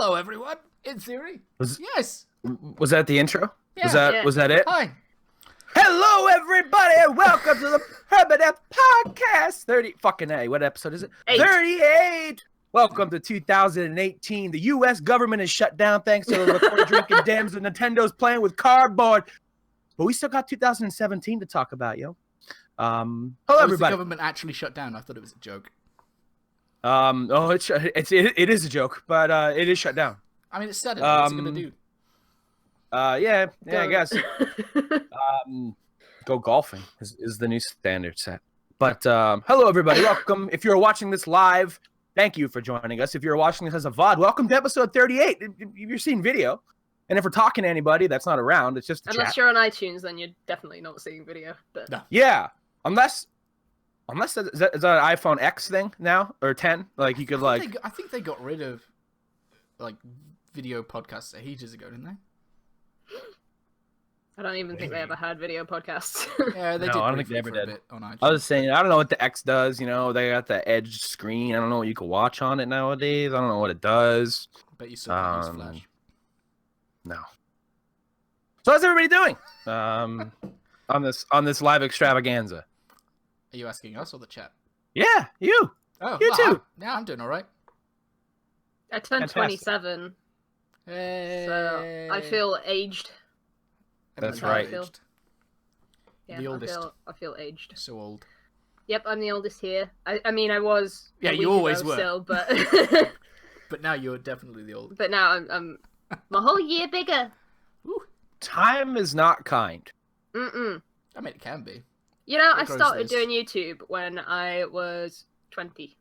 Hello, everyone. In theory, yes. Was that the intro? Yeah. Was that it? Hi. Hello, everybody, and welcome to the Permadeath podcast. 30 fucking A. What episode is it? 38. Welcome to 2018. The U.S. government is shut down thanks to the liquor drinking Dems and Nintendo's playing with cardboard. But we still got 2017 to talk about, yo. Hello, everybody. Was the government actually shut down? I thought it was a joke. It is a joke, but it is shut down. I mean, it's Saturday. What's it gonna do? Yeah, I guess. Go golfing is the new standard set. But hello, everybody. Welcome. If you're watching this live, thank you for joining us. If you're watching this as a VOD, welcome to episode 38. If you're seeing video, and if we're talking to anybody that's not around, it's just a Unless chat. you're on iTunes, then you're definitely not seeing video. But No. Yeah, unless is that an iPhone X thing now or 10? Like you could I think they got rid of like video podcasts ages ago, didn't they? I don't even think they ever had video podcasts. Yeah, they No, did. I don't think they briefly ever for a did. bit on iTunes. I was saying, I don't know what the X does. You know, they got the Edge screen. I don't know what you can watch on it nowadays. I don't know what it does. Bet you still can't use Flash. No. So how's everybody doing? On this live extravaganza. Are you asking us or the chat? Yeah, you. Oh, You too. Yeah, I'm doing all right. I turned Fantastic. 27, Hey. so I feel aged. That's Everyone's right. aged. Yeah, The oldest. I feel aged. So old. Yep, I'm the oldest here. I mean, I was. Yeah, a you week always ago were. Still, but But now you're definitely the oldest. but now I'm a whole year bigger. Ooh. Time is not kind. Mm-mm. I mean, it can be. You know, I grows started this. doing YouTube when I was 20.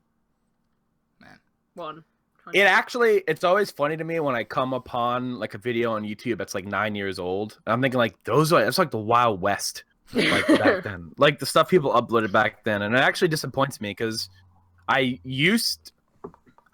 Man. 20. It's always funny to me when I come upon like a video on YouTube that's like 9 years old. And I'm thinking like that's like the Wild West, like back then, like the stuff people uploaded back then, and it actually disappoints me because I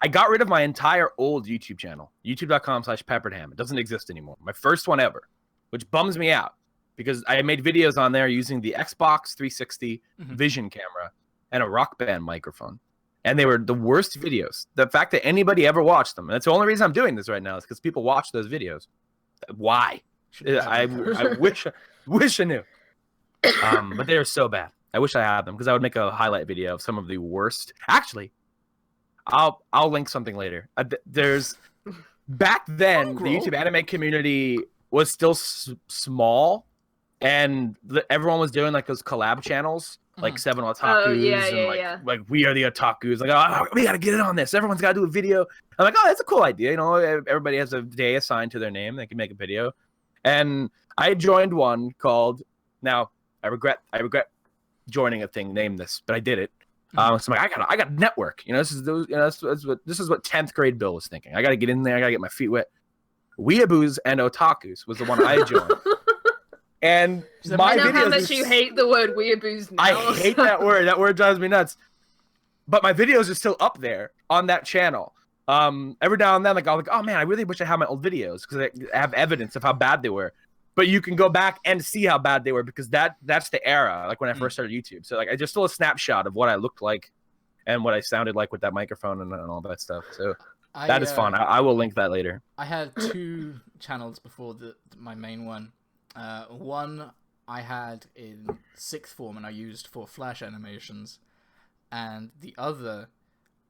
got rid of my entire old YouTube channel, youtube.com/pepperedham. It doesn't exist anymore. My first one ever, which bums me out because I made videos on there using the Xbox 360 Vision camera and a Rock Band microphone. And they were the worst videos. The fact that anybody ever watched them. And that's the only reason I'm doing this right now is because people watch those videos. Why? I wish I knew. But they're so bad. I wish I had them because I would make a highlight video of some of the worst. Actually, I'll link something later. There's back then the YouTube anime community was still small, and everyone was doing like those collab channels. Like Seven Otakus like We Are the Otakus. Like, oh, we gotta get in on this. Everyone's gotta do a video. I'm like, oh, that's a cool idea. You know, everybody has a day assigned to their name. They can make a video. And I joined one called. Now I regret joining a thing named this, but I did it. So I'm like, I got network. You know, this is what 10th grade Bill was thinking. I gotta get in there. I gotta get my feet wet. Weeaboos and Otakus was the one I joined. And I know how much you hate the word weeaboos now. I hate that word. That word drives me nuts. But my videos are still up there on that channel. Every now and then, like, I'm like, oh man, I really wish I had my old videos because I have evidence of how bad they were. But you can go back and see how bad they were because that's the era, like when I first started YouTube. So like, I just still a snapshot of what I looked like and what I sounded like with that microphone and all that stuff. So that is fun. I will link that later. I had two channels before my main one. One I had in 6th form and I used for Flash animations, and the other,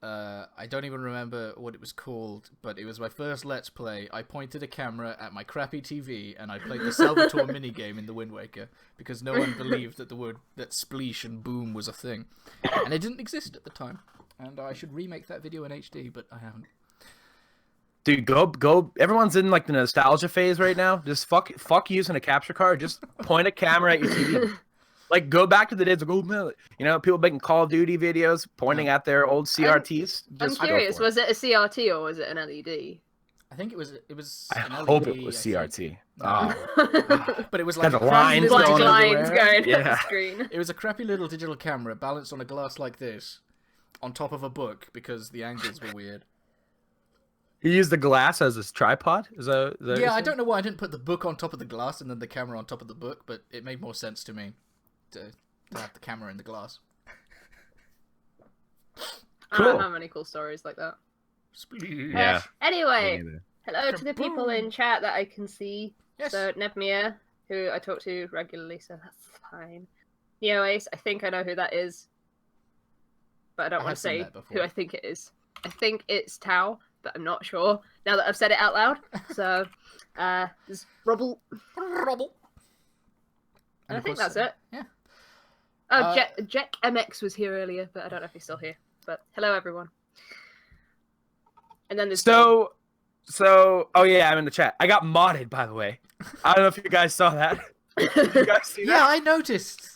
I don't even remember what it was called, but it was my first Let's Play. I pointed a camera at my crappy TV and I played the Salvatore minigame in the Wind Waker because no one believed that that spleesh and boom was a thing, and it didn't exist at the time. And I should remake that video in HD, but I haven't. Dude, go! Everyone's in like the nostalgia phase right now. Just fuck using a capture card. Just point a camera at your TV. Like, go back to the days of people making Call of Duty videos, pointing at their old CRTs. I'm curious, was it a CRT or was it an LED? I think it was. I hope it was CRT. Oh. But it was like the lines going at the screen. It was a crappy little digital camera balanced on a glass like this, on top of a book because the angles were weird. He used the glass as his tripod? Is that yeah, I don't know why I didn't put the book on top of the glass and then the camera on top of the book, but it made more sense to me to have the camera in the glass. Cool. I don't have any cool stories like that. Yeah. Anyway, Hello to the people in chat that I can see. Yes. So Nebmir, who I talk to regularly, so that's fine. Neo Ace, I think I know who that is, but I don't want to say who I think it is. I think it's Tao, but I'm not sure now that I've said it out loud. So there's Rubble. And I think that's it. Yeah. Oh, Jack MX was here earlier, but I don't know if he's still here. But hello, everyone. And then there's oh yeah, I'm in the chat. I got modded, by the way. I don't know if you guys saw that. Did you guys see that? Yeah, I noticed.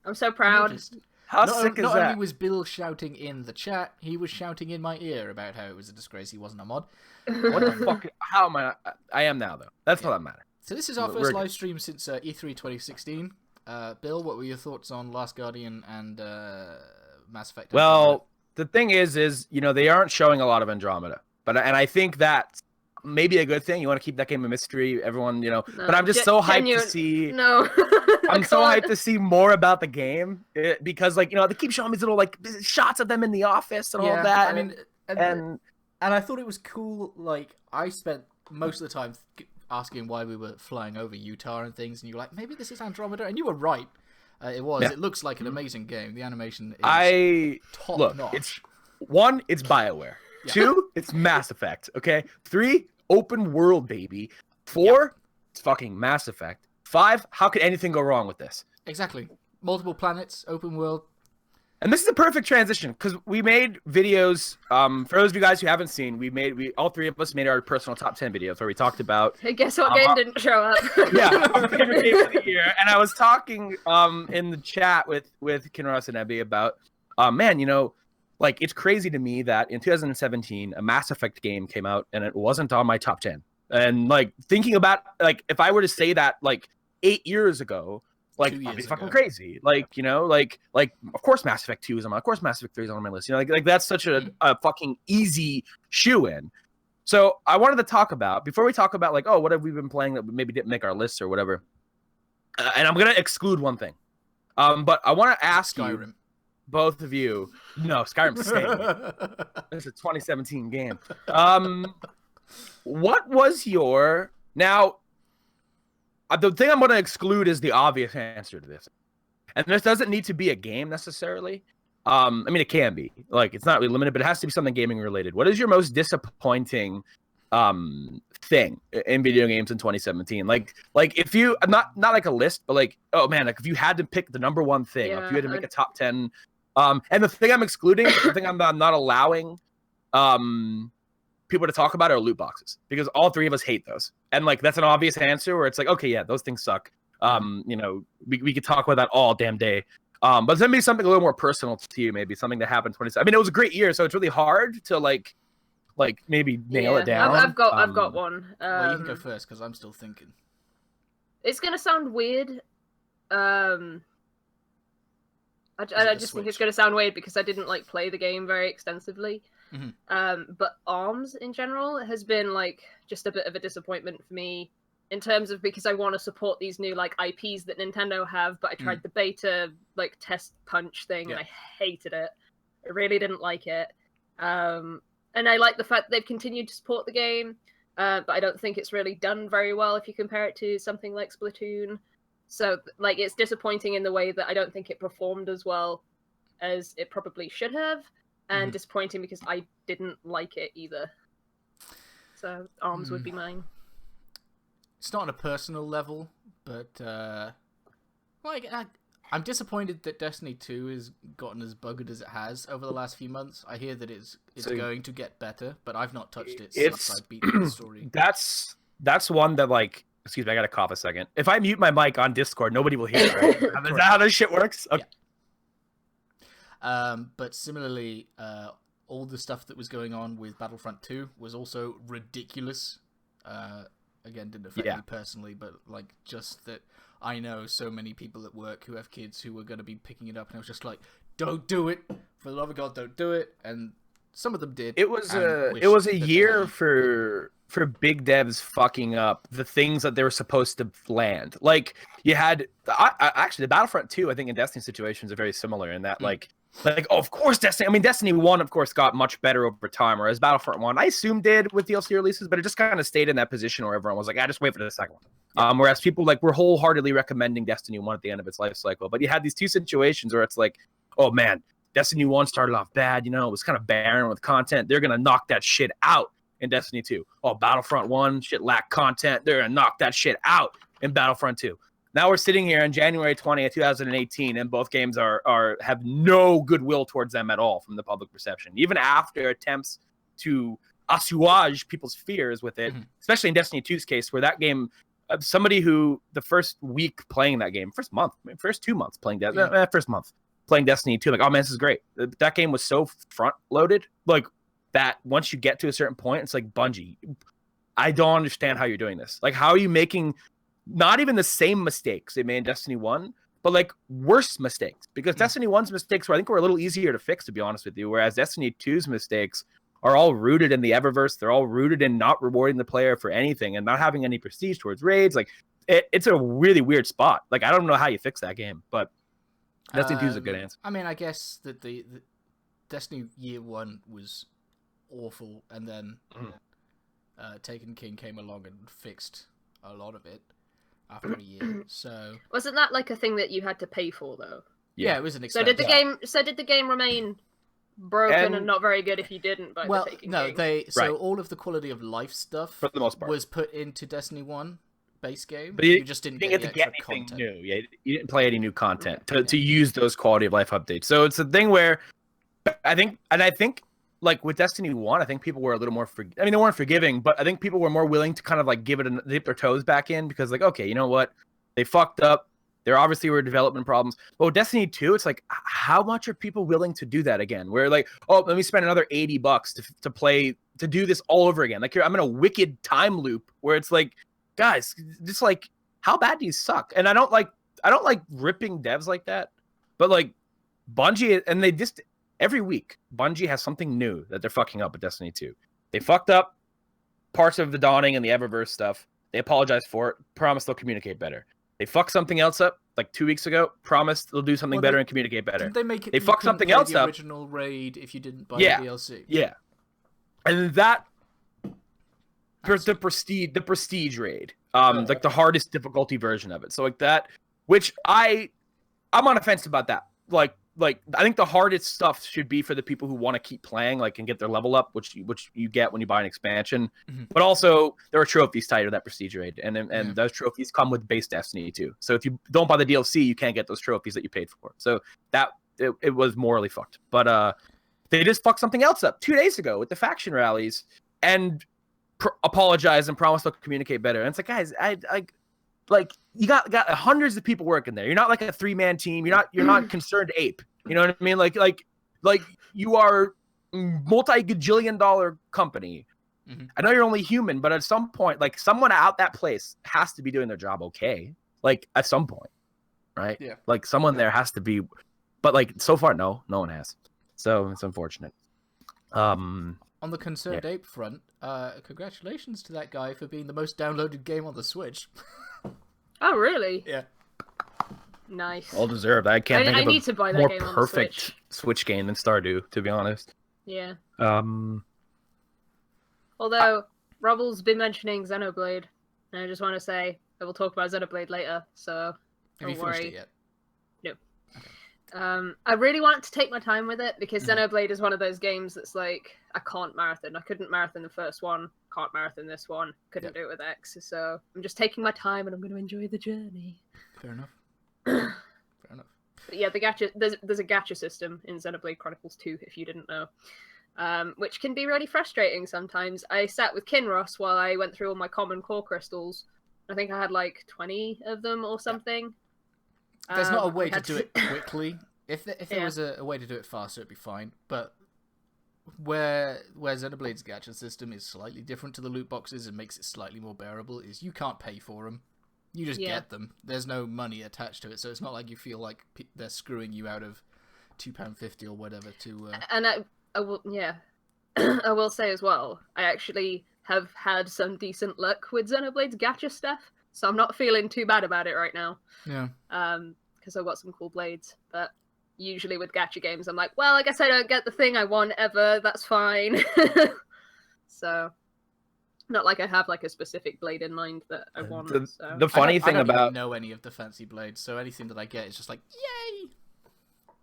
I'm so proud. How sick is that? Not only was Bill shouting in the chat, he was shouting in my ear about how it was a disgrace he wasn't a mod. What the fuck? How am I? I am now, though. That's all that matters. So this is our first live stream since E3 2016. Bill, what were your thoughts on Last Guardian and Mass Effect? Well, the thing is they aren't showing a lot of Andromeda, and I think that's maybe a good thing. You want to keep that game a mystery, everyone, No, but I'm just so hyped to see. No, I'm so hyped to see more about the game because, they keep showing these little shots of them in the office and all that. I mean, and I thought it was cool. I spent most of the time asking why we were flying over Utah and things, and you were like, maybe this is Andromeda, and you were right. It was. Yeah. It looks like an amazing game. The animation is top notch. It's BioWare. Yeah. 2, it's Mass Effect. Okay. 3, open world, baby. 4, it's fucking Mass Effect. 5, how could anything go wrong with this? Exactly. Multiple planets, open world. And this is the perfect transition because we made videos. For those of you guys who haven't seen, we all 3 of us made our personal top 10 videos where we talked about. Hey, guess what game didn't show up? Yeah, our favorite game of the year. And I was talking in the chat with Kinross and Ebby about, man, it's crazy to me that in 2017 a Mass Effect game came out and it wasn't on my top 10. And thinking about if I were to say that 8 years ago. I'd be fucking crazy. Of course Mass Effect 2 is on my, of course Mass Effect 3 is on my list. That's such a fucking easy shoe-in. So I wanted to talk about, before we talk about what have we been playing that maybe didn't make our list or whatever. And I'm going to exclude one thing. But I want to ask you, both of you, no, Skyrim's staying. It's a 2017 game. What was your, now, the thing I'm going to exclude is the obvious answer to this. And this doesn't need to be a game necessarily. I mean, it can be. It's not really limited, but it has to be something gaming related. What is your most disappointing thing in video games in 2017? If you, not a list, but oh man, if you had to pick the number one thing, if you had to make a top 10. And the thing I'm excluding, the thing I'm not allowing people to talk about are loot boxes, because all 3 of us hate those. And that's an obvious answer where it's okay, yeah, those things suck. We could talk about that all damn day. But then maybe something a little more personal to you, maybe something that happened 2017. I mean, it was a great year, so it's really hard to maybe nail it down. I've got one. Well, you can go first because I'm still thinking. It's gonna sound weird. I just think it's gonna sound weird because I didn't play the game very extensively. Mm-hmm. But ARMS in general has been just a bit of a disappointment for me in terms of, because I want to support these new IPs that Nintendo have, but I tried the beta test punch thing and I hated it. I really didn't like it. And I like the fact that they've continued to support the game, but I don't think it's really done very well if you compare it to something like Splatoon. So it's disappointing in the way that I don't think it performed as well as it probably should have. And disappointing because I didn't like it either. So ARMS would be mine. It's not on a personal level, but I'm disappointed that Destiny 2 has gotten as buggered as it has over the last few months. I hear that it's going to get better, but I've not touched it since I beat the story. That's one that excuse me, I gotta cough a second. If I mute my mic on Discord, nobody will hear it, right? Is that how this shit works? Okay. Yeah. But similarly, all the stuff that was going on with Battlefront 2 was also ridiculous. Again, didn't affect me personally, but just that I know so many people at work who have kids who were going to be picking it up, and I was just don't do it. For the love of God, don't do it. And some of them did. It was a year for big devs fucking up the things that they were supposed to land. You had actually the Battlefront 2, I think in Destiny situations are very similar in that Like, oh, of course, Destiny. I mean, Destiny 1, of course, got much better over time, whereas Battlefront 1, I assume, did with DLC releases, but it just kind of stayed in that position where everyone was like, just wait for the second one. Yeah. Whereas people like were wholeheartedly recommending Destiny 1 at the end of its life cycle. But you had these two situations where it's like, oh man, Destiny 1 started off bad, it was kind of barren with content. They're gonna knock that shit out in Destiny 2. Oh, Battlefront 1, shit lacked content. They're gonna knock that shit out in Battlefront 2. Now we're sitting here on January 20th, 2018, and both games have no goodwill towards them at all from the public perception. Even after attempts to assuage people's fears with it, especially in Destiny 2's case, where that game, somebody who the first week playing that game, first 2 months playing first month playing Destiny 2, like, oh man, this is great. That game was so front loaded, like that once you get to a certain point, it's like, Bungie, I don't understand how you're doing this. Like, how are you making not even the same mistakes they made in Destiny 1, but like worse mistakes? Because Destiny 1's mistakes were, I think, were a little easier to fix, to be honest with you, whereas Destiny 2's mistakes are all rooted in the Eververse. They're all rooted in not rewarding the player for anything and not having any prestige towards raids. Like, it's a really weird spot. Like, I don't know how you fix that game, but Destiny 2 is a good answer. I mean, I guess that the Destiny Year 1 was awful, and then Taken King came along and fixed a lot of it after a year. So wasn't that like a thing that you had to pay for though? Yeah, it was an expense. So did the game remain broken and not very good if you didn't buy the Taken King? All of the quality of life stuff for the most part was put into Destiny 1 base game. But you just didn't get the to get extra anything content. new. Yeah, you didn't play any new content to use those quality of life updates. So it's a thing where I think like with Destiny 1, I think people were a little more they weren't forgiving, but I think people were more willing to kind of like dip their toes back in, because like, okay, you know what? They fucked up. There obviously were development problems. But with Destiny 2, it's like, how much are people willing to do that again? Where like, oh, let me spend another $80 to do this all over again. Like, I'm in a wicked time loop where it's like, guys, just like, how bad do you suck? And I don't like ripping devs like that, but like Bungie, and they just every week, Bungie has something new that they're fucking up with Destiny 2. They fucked up parts of the Dawning and the Eververse stuff. They apologize for it. Promise they'll communicate better. They fucked something else up like 2 weeks ago. Promise they'll do something better and communicate better. Didn't they make it? They fucked something else up. Original raid if you didn't buy the DLC. Yeah, and that for the prestige raid, like the hardest difficulty version of it. So like that, which I'm on a fence about that. Like I think the hardest stuff should be for the people who want to keep playing, like, and get their level up, which you get when you buy an expansion. But also there are trophies tied to that prestige raid, and those trophies come with base Destiny too. So if you don't buy the DLC, you can't get those trophies that you paid for. So that it was morally fucked. But they just fucked something else up 2 days ago with the faction rallies, and apologize and promise they'll communicate better. And it's like, guys, like you got hundreds of people working there. You're not like a 3-man team. You're not Concerned Ape. You know what I mean? Like you are multi-gajillion-dollar company. I know you're only human, but at some point, like, someone out that place has to be doing their job okay. Like, at some point, right? Yeah. Like, someone there has to be, but like so far, no one has. So it's unfortunate. On the Concerned Ape front, congratulations to that guy for being the most downloaded game on the Switch. Oh, really? Yeah. Nice. Well deserved. I can't think of need to buy a that more game on perfect Switch game than Stardew, to be honest. Yeah. Although Rubble's been mentioning Xenoblade, and I just want to say I will talk about Xenoblade later, so Have you finished it yet? No. Okay. I really want to take my time with it, because Xenoblade is one of those games that's like, I can't marathon. I couldn't marathon the first one, can't marathon this one, couldn't do it with X, so I'm just taking my time and I'm going to enjoy the journey. Fair enough. But yeah, the gacha, there's a gacha system in Xenoblade Chronicles 2, if you didn't know, which can be really frustrating sometimes. I sat with Kinross while I went through all my common core crystals. I think I had like 20 of them or something. There's not a way to do it quickly. If there was a way to do it faster, it'd be fine. But where Xenoblade's gacha system is slightly different to the loot boxes and makes it slightly more bearable is you can't pay for them. You just get them. There's no money attached to it, so it's not like you feel like they're screwing you out of £2.50 or whatever to... And I will, I will say as well, I actually have had some decent luck with Xenoblade's gacha stuff, so I'm not feeling too bad about it right now. Yeah. Because I've got some cool blades. But usually with gacha games, I'm like, well, I guess I don't get the thing I want ever. That's fine. So, not like I have like a specific blade in mind that I want. The funny thing I don't about even know any of the fancy blades, so anything that I get is just like, yay!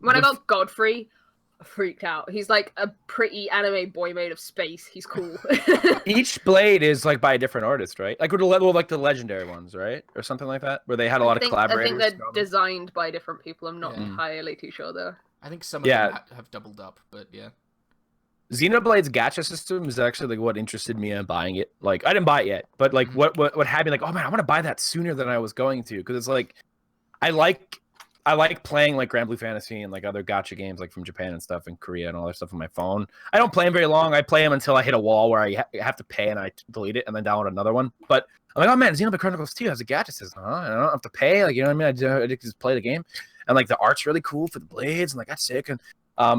When I got Godfrey, I freaked out. He's like a pretty anime boy made of space. He's cool. each blade is like by a different artist, right? Like with like the legendary ones, right, or something like that, where they had a lot of collaborators. I think they're designed by different people. I'm not entirely too sure though. I think some of them have doubled up, but yeah. Xenoblade's gacha system is actually like what interested me in buying it. Like I didn't buy it yet, but like what had me like, oh man, I want to buy that sooner than I was going to, because it's like I like playing like Grand Blue Fantasy and like other gacha games like from Japan and stuff and Korea and all that stuff on my phone. I don't play them very long. I play them until I hit a wall where I have to pay and I delete it and then download another one. But I'm like, oh man, Xenoblade Chronicles 2 has a gacha system, huh? And I don't have to pay. Like, you know what I mean? I just play the game, and like the art's really cool for the blades, and like that's sick. And I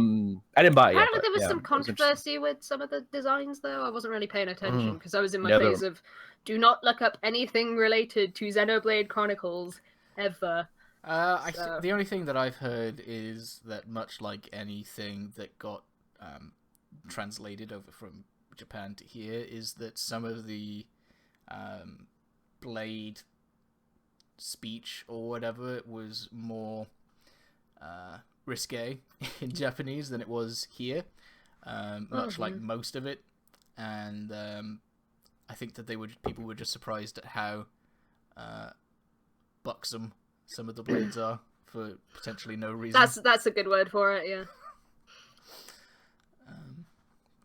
didn't buy it yet. Apparently there was some controversy with some of the designs though. I wasn't really paying attention because I was in my phase of do not look up anything related to Xenoblade Chronicles ever. The only thing that I've heard is that much like anything that got translated over from Japan to here, is that some of the blade speech or whatever was more risque in Japanese than it was here, much like most of it, and I think that people were just surprised at how buxom some of the blades are for potentially no reason. That's a good word for it, yeah.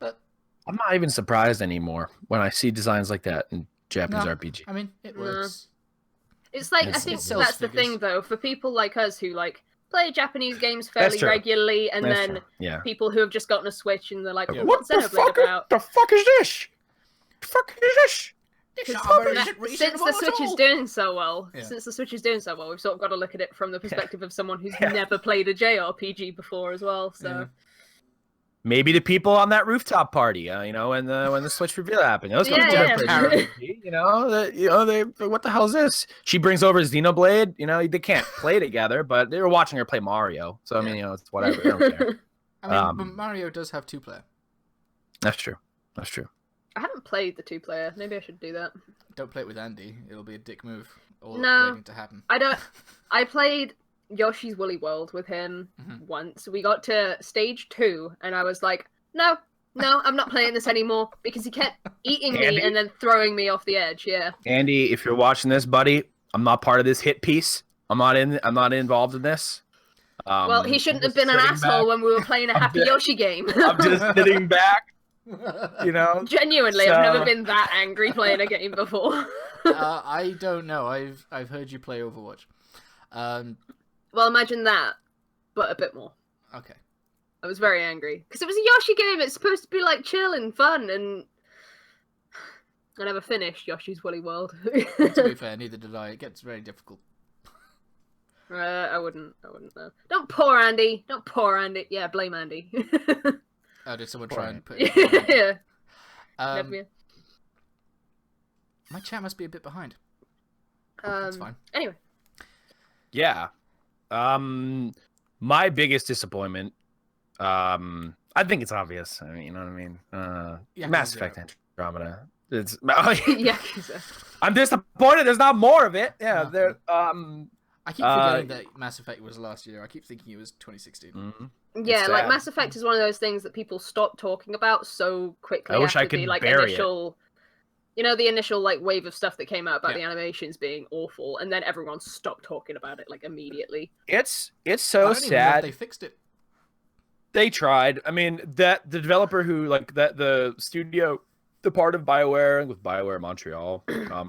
But I'm not even surprised anymore when I see designs like that in Japanese RPG. I mean, it works. It's like, I think that's the thing though, for people like us who like play Japanese games fairly regularly, and then people who have just gotten a Switch and they're like, what's Xenoblade about? The fuck is this? The fuck is this? Since the Switch is doing so well, we've sort of got to look at it from the perspective of someone who's never played a JRPG before as well. So maybe the people on that rooftop party, you know, when the Switch reveal happened, those people never played JRPG, you know, they what the hell is this? She brings over Xenoblade, you know, they can't play together, but they were watching her play Mario, so I mean, you know, it's whatever. They don't care. I mean, but Mario does have 2-player. That's true. That's true. I haven't played the 2-player. Maybe I should do that. Don't play it with Andy. It'll be a dick move. Waiting to happen. I don't. I played Yoshi's Woolly World with him once. We got to stage 2, and I was like, no, I'm not playing this anymore, because he kept eating me and then throwing me off the edge. Yeah. Andy, if you're watching this, buddy, I'm not part of this hit piece. I'm not involved in this. Well, he shouldn't have been an asshole when we were playing a Happy Yoshi game. I'm just sitting back. You know, genuinely, I've never been that angry playing a game before. I don't know. I've heard you play Overwatch. Well, imagine that, but a bit more. Okay. I was very angry because it was a Yoshi game. It's supposed to be like chill and fun, and I never finished Yoshi's Woolly World. To be fair, neither did I. It gets very difficult. I wouldn't know. Don't pour Andy. Yeah, blame Andy. Oh, did someone try and put it? Yeah. My chat must be a bit behind. That's fine. Anyway. Yeah. My biggest disappointment, I think it's obvious. I mean, you know what I mean? Mass Effect Andromeda. It's I'm disappointed there's not more of it. Yeah, there I keep forgetting that Mass Effect was last year. I keep thinking it was 2016. Mm-hmm. Yeah, like Mass Effect is one of those things that people stop talking about so quickly. I wish I could could like bury initial, the initial like wave of stuff that came out about the animations being awful, and then everyone stopped talking about it like immediately. It's so sad. They fixed it. They tried. I mean, that the developer who the studio, the part of BioWare with BioWare Montreal,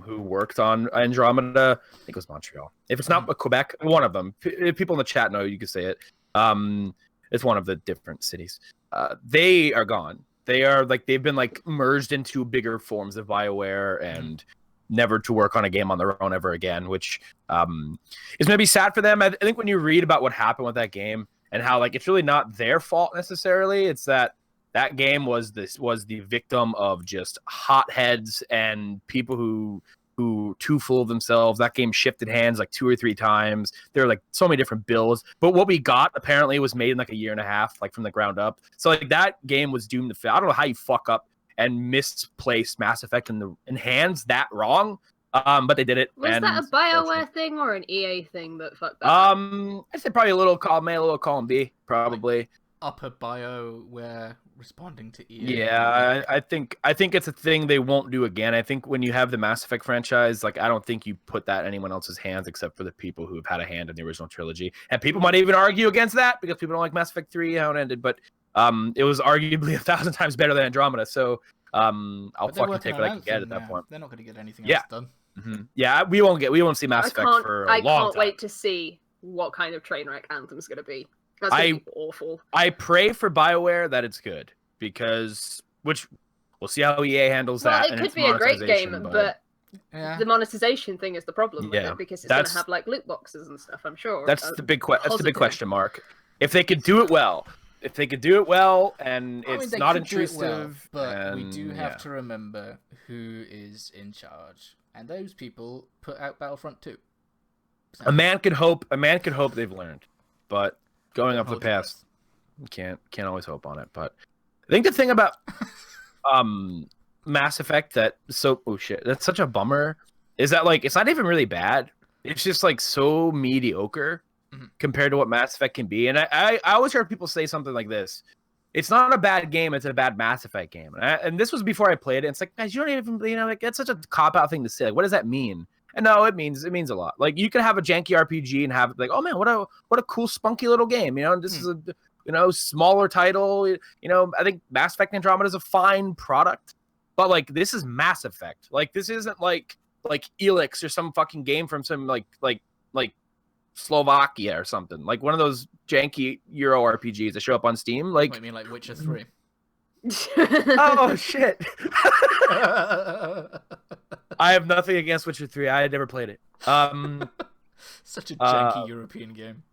who worked on Andromeda, I think it was Montreal. If it's not Quebec, one of them. If people in the chat know, you can say it. It's one of the different cities. They are gone. They've been merged into bigger forms of BioWare and never to work on a game on their own ever again, which is maybe sad for them. I think when you read about what happened with that game and how it's really not their fault necessarily, it's that game was the victim of just hotheads and people who who too full of themselves. That game shifted hands like 2 or 3 times. There are like so many different builds, but what we got apparently was made in like a year and a half, like from the ground up. So like that game was doomed to fail. I don't know how you fuck up and misplace Mass Effect in hands that wrong. But they did it. Was that a BioWare thing or an EA thing that fucked that up? I'd say probably a little column A, a little column B, probably. Like upper BioWare responding to EA. Yeah, I think it's a thing they won't do again. I think when you have the Mass Effect franchise, like I don't think you put that in anyone else's hands except for the people who have had a hand in the original trilogy. And people might even argue against that because people don't like Mass Effect 3 how it ended, but it was arguably 1,000 times better than Andromeda. So I'll fucking take what I can get at that point. They're not going to get anything else done. Mm-hmm. Yeah, we won't see Mass Effect for a long time. I can't wait to see what kind of train wreck Anthem's going to be. That's going to be awful. I pray for BioWare that it's good because we'll see how EA handles that. It could be a great game, but the monetization thing is the problem with it because it's going to have like loot boxes and stuff. I'm sure that's the big question mark. If they could do it well. And it's not intrusive, but we do have to remember who is in charge, and those people put out Battlefront 2. A man could hope they've learned, but going up the past, you can't always hope on it. But I think the thing about Mass Effect that's such a bummer is that like it's not even really bad. It's just like so mediocre compared to what Mass Effect can be. And I always hear people say something like this. It's not a bad game, it's a bad Mass Effect game. And this was before I played it. It's like, guys, you don't even, like that's such a cop-out thing to say. Like, what does that mean? And no, it means a lot. Like you can have a janky RPG and have like, oh man, what a cool spunky little game. This is a smaller title. I think Mass Effect Andromeda is a fine product. But like this is Mass Effect. Like this isn't like Elix or some fucking game from some like Slovakia or something, like one of those janky Euro RPGs that show up on Steam. Like, what, you mean like Witcher 3? Oh shit! I have nothing against Witcher 3. I had never played it. Such a janky European game.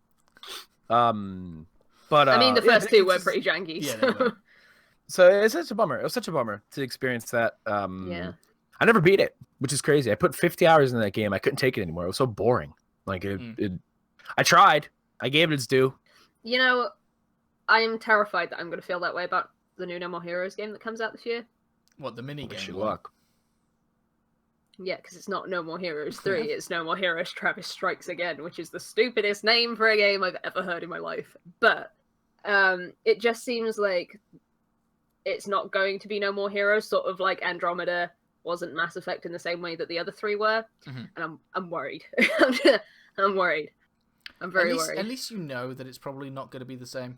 But I mean, the first two were pretty janky. Yeah, they were. So it's such a bummer. It was such a bummer to experience that. Yeah. I never beat it, which is crazy. I put 50 hours in that game. I couldn't take it anymore. It was so boring. Like I tried. I gave it its due. I am terrified that I'm going to feel that way about the new No More Heroes game that comes out this year. What, the mini game? Wish you luck. Yeah, because it's not No More Heroes 3, it's No More Heroes Travis Strikes Again, which is the stupidest name for a game I've ever heard in my life. But it just seems like it's not going to be No More Heroes, sort of like Andromeda wasn't Mass Effect in the same way that the other 3 were. And I'm worried. I'm worried. I'm very worried. At least you know that it's probably not going to be the same.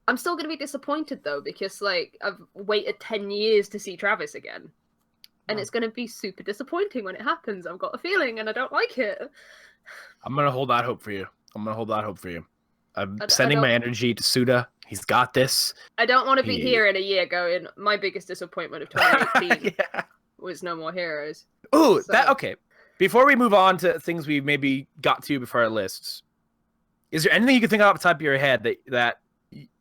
I'm still going to be disappointed, though, because, like, I've waited 10 years to see Travis again. And it's going to be super disappointing when it happens. I've got a feeling, and I don't like it. I'm going to hold out hope for you. I'm sending my energy to Suda. He's got this. I don't want to be here in a year going, my biggest disappointment of 2018 was No More Heroes. Ooh, okay. Before we move on to things we maybe got to before our lists, is there anything you can think of off the top of your head that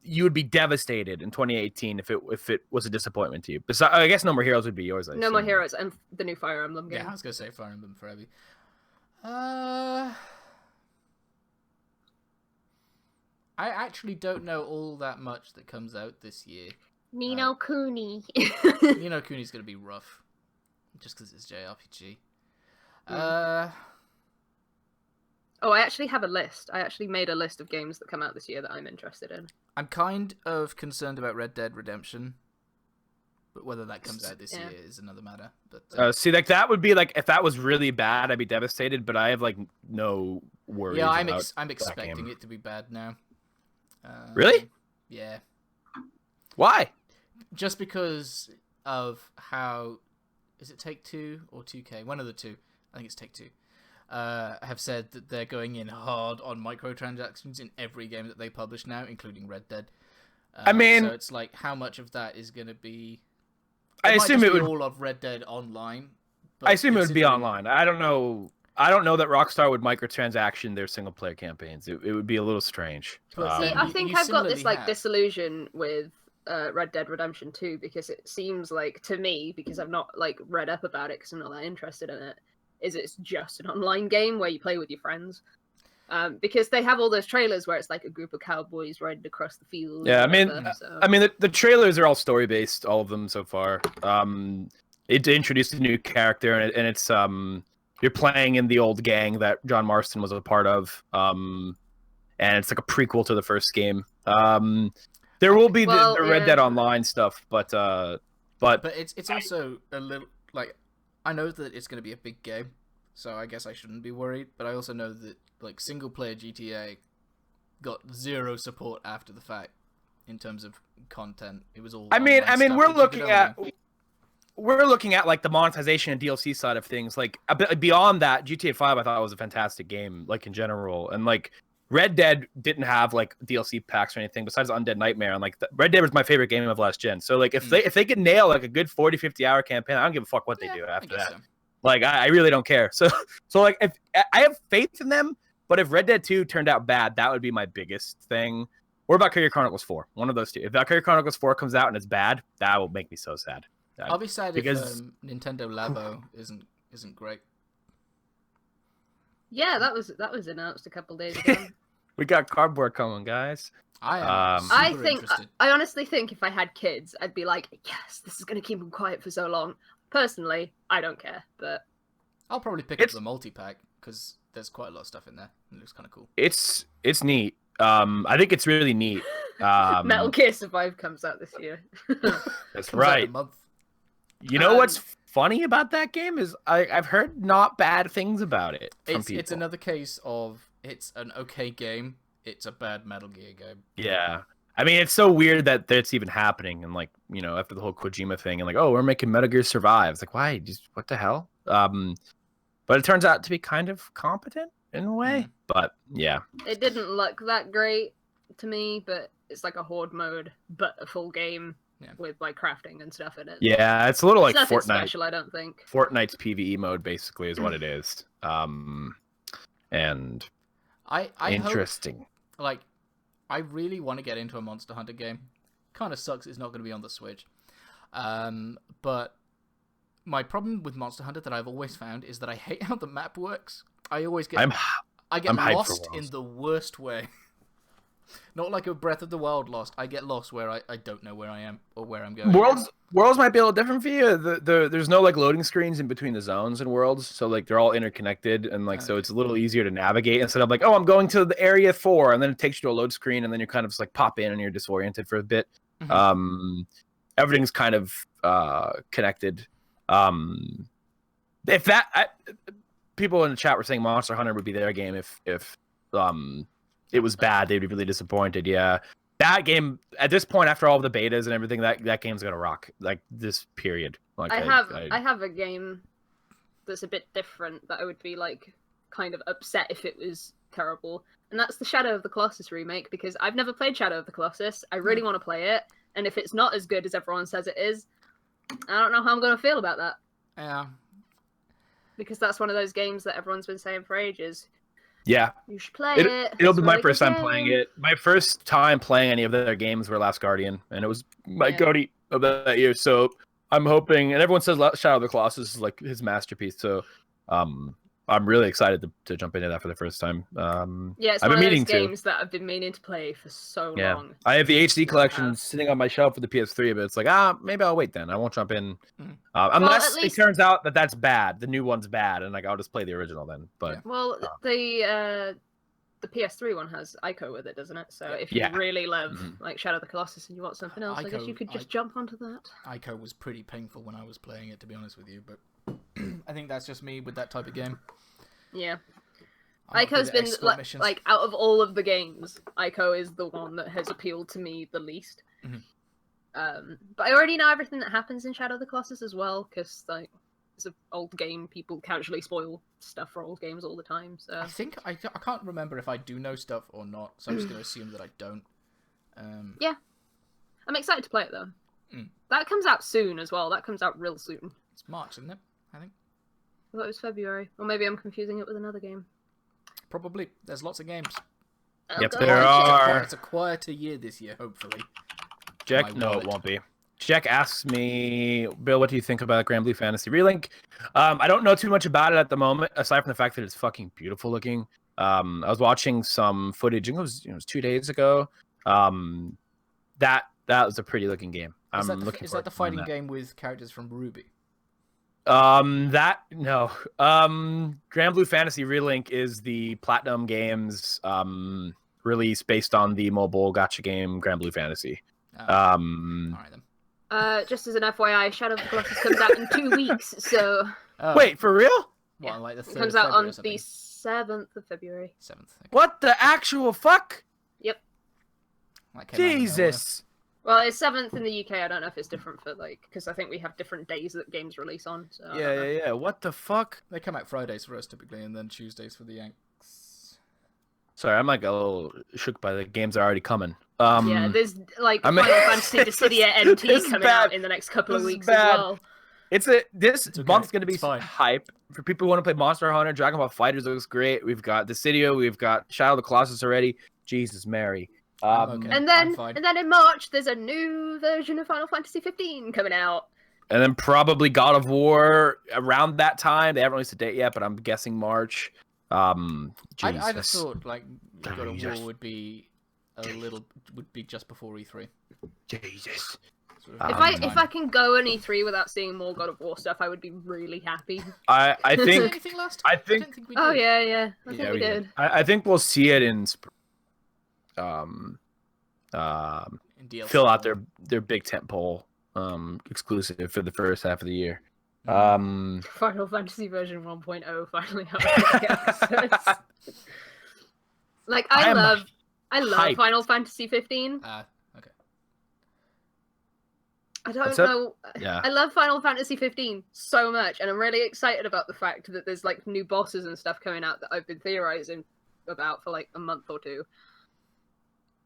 you would be devastated in 2018 if it was a disappointment to you? Besides, I guess No More Heroes would be yours. No More Heroes and the new Fire Emblem game. Yeah, I was gonna say Fire Emblem Forever. I actually don't know all that much that comes out this year. Ni no Kuni. Ni no Kuni's gonna be rough, just because it's JRPG. Oh, I actually have a list. I actually made a list of games that come out this year that I'm interested in. I'm kind of concerned about Red Dead Redemption, but whether that comes out this year is another matter. But see, like that would be like if that was really bad, I'd be devastated. But I have like no worries. Yeah, I'm expecting it to be bad now. Really? Yeah. Why? Just because of how is it Take-Two or 2K? One of the two. I think it's Take-Two. Have said that they're going in hard on microtransactions in every game that they publish now, including Red Dead. I mean, so it's like how much of that is going to be? I assume it would all of Red Dead Online. I assume it would be online. I don't know that Rockstar would microtransaction their single player campaigns. It would be a little strange. See, I think I've got this like disillusion with Red Dead Redemption 2 because it seems like to me, because I've not like read up about it because I'm not that interested in it. is it's just an online game where you play with your friends. Because they have all those trailers where it's like a group of cowboys riding across the field. Yeah, I mean, the trailers are all story based, all of them so far. It introduced a new character, and it's you're playing in the old gang that John Marston was a part of, and it's like a prequel to the first game. There will be the Red Dead Online stuff, but it's also a little like, I know that it's going to be a big game, so I guess I shouldn't be worried. But I also know that like single player GTA got zero support after the fact in terms of content. It was all. I mean, we're looking at like the monetization and DLC side of things. Like beyond that, GTA 5 I thought was a fantastic game, like in general, and like Red Dead didn't have like DLC packs or anything besides Undead Nightmare, and like Red Dead was my favorite game of last gen. So like if they could nail like a good 40-50 hour campaign, I don't give a fuck what they do after that. So. Like I really don't care. So like if I have faith in them, but if Red Dead 2 turned out bad, that would be my biggest thing. Or Valkyria Chronicles 4, one of those two. If Valkyria Chronicles 4 comes out and it's bad, that will make me so sad. I'll be sad if Nintendo Labo isn't great. Yeah, that was announced a couple days ago. We got cardboard coming, guys. I honestly think if I had kids, I'd be like, yes, this is gonna keep them quiet for so long. Personally, I don't care, but I'll probably pick up the multi-pack because there's quite a lot of stuff in there. It looks kind of cool. It's neat. I think it's really neat. Metal Gear Survive comes out this year. That's right. You know what's funny about that game is I've heard not bad things about it from people. It's another case of it's an okay game. It's a bad Metal Gear game. Yeah. I mean, it's so weird that it's even happening, and like, you know, after the whole Kojima thing, and like, oh, we're making Metal Gear Survive. It's like, why? Just what the hell? But it turns out to be kind of competent in a way. But yeah, it didn't look that great to me. But it's like a horde mode, but a full game with like crafting and stuff in it. Yeah, it's a little like nothing Fortnite. Special, I don't think. Fortnite's PvE mode basically is what it is. And I interesting. Hope, like, I really want to get into a Monster Hunter game. Kind of sucks it's not going to be on the Switch. But my problem with Monster Hunter that I've always found is that I hate how the map works. I always get lost in the worst way. Not like a Breath of the Wild lost. I get lost where I don't know where I am or where I'm going. Worlds might be a little different for you. There's no like loading screens in between the zones in Worlds, so like they're all interconnected, and like so it's a little easier to navigate instead of like, oh, I'm going to the area 4, and then it takes you to a load screen, and then you're kind of just like pop in and you're disoriented for a bit. Everything's kind of connected. If that people in the chat were saying Monster Hunter would be their game if it was bad, they'd be really disappointed. Yeah. That game at this point, after all the betas and everything, that game's gonna rock. Like this period. Like I have a game that's a bit different that I would be like kind of upset if it was terrible, and that's the Shadow of the Colossus remake, because I've never played Shadow of the Colossus. I really want to play it, and if it's not as good as everyone says it is, I don't know how I'm gonna feel about that. Yeah. Because that's one of those games that everyone's been saying for ages. Yeah, you should play it. It'll be my first time playing it. My first time playing any of their games were Last Guardian, and it was my GOTY of that year. So I'm hoping, and everyone says Shadow of the Colossus is like his masterpiece. So I'm really excited to jump into that for the first time. Yeah, it's one of those games that I've been meaning to play for so long. I have the HD collection sitting on my shelf for the PS3, but it's like, maybe I'll wait then. I won't jump in. Unless it turns out that that's bad. The new one's bad, and like I'll just play the original then. But the PS3 one has Ico with it, doesn't it? So if you really love like Shadow of the Colossus and you want something else, I guess you could just jump onto that. Ico was pretty painful when I was playing it, to be honest with you, but I think that's just me with that type of game. Yeah. Ico's been like out of all of the games, Ico is the one that has appealed to me the least. But I already know everything that happens in Shadow of the Colossus as well, because like it's an old game. People casually spoil stuff for old games all the time. So I think I can't remember if I do know stuff or not, so I'm just going to assume that I don't. Yeah, I'm excited to play it though. That comes out soon as well. That comes out real soon. It's March, isn't it? I think. I thought it was February, or maybe I'm confusing it with another game. Probably. There's lots of games. Yep, there are. It's a quieter year this year, hopefully. No, it won't be. Jack asks me, Bill, what do you think about Grand Blue Fantasy Relink? I don't know too much about it at the moment, aside from the fact that it's fucking beautiful looking. I was watching some footage, and it was 2 days ago. That was a pretty looking game. Is that the fighting game with characters from Ruby? No. Grand Blue Fantasy Relink is the Platinum Games release based on the mobile gacha game Grand Blue Fantasy. All right then. Just as an FYI, Shadow of the Colossus comes out in 2 weeks, so... Wait, for real? What, like the 3rd it comes out on the 7th of February. 7th. Okay. What the actual fuck? Yep. Jesus. Well, it's 7th in the UK. I don't know if it's different for, like... Because I think we have different days that games release on. So Yeah. What the fuck? They come out Fridays for us, typically, and then Tuesdays for the Yanks. Sorry, I'm like a little shook by the games that are already coming. Yeah, there's, like, Final Fantasy Dissidia NT coming out in the next couple of weeks as well. This okay. month's gonna be hype for people who want to play Monster Hunter. Dragon Ball Fighters looks great. We've got Dissidia. We've got Shadow of the Colossus already. Jesus Mary. Okay. And then in March, there's a new version of Final Fantasy 15 coming out. And then probably God of War around that time. They haven't released a date yet, but I'm guessing March. I just thought like God of War would be just before E3. Jesus. If I can go on E3 without seeing more God of War stuff, I would be really happy. I think anything last time? I think we did. Oh yeah. I think we did. I think we'll see it in fill out their big tentpole exclusive for the first half of the year. Final Fantasy version 1.0 finally out. Like I love hyped. Final Fantasy 15. Okay. I don't know. Yeah. I love Final Fantasy 15 so much, and I'm really excited about the fact that there's like new bosses and stuff coming out that I've been theorizing about for like a month or two.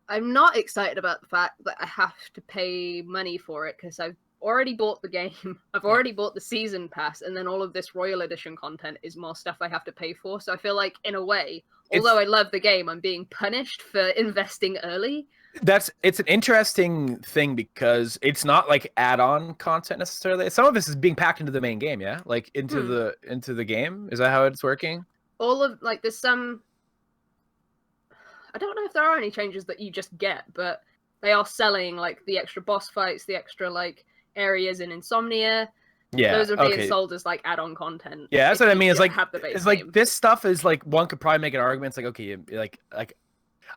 I'm not excited about the fact that I have to pay money for it because I've already bought the game. I've already bought the season pass, and then all of this Royal Edition content is more stuff I have to pay for. So I feel like, in a way, although I love the game, I'm being punished for investing early. It's an interesting thing because it's not like add-on content necessarily. Some of this is being packed into the main game, yeah? Like into the game? Is that how it's working? All of like there's some I don't know if there are any changes that you just get, but they are selling like the extra boss fights, the extra like areas in Insomnia. Yeah, those are being sold as like add-on content. Yeah, that's what I mean. It's like have the base it's like game. this stuff is like one could probably make an argument. It's like okay, like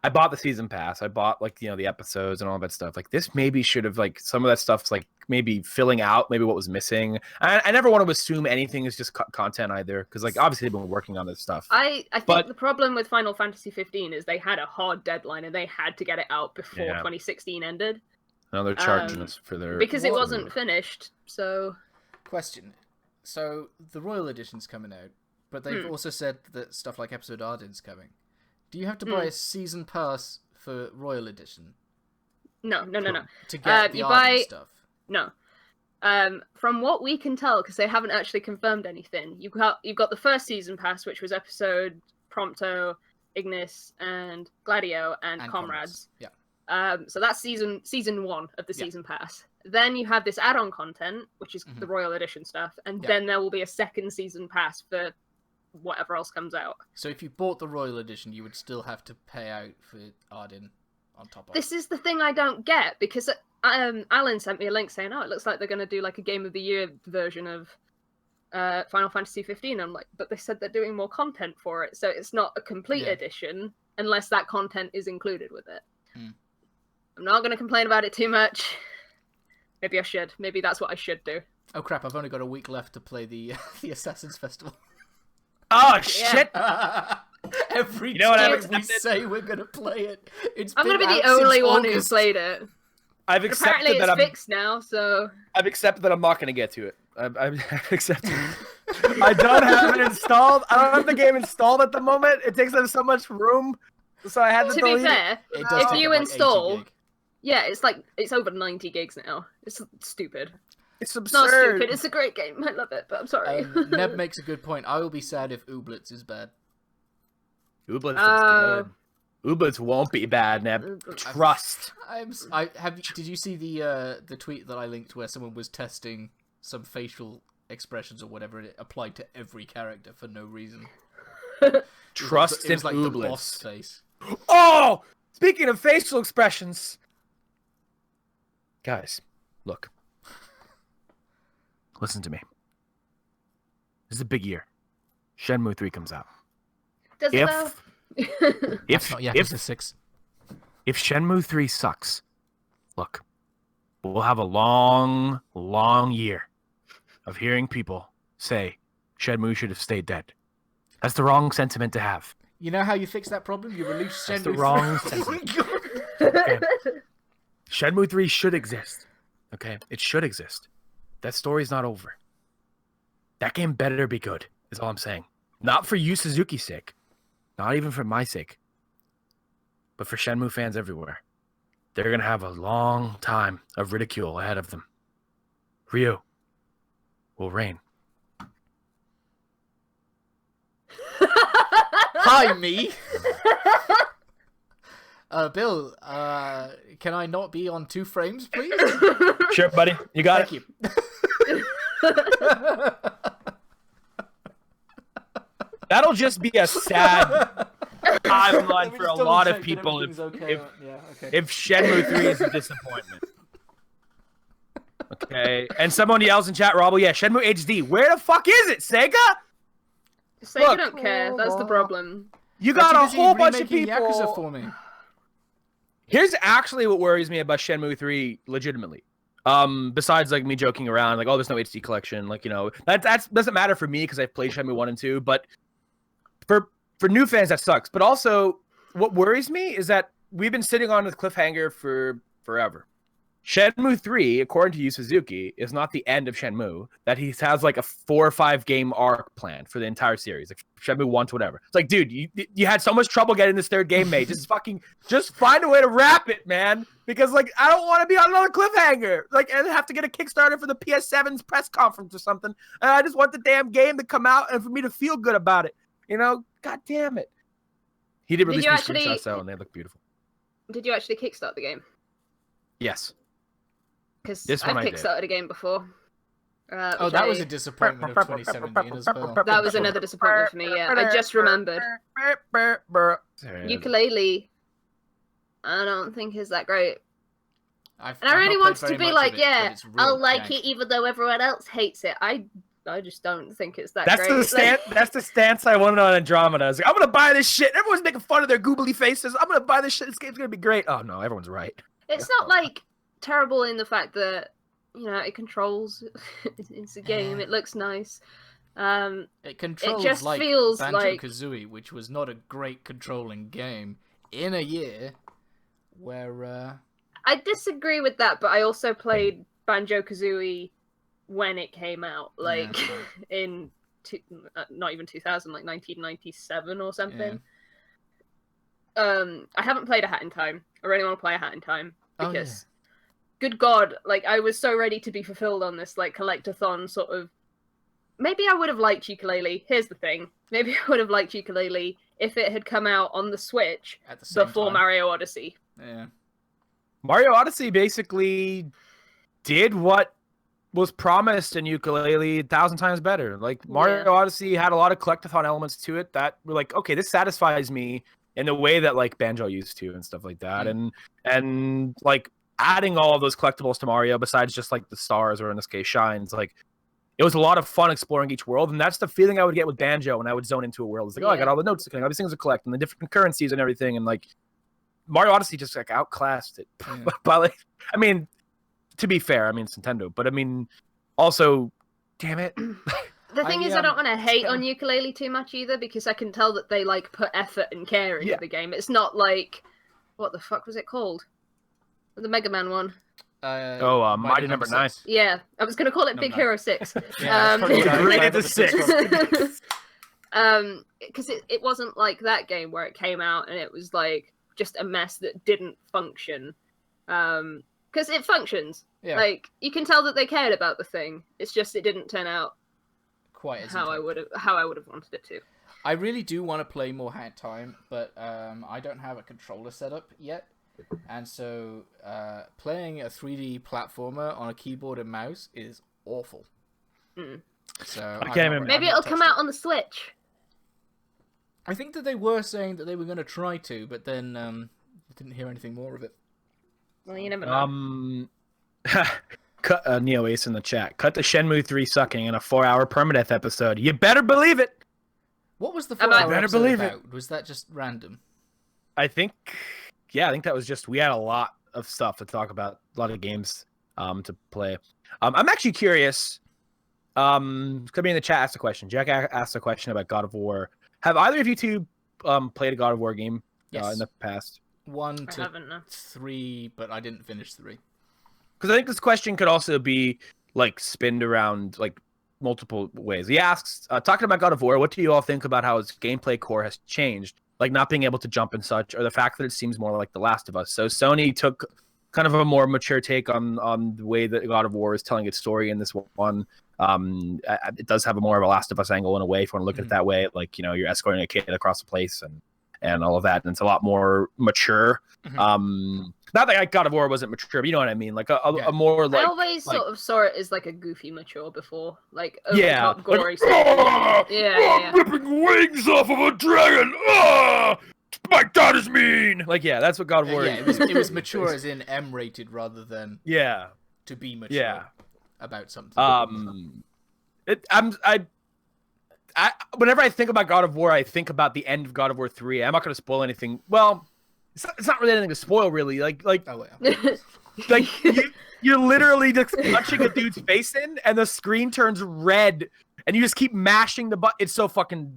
I bought the season pass. I bought like the episodes and all that stuff. Like this maybe should have like some of that stuff's like maybe filling out maybe what was missing. I never want to assume anything is just content either because like obviously they've been working on this stuff. I think the problem with Final Fantasy 15 is they had a hard deadline and they had to get it out before 2016 ended. Now they're charging us for their because it wasn't finished. So question. So the Royal Edition's coming out, but they've also said that stuff like Episode Arden's coming. Do you have to buy a season pass for Royal Edition? No. To get the Arden stuff? No. From what we can tell, because they haven't actually confirmed anything, you've got the first season pass, which was episode Prompto, Ignis, and Gladio, and Comrades. Yeah. So that's season 1 of the season pass. Then you have this add-on content, which is the Royal Edition stuff, and then there will be a second season pass for whatever else comes out. So if you bought the Royal Edition, you would still have to pay out for Arden on top of it. This is the thing I don't get, because Alan sent me a link saying, it looks like they're going to do like a Game of the Year version of Final Fantasy 15. I'm like, but they said they're doing more content for it, so it's not a complete edition unless that content is included with it. I'm not going to complain about it too much. Maybe I should. Maybe that's what I should do. Oh crap, I've only got a week left to play the Assassin's Festival. Oh shit! Every time we say we're gonna play it, I'm gonna be the only one who's played it. I've accepted apparently that it's fixed now, so I've accepted that I'm not gonna get to it. I've accepted. I don't have it installed. I don't have the game installed at the moment. It takes up so much room, so I had to delete be fair, it. If you install, it's over 90 gigs now. It's stupid. It's absurd. It's not stupid. It's a great game. I love it, but I'm sorry. Neb makes a good point. I will be sad if Ooblets is bad. Ooblets is good. Ooblets won't be bad, Neb. Trust. Did you see the tweet that I linked where someone was testing some facial expressions or whatever, and it applied to every character for no reason? Trust it was in like Ooblets. The boss face. Oh! Speaking of facial expressions. Guys, look. Listen to me. This is a big year. Shenmue 3 comes out. Does it though? That's not Yakuza 6. If Shenmue 3 sucks, look, we'll have a long, long year of hearing people say Shenmue should have stayed dead. That's the wrong sentiment to have. You know how you fix that problem? You release Shenmue 3. That's the wrong sentiment. Okay. Shenmue 3 should exist. Okay? It should exist. That story's not over. That game better be good, is all I'm saying. Not for Yu Suzuki's sake. Not even for my sake. But for Shenmue fans everywhere. They're going to have a long time of ridicule ahead of them. Ryu will reign. Hi, me! Bill, can I not be on 2 frames, please? Sure, buddy. You got Thank it. you. That'll just be a sad timeline for a lot of people if Shenmue 3 is a disappointment. Okay. And someone yells in chat, Robble, yeah, Shenmue HD. Where the fuck is it, Sega? Sega Look. don't care. That's the problem. You got a whole bunch of people. Yakuza for me. Here's actually what worries me about Shenmue 3 legitimately. Besides like me joking around, like, oh, there's no HD collection, like, you know, that doesn't matter for me because I've played Shenmue 1 and 2, but for new fans that sucks. But also what worries me is that we've been sitting on the cliffhanger for forever. Shenmue 3, according to Yu Suzuki, is not the end of Shenmue. That he has like a 4 or 5 game arc planned for the entire series, like Shenmue 1 to whatever. It's like, dude, you had so much trouble getting this 3rd game made. Just find a way to wrap it, man. Because like I don't want to be on another cliffhanger. Like and have to get a Kickstarter for the PS7's press conference or something. And I just want the damn game to come out and for me to feel good about it. You know, god damn it. He did release these screenshots though, and they look beautiful. Did you actually kickstart the game? Yes. Because I've kickstarted a game before. That was a disappointment of 2017 as well. That was another disappointment for me, yeah. I just remembered. Ukulele, I don't think is that great. And I really wanted to be like, yeah, I'll like it even though everyone else hates it. I just don't think it's that great. That's the stance I wanted on Andromeda. I was like, I'm going to buy this shit. Everyone's making fun of their googly faces. I'm going to buy this shit. This game's going to be great. Oh, no, everyone's right. It's not like terrible in the fact that, you know, it controls. It's a game. It looks nice. It controls it just like feels Banjo-Kazooie, which was not a great controlling game in a year where... I disagree with that, but I also played Banjo-Kazooie when it came out, like in not even 2000, like 1997 or something. Yeah. I haven't played A Hat in Time. I really want to play A Hat in Time because, good God, like I was so ready to be fulfilled on this like collectathon sort of. Maybe I would have liked Ukulele. Here's the thing: maybe I would have liked Ukulele if it had come out on the Switch at the same before time. Mario Odyssey. Yeah, Mario Odyssey basically did what was promised in Ukulele 1,000 times better. Like Mario Odyssey had a lot of collectathon elements to it that were like, okay, this satisfies me in the way that like Banjo used to and stuff like that. And like adding all of those collectibles to Mario besides just like the stars or in this case shines, like it was a lot of fun exploring each world. And that's the feeling I would get with Banjo when I would zone into a world. It's like, oh, I got all the notes to collect, all these things to collect and the different currencies and everything. And like Mario Odyssey just like outclassed it. But like, I mean, to be fair, I mean, it's Nintendo, but I mean, also, damn it. The thing is, I don't want to hate on Ukulele too much either, because I can tell that they like put effort and care into the game. It's not like, what the fuck was it called? The Mega Man one. Mighty Number 9. Yeah, I was gonna call it Big Hero 6. Rated to 6. Because it wasn't like that game where it came out and it was like just a mess that didn't function. Because it functions. Yeah. Like you can tell that they cared about the thing. It's just it didn't turn out quite as how I would have wanted it to. I really do want to play more Hat Time, but I don't have a controller set up yet. And so playing a 3D platformer on a keyboard and mouse is awful. So maybe it'll come out on the Switch. I think that they were saying that they were going to try to, but then didn't hear anything more of it. Well, you never know. Cut Neo Ace in the chat. Cut the Shenmue 3 sucking in a 4-hour Permadeath episode. You better believe it. What was the 4-hour episode believe about? It. Was that just random? I think that was just, we had a lot of stuff to talk about, a lot of games to play. I'm actually curious. Could be in the chat. Asked a question. Jack asked a question about God of War. Have either of you two played a God of War game in the past? 1 to 3, but I didn't finish 3. Because I think this question could also be like spinned around like multiple ways. He asks, talking about God of War, what do you all think about how its gameplay core has changed? Like not being able to jump and such, or the fact that it seems more like The Last of Us. So Sony took kind of a more mature take on the way that God of War is telling its story in this one. It does have a more of a Last of Us angle in a way, if you want to look at it that way. Like, you know, you're escorting a kid across the place and all of that, and it's a lot more mature. Not that like God of War wasn't mature, but you know what I mean. Like a more like. I always sort of saw it as like a goofy mature before, like over yeah, top gory. Like, yeah. Ripping wings off of a dragon. Ah, my dad is mean. Like that's what God of War. Yeah, it was mature as in M-rated rather than to be mature about something. Whenever I think about God of War, I think about the end of God of War 3. I'm not going to spoil anything. Well, it's not really anything to spoil, really. Like you're literally just punching a dude's face in, and the screen turns red, and you just keep mashing the button. It's so fucking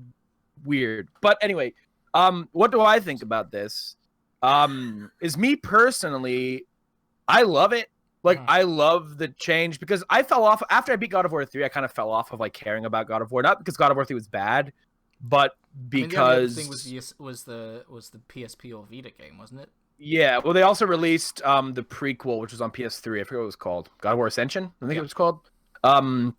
weird. But anyway, what do I think about this? Is me personally, I love it. Like, I love the change because I fell off after I beat God of War 3. I kind of fell off of like caring about God of War, not because God of War 3 was bad, but because the thing was the PSP or Vita game, wasn't it? Yeah. Well, they also released the prequel, which was on PS3. I forget what it was called. God of War Ascension, I think it was called. And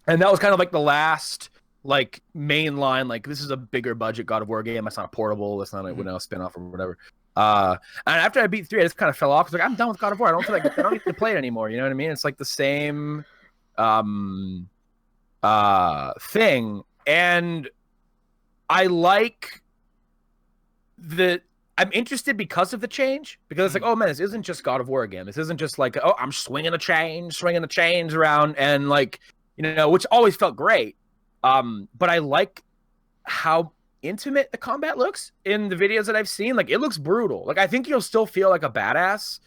that was kind of like the last like main line. Like, this is a bigger budget God of War game. It's not a portable. It's not a spin-off or whatever. And after I beat 3, I just kind of fell off. I was like, I'm done with God of War. I don't need to play it anymore. You know what I mean? It's like the same thing. And I like that I'm interested because of the change. Because it's like, oh man, this isn't just God of War again. This isn't just like, oh, I'm swinging the chains around, and like, you know, which always felt great. But I like how intimate the combat looks in the videos that I've seen. Like, it looks brutal. Like, I think you'll still feel like a badass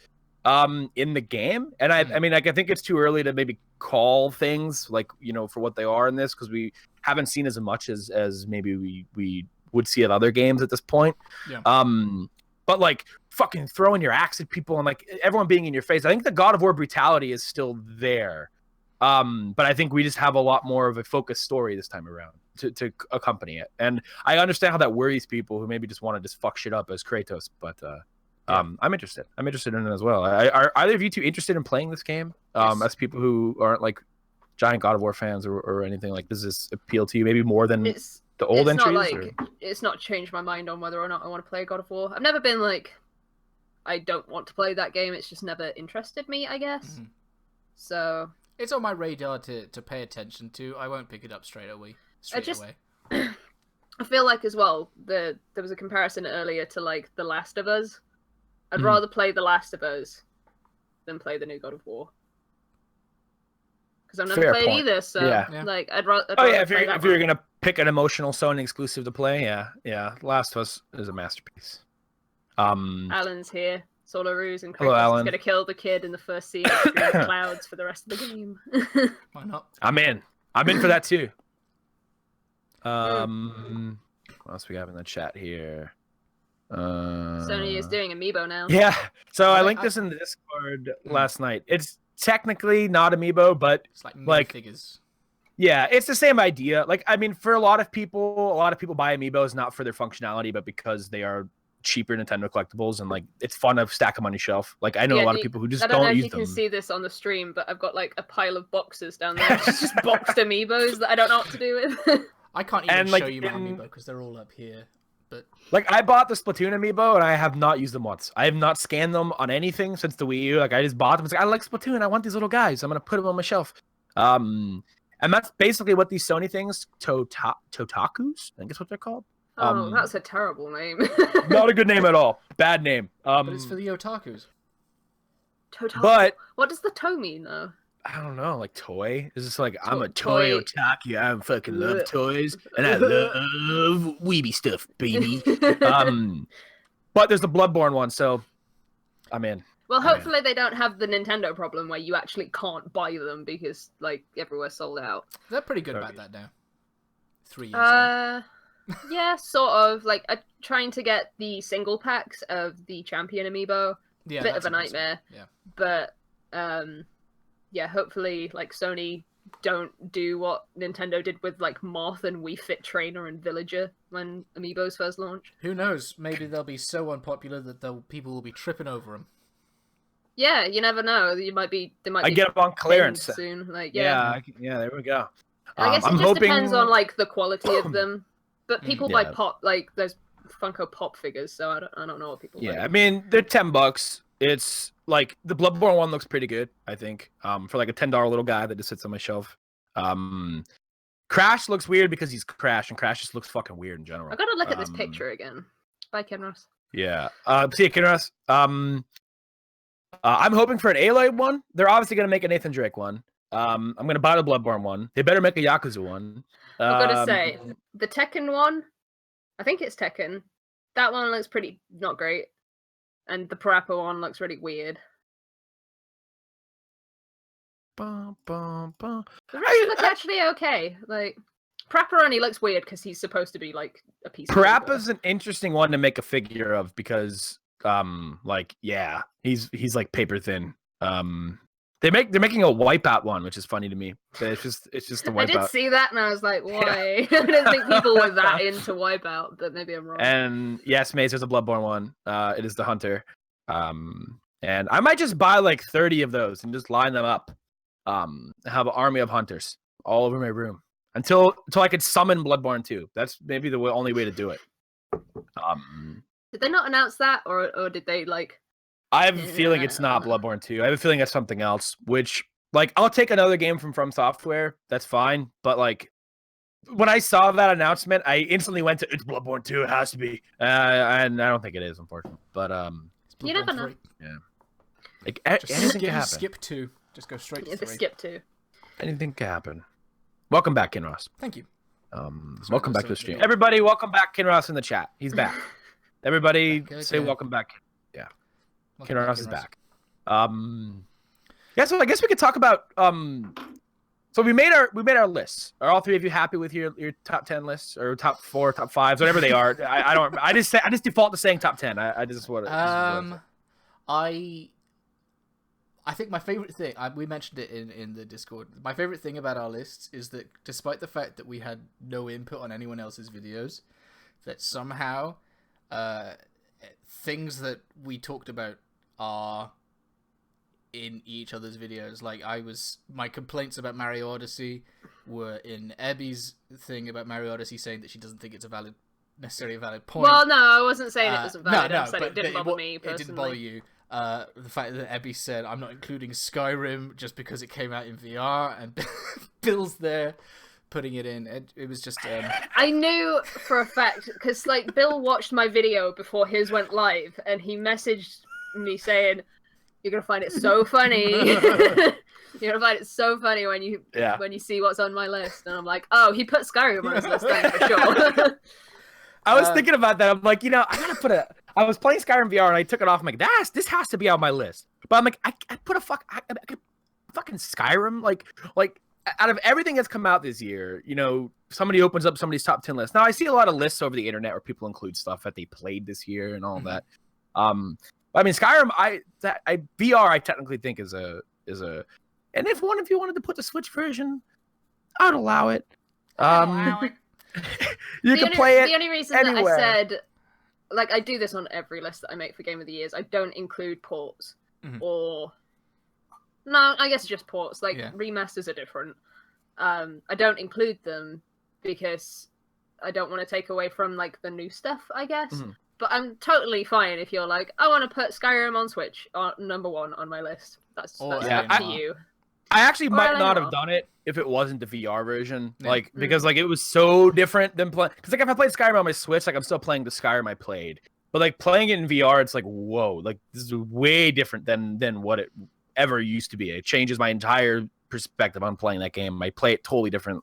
in the game. And I mean, like, I think it's too early to maybe call things like, you know, for what they are in this, because we haven't seen as much as maybe we would see at other games at this point. But like fucking throwing your axe at people and like everyone being in your face, I think the God of War brutality is still there. But I think we just have a lot more of a focused story this time around to accompany it. And I understand how that worries people who maybe just want to just fuck shit up as Kratos, but I'm interested. I'm interested in it as well. Are either of you two interested in playing this game? Yes. As people who aren't like giant God of War fans or anything, like, does this appeal to you maybe more than the old entries? It's not changed my mind on whether or not I want to play God of War. I've never been like, I don't want to play that game. It's just never interested me, I guess. So it's on my radar to pay attention to. I won't pick it up straight away. I feel like as well, there was a comparison earlier to like The Last of Us. I'd rather play The Last of Us than play the new God of War. Because I've never played either, so like I'd rather. If you're gonna pick an emotional Sony exclusive to play, Last of Us is a masterpiece. Alan's here, Solaroos, and Hello, Kratos Alan. is gonna kill the kid in the first scene of the clouds for the rest of the game. Why not? I'm in for that too. What else we have in the chat here? Sony is doing Amiibo now. Yeah, so I linked this in the Discord last night. It's technically not Amiibo, but it's like figures. Yeah, it's the same idea. Like, I mean, for a lot of people buy Amiibos not for their functionality, but because they are cheaper Nintendo collectibles, and like it's fun to stack them on your shelf. Like, I know a lot of people who just don't use them. I don't know if you can see this on the stream, but I've got like a pile of boxes down there. It's just boxed Amiibos that I don't know what to do with. I can't even And, like, show you my amiibo because they're all up here. But Like, I bought the Splatoon amiibo, and I have not used them once. I have not scanned them on anything since the Wii U. Like, I just bought them. It's like, I like Splatoon. I want these little guys. I'm going to put them on my shelf. And that's basically what these Sony things, Totakus, I think that's what they're called. Oh, that's a terrible name. Not a good name at all. Bad name. but it's for the otakus. Totaku. But what does the toe mean, though? I don't know, like toy. Is this like I'm a toy toy. otaku? I fucking love toys, and I love weeby stuff, baby. But there's the Bloodborne one, so I'm in. Well, hopefully they don't have the Nintendo problem where you actually can't buy them because, like, everywhere's sold out. They're pretty good about that now. 3 years on. Yeah, sort of. Like, trying to get the single packs of the Champion amiibo. Yeah, Bit of that's a nightmare. Yeah. But, yeah, hopefully, like, Sony don't do what Nintendo did with, like, Moth and Wii Fit Trainer and Villager when amiibos first launched. Who knows? Maybe they'll be so unpopular that people will be tripping over them. Yeah, you never know. They might be I get them on clearance soon. Like, yeah, there we go. I guess it I'm just hoping... depends on like the quality of them. But people buy Yeah. pop, like there's Funko Pop figures, so I don't know what people. Yeah, like. I mean they're $10. It's like the Bloodborne one looks pretty good, I think. For like a $10 little guy that just sits on my shelf. Crash looks weird because he's Crash, and Crash just looks fucking weird in general. I gotta look at this picture again. Bye, Ken Ross. Yeah. See you, Kinross. I'm hoping for an Aloy one. They're obviously gonna make a Nathan Drake one. I'm gonna buy the Bloodborne one. They better make a Yakuza one. I've got to say, the Tekken one, I think it's Tekken. That one looks pretty not great, and the Parappa one looks really weird. Bum, bum, bum. The rest look actually okay. Like Parappa only looks weird because he's supposed to be like a piece. Parappa's an interesting one to make a figure of because, like, yeah, he's like paper thin. They're making a Wipeout one, which is funny to me. It's just the Wipeout. I did see that and I was like, why? Yeah. I didn't think people were that into Wipeout, but maybe I'm wrong. And yes, Maze, there's a Bloodborne one. It is the Hunter. And I might just buy like 30 of those and just line them up. Have an army of hunters all over my room until I could summon Bloodborne 2. That's maybe the only way to do it. Did they not announce that, or did they like? I have a feeling it's not Bloodborne 2. I have a feeling it's something else. Which, like, I'll take another game from Software. That's fine. But like, when I saw that announcement, I instantly went to it's Bloodborne 2. It has to be, and I don't think it is, unfortunately. But you never know. Yeah, like Just anything can happen. skip 2. Just go straight to 3. Skip 2. Anything can happen. Welcome back, Kinross. Thank you. Welcome back to the stream. Everybody, welcome back, Kinross in the chat. He's back. Everybody say welcome back. Yeah. Kinross is back. Yeah, so I guess we could talk about so we made our lists. Are all three of you happy with your top 10 lists or top 4, top 5s, whatever they are? I just default to saying top 10. I just want to I think my favorite thing, we mentioned it in the Discord, my favorite thing about our lists is that despite the fact that we had no input on anyone else's videos, that somehow things that we talked about are in each other's videos. Like my complaints about Mario Odyssey were in Ebby's thing about Mario Odyssey, saying that she doesn't think it's necessarily a valid point. Well, no, I wasn't saying it wasn't valid. I said but it didn't bother me personally. It didn't bother you. The fact that Ebby said, I'm not including Skyrim just because it came out in VR, and Bill's there putting it in. It was just... I knew for a fact, because like Bill watched my video before his went live, and he messaged me saying, you're going to find it so funny. You're going to find it so funny when you see what's on my list. And I'm like, oh, he put Skyrim on his list, for sure. I was thinking about that. I'm like, I gotta I was playing Skyrim VR and I took it off. I'm like, this has to be on my list. But I'm like, I put fucking Skyrim. Like out of everything that's come out this year, somebody opens up somebody's top 10 list. Now I see a lot of lists over the internet where people include stuff that they played this year and all that. I mean, Skyrim, VR, I technically think is a, and if one of you wanted to put the Switch version, I'd allow it. You can play it. The only reason anywhere. that I said, like, I do this on every list that I make for Game of the Years. I don't include ports or no, I guess just ports. Like remasters are different. I don't include them because I don't want to take away from like the new stuff, I guess. Mhm. But I'm totally fine if you're like, I want to put Skyrim on Switch on number 1 on my list. That's Yeah, up to you. I actually might not Eleanor. have done it if it wasn't the VR version, Yeah. like because like it was so different than playing. Because like if I played Skyrim on my Switch, like I'm still playing the Skyrim I played, but like playing it in VR, it's like whoa, like this is way different than what it ever used to be. It changes my entire perspective on playing that game. I play it totally different.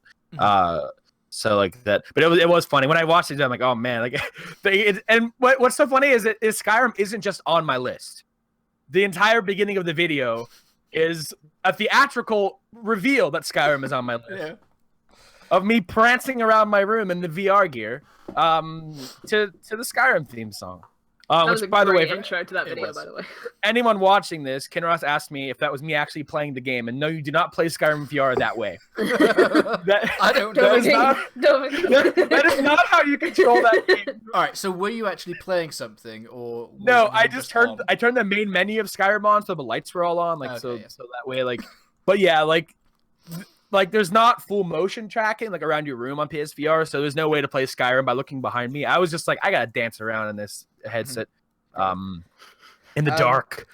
So like that, but it was funny when I watched it. I'm like, oh man, like, and what's so funny is Skyrim isn't just on my list. The entire beginning of the video is a theatrical reveal that Skyrim is on my list of me prancing around my room in the VR gear, to the Skyrim theme song. That was Which, a by the way, great intro to that video, by the way. anyone watching this, Kinross asked me if that was me actually playing the game, and no, you do not play Skyrim VR that way. I don't know. That is not how you control that game. All right, so were you actually playing something, or was No, it I just turned on? I turned the main menu of Skyrim on, so the lights were all on, like Okay, so that way, like. But yeah, like there's not full motion tracking like around your room on PSVR, so there's no way to play Skyrim by looking behind me. I was just like, I gotta dance around in this headset, in the dark.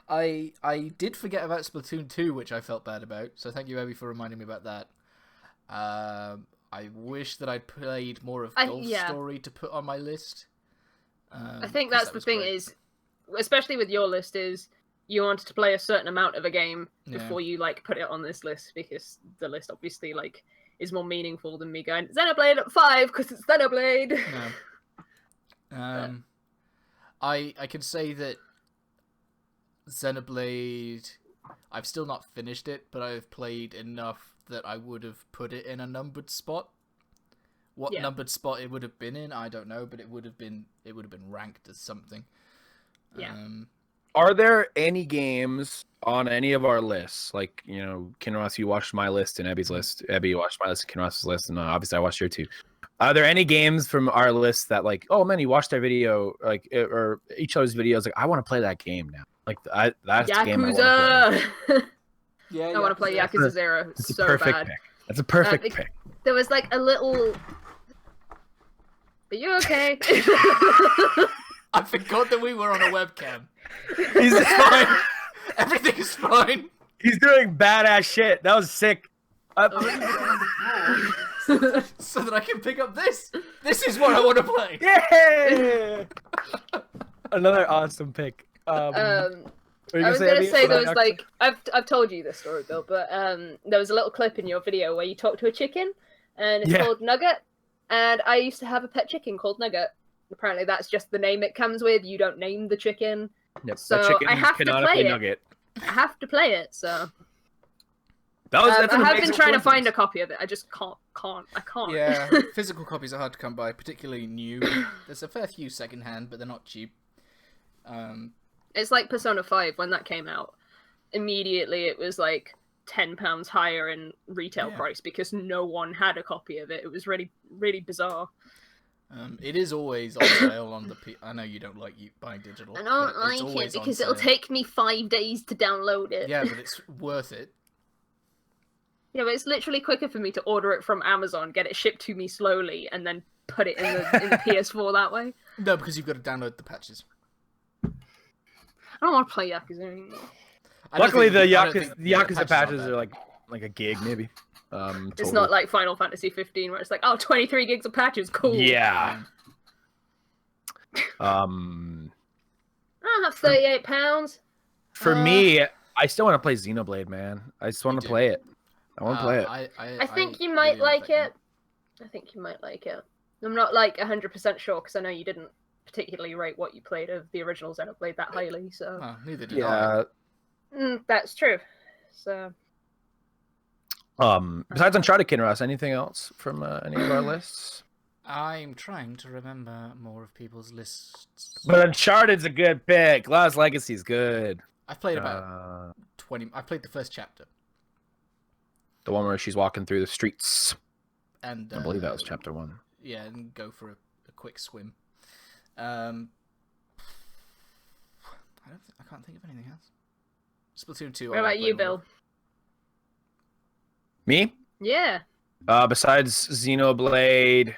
I did forget about Splatoon 2, which I felt bad about. So thank you, Abby, for reminding me about that. I wish that I'd played more of Golf Story to put on my list. I think that's the thing is, especially with your list, is you wanted to play a certain amount of a game before you like put it on this list, because the list obviously like is more meaningful than me going Xenoblade at 5 because it's Xenoblade. No. I can say that Xenoblade, I've still not finished it, but I've played enough that I would have put it in a numbered spot. What numbered spot it would have been in, I don't know, but it would have been ranked as something. Yeah. Are there any games on any of our lists? Like, you know, Kinross, you watched my list and Abby's list. Abby, you watched my list and Kinross's list, and obviously I watched your too. Are there any games from our list that, like, oh man, you watched our video, like, or each other's videos, like, I want to play that game now. Like, that's the game I want to play. I want to play Yakuza 0 It's so a perfect bad. pick. That's a perfect pick. There was like a little. Are you okay? I forgot that we were on a webcam. He's fine. Everything is fine. He's doing badass shit. That was sick. So that I can pick up this. This is what I want to play. Yeah. Another awesome pick. I was gonna say there was like I've told you this story, Bill, but there was a little clip in your video where you talk to a chicken, and it's called Nugget, and I used to have a pet chicken called Nugget. Apparently, that's just the name it comes with. You don't name the chicken. Yep, So I have to play it. Nugget. I have to play it. So That's I have been trying to find a copy of it. I just can't. I can't. Yeah, physical copies are hard to come by, particularly new. There's a fair few secondhand, but they're not cheap. It's like Persona 5 when that came out. Immediately, it was like £10 higher in retail price because no one had a copy of it. It was really, really bizarre. It is always on sale on the I know you don't like buying digital. I don't like it because it'll take me 5 days to download it. Yeah, but it's worth it. Yeah, but it's literally quicker for me to order it from Amazon, get it shipped to me slowly, and then put it in the PS4 that way. No, because you've got to download the patches. I don't want to play Yakuza anymore. Luckily, the Yakuza patches are like a gig, maybe. It's not like Final Fantasy 15 where it's like, oh, 23 gigs of patches, cool. Yeah. I don't have £38. For me, I still want to play Xenoblade, man. I just want to play it. I want to play it. I think you might like it. I think you might like it. I'm not like 100% sure because I know you didn't particularly rate what you played of the original Xenoblade that highly. So neither did I. That's true. So. Besides Uncharted, Kinross, anything else from any of our lists? I'm trying to remember more of people's lists. But Uncharted's a good pick. Lost Legacy's good. I've played about 20. I played the first chapter. The one where she's walking through the streets. And I believe that was chapter 1. Yeah, and go for a quick swim. I can't think of anything else. Splatoon 2. What about you, Bill? Me? Yeah. Besides Xenoblade,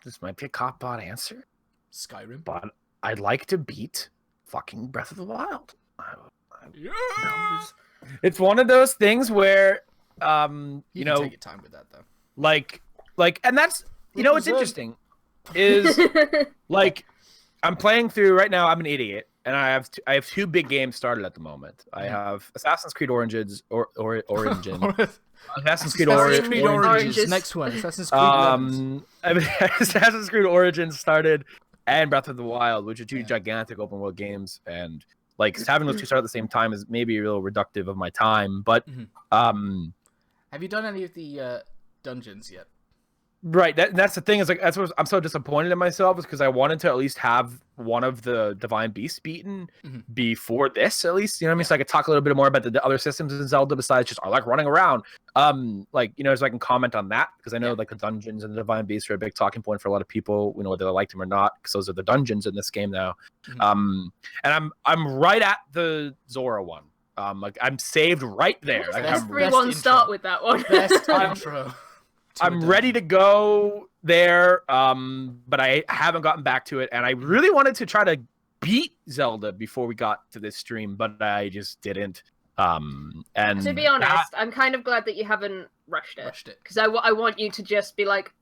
this might be a cop-out answer, Skyrim. but I'd like to beat fucking Breath of the Wild. It's one of those things where, You can take your time with that though. like, and that's what's interesting is like I'm playing through right now. I'm an idiot, and I have two big games started at the moment. I have Assassin's Creed Origins Origin. Assassin's Creed Origins. Next one. Assassin's Creed. Assassin's Creed Origins started, and Breath of the Wild, which are two gigantic open world games, and like having those two start at the same time is maybe a little reductive of my time. But have you done any of the dungeons yet? Right, that's the thing. Is like that's what I'm so disappointed in myself is because I wanted to at least have one of the divine beasts beaten before this, at least. You know what I mean? So I could talk a little bit more about the other systems in Zelda besides just I like running around. So I can comment on that because I know like the dungeons and the divine beasts are a big talking point for a lot of people. Whether they liked them or not, because those are the dungeons in this game now. And I'm right at the Zora one. I'm saved right there. Like, everyone start with that one. Best intro. I'm ready to go there, but I haven't gotten back to it, and I really wanted to try to beat Zelda before we got to this stream, but I just didn't. And to be honest, I'm kind of glad that you haven't rushed it, because I want you to just be like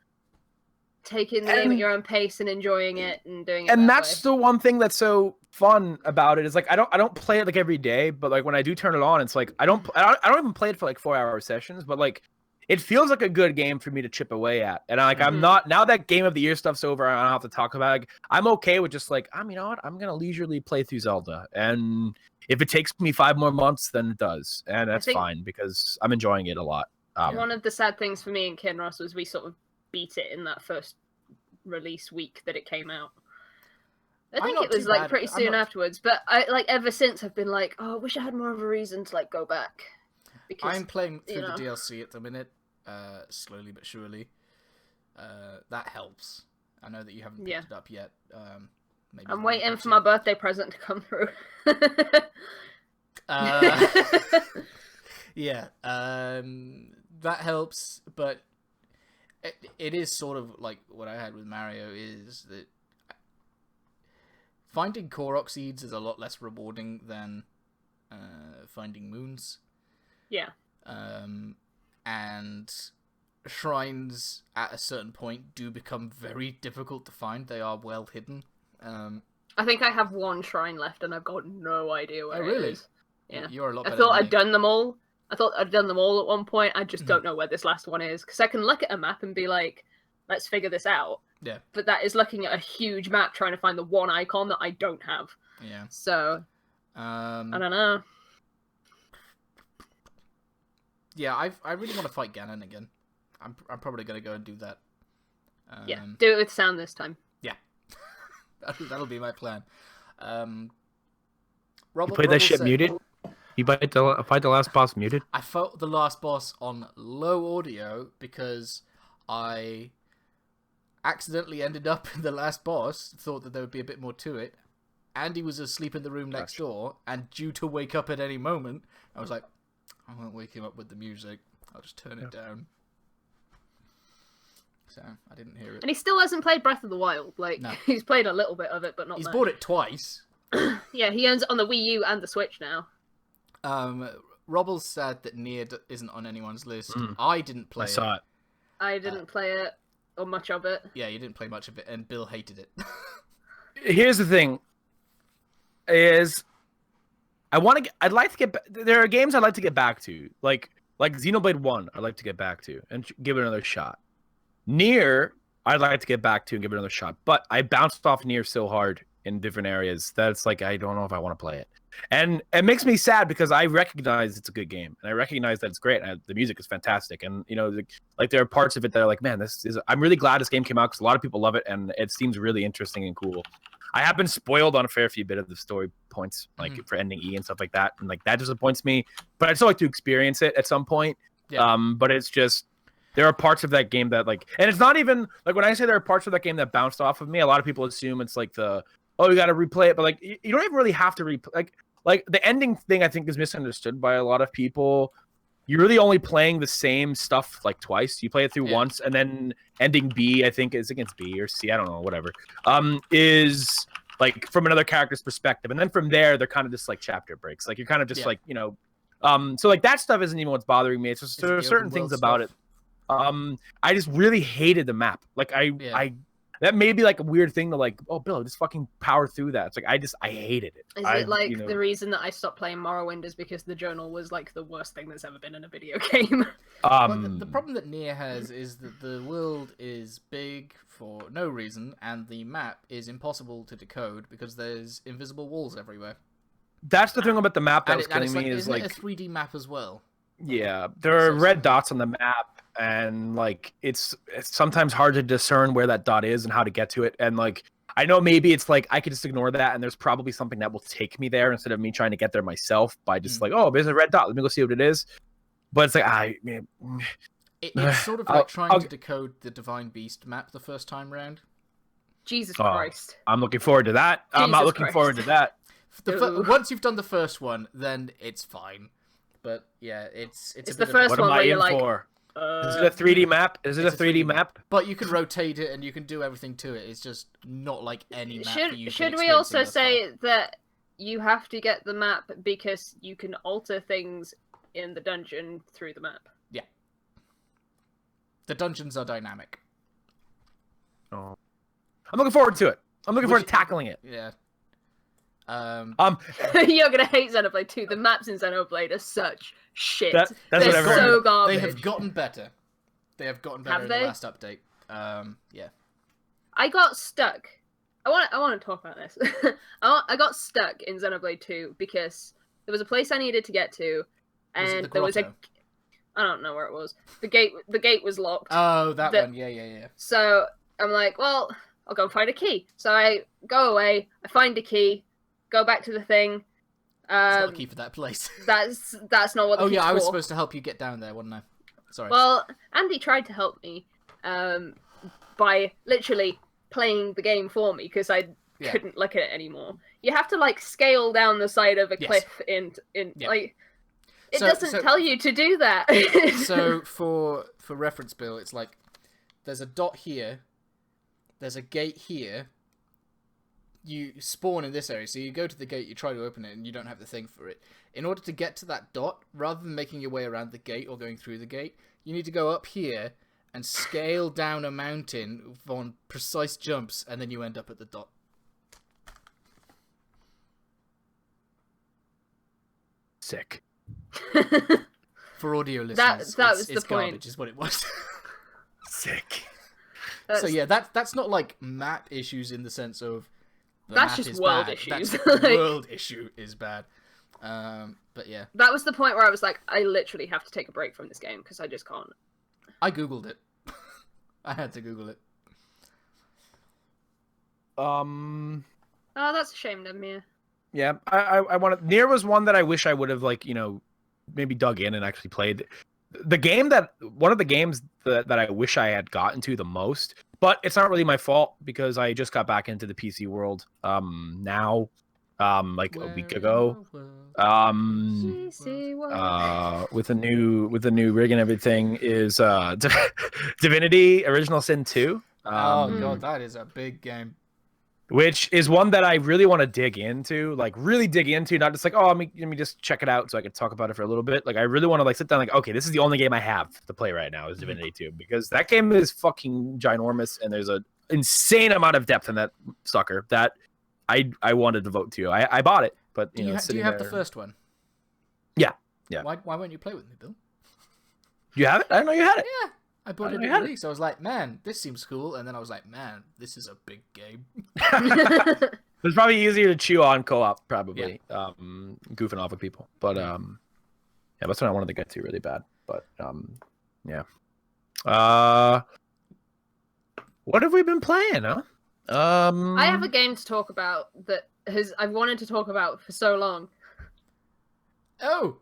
taking the game at your own pace and enjoying it and doing it. And that's the one thing that's so fun about it is like I don't play it like every day, but like when I do turn it on, it's like I don't even play it for like 4-hour sessions, but like. It feels like a good game for me to chip away at. And I'm not, now that Game of the Year stuff's over, I don't have to talk about it. I'm okay with just like, you know what? I'm going to leisurely play through Zelda. And if it takes me 5 more months, then it does. And that's fine because I'm enjoying it a lot. One of the sad things for me and Kinross was we sort of beat it in that first release week that it came out. I think it was like pretty soon afterwards. But I like ever since I've been like, I wish I had more of a reason to like go back. Because, I'm playing through the DLC at the minute, slowly but surely. That helps. I know that you haven't picked it up yet. Maybe I'm waiting for my birthday present to come through. That helps, but it is sort of like what I had with Mario is that finding Korok seeds is a lot less rewarding than finding moons. Yeah. And shrines at a certain point do become very difficult to find. They are well hidden. I think I have one shrine left and I've got no idea where it is. Yeah. You're a lot better I thought than I'd done them all. I thought I'd done them all at one point. I just don't know where this last one is. Because I can look at a map and be like, let's figure this out. Yeah. But that is looking at a huge map trying to find the one icon that I don't have. Yeah. So, I don't know. Yeah, I really want to fight Ganon again. I'm probably gonna go and do that. Yeah, do it with sound this time. Yeah, that'll be my plan. You played that shit muted? You fight the last boss muted? I fought the last boss on low audio because I accidentally ended up in the last boss. Thought that there would be a bit more to it. Andy was asleep in the room next door and due to wake up at any moment. I was like, I won't wake him up with the music. I'll just turn it down. So I didn't hear it. And he still hasn't played Breath of the Wild. Like he's played a little bit of it, but not. He's much. bought it twice. Yeah, he owns it on the Wii U and the Switch now. Robble's sad that Nier isn't on anyone's list. I didn't play it. I saw it. I didn't play it or much of it. Yeah, you didn't play much of it, and Bill hated it. Here's the thing: I'd like to get. There are games I'd like to get back to, like Xenoblade 1. I'd like to get back to and give it another shot. Nier, I'd like to get back to and give it another shot, but I bounced off Nier so hard in different areas that it's like I don't know if I want to play it, and it makes me sad because I recognize it's a good game and I recognize that it's great. And the music is fantastic, and like there are parts of it that are like, man, this is. I'm really glad this game came out because a lot of people love it and it seems really interesting and cool. I have been spoiled on a fair few bit of the story points, like for ending E and stuff like that, and like that disappoints me. But I'd still like to experience it at some point. Yeah. But it's just there are parts of that game that like, and it's not even like when I say there are parts of that game that bounced off of me. A lot of people assume it's like you got to replay it, but like you don't even really have to replay. Like the ending thing, I think is misunderstood by a lot of people. you're really only playing the same stuff like twice. You play it through once, and then ending B, I think, is against B or C, I don't know, whatever. Is like from another character's perspective, and then from there, they're kind of just like chapter breaks. Like you're kind of just like, you know, so like that stuff isn't even what's bothering me. It's just there are certain things about it. I just really hated the map. Like that may be like a weird thing to like, oh, Bill, just fucking power through that. It's like I hated it. Is it like the reason that I stopped playing Morrowind is because the journal was like the worst thing that's ever been in a video game? Well, the problem that Nier has is that the world is big for no reason, and the map is impossible to decode because there's invisible walls everywhere. That's the thing about the map that was killing me is isn't like it a 3D map as well. Yeah, there are red dots on the map, and like it's sometimes hard to discern where that dot is and how to get to it. And like I know maybe it's like I could just ignore that, and there's probably something that will take me there instead of me trying to get there myself by just like, oh, there's a red dot. Let me go see what it is. But it's like it's sort of like trying to decode the Divine Beast map the first time round. Jesus Christ! I'm looking forward to that. I'm not looking forward to that. Once you've done the first one, then it's fine. But yeah, it's the first one where you're like, is it a 3D map? Is it a 3D map? But you can rotate it and you can do everything to it. It's just not like any map. Should we also say that you have to get the map because you can alter things in the dungeon through the map? Yeah. The dungeons are dynamic. Oh. I'm looking forward to it. I'm looking forward to tackling it. Yeah. You're gonna hate Xenoblade 2. The maps in Xenoblade are such shit. They're so garbage. They have gotten better. They have gotten better in the last update. Yeah. I got stuck. I want to talk about this. I got stuck in Xenoblade 2 because there was a place I needed to get to, and there was a. I don't know where it was. The gate was locked. Oh, that one. Yeah. So I'm like, well, I'll go find a key. So I go away. I find a key. Go back to the thing. It's not a key for that place. That's not what the key's I was for. supposed to help you get down there, wasn't I? Sorry. Well, Andy tried to help me by literally playing the game for me because I couldn't look at it anymore. You have to like scale down the side of a cliff like it doesn't tell you to do that. So for reference, Bill, it's like there's a dot here, there's a gate here. You spawn in this area, so you go to the gate, you try to open it, and you don't have the thing for it. In order to get to that dot, rather than making your way around the gate or going through the gate, you need to go up here and scale down a mountain on precise jumps, and then you end up at the dot. Sick. For audio listeners, that was the it's point. Garbage is what it was. Sick. So yeah, that's not like map issues in the sense of that's just world issues. The world issue is bad. But yeah, that was the point where I was like, I literally have to take a break from this game because I just can't. I googled it. I had to Google it. Oh, that's a shame, then, Mia. Yeah, I want Nier was one that I wish I would have like maybe dug in and actually played. One of the games that I wish I had gotten to the most, but it's not really my fault because I just got back into the PC world now, like a week ago, with a new rig and everything is Divinity Original Sin 2. Oh god, that is a big game. Which is one that I really want to dig into, not just like, oh, let me just check it out so I can talk about it for a little bit. Like, I really want to like sit down, like, okay, this is the only game I have to play right now is Divinity 2 because that game is fucking ginormous and there's an insane amount of depth in that sucker that I wanted to vote to. I bought it, but do you have the first one? Yeah. Why won't you play with me, Bill? You have it? I didn't know you had it. Yeah. I bought it at release. I was like, man, this seems cool. And then I was like, man, this is a big game. It's probably easier to chew on co-op, probably. Yeah. Goofing off with people. But, yeah, that's what I wanted to get to really bad. But, yeah. What have we been playing, huh? I have a game to talk about that I've wanted to talk about for so long. Oh!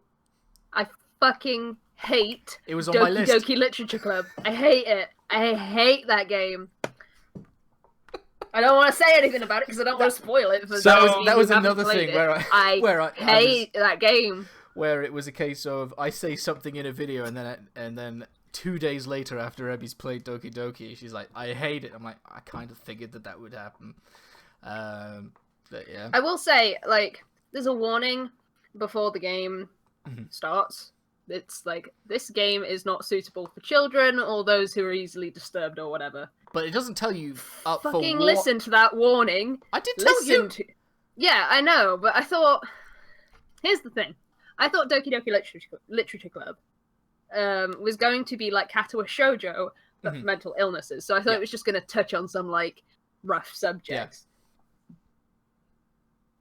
I fucking hate it was on my list. Doki Literature Club. I hate it. I hate that game. I don't want to say anything about it because I don't want to spoil it. For that was another thing where I hate that game. where it was a case of I say something in a video and then 2 days later after Abby's played Doki Doki, she's like, I hate it. I'm like, I kind of figured that would happen. But yeah. I will say, like, there's a warning before the game starts. It's like, this game is not suitable for children or those who are easily disturbed or whatever. But it doesn't tell you up for Fucking listen to that warning. I did tell you. Yeah, I know, but I thought... Here's the thing. I thought Doki Doki Literature Club was going to be like Katawa Shoujo, but for mental illnesses. So I thought it was just going to touch on some, like, rough subjects.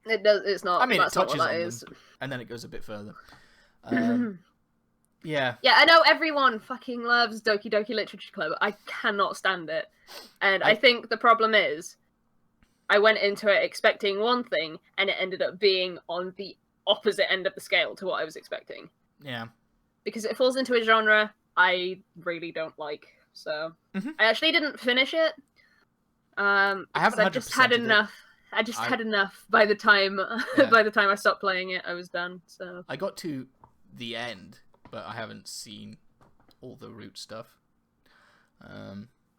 Yeah. It's not. I mean, that's it touches not what on that them, is. and then it goes a bit further. Yeah. Yeah, I know everyone fucking loves Doki Doki Literature Club. I cannot stand it. And I think the problem is, I went into it expecting one thing, and it ended up being on the opposite end of the scale to what I was expecting. Yeah. Because it falls into a genre I really don't like. So I actually didn't finish it. I haven't. I just had enough. I just had enough by the time by the time I stopped playing it. I was done. So I got to the end, but I haven't seen all the root stuff.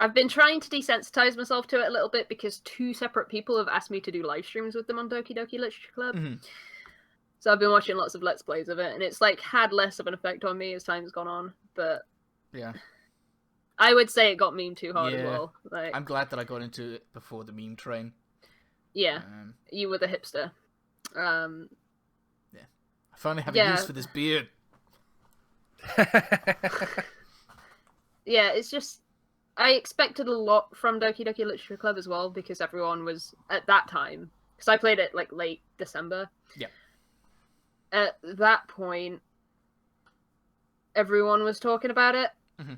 I've been trying to desensitize myself to it a little bit because 2 separate people have asked me to do live streams with them on Doki Doki Literature Club. So I've been watching lots of Let's Plays of it, and it's like had less of an effect on me as time's gone on. But yeah, I would say it got memed too hard as well. Like, I'm glad that I got into it before the meme train. Yeah, you were the hipster. Yeah, I finally have a use for this beard. Yeah, it's just I expected a lot from Doki Doki Literature Club as well because everyone was at that time. Because I played it like late December. Yeah. At that point, everyone was talking about it.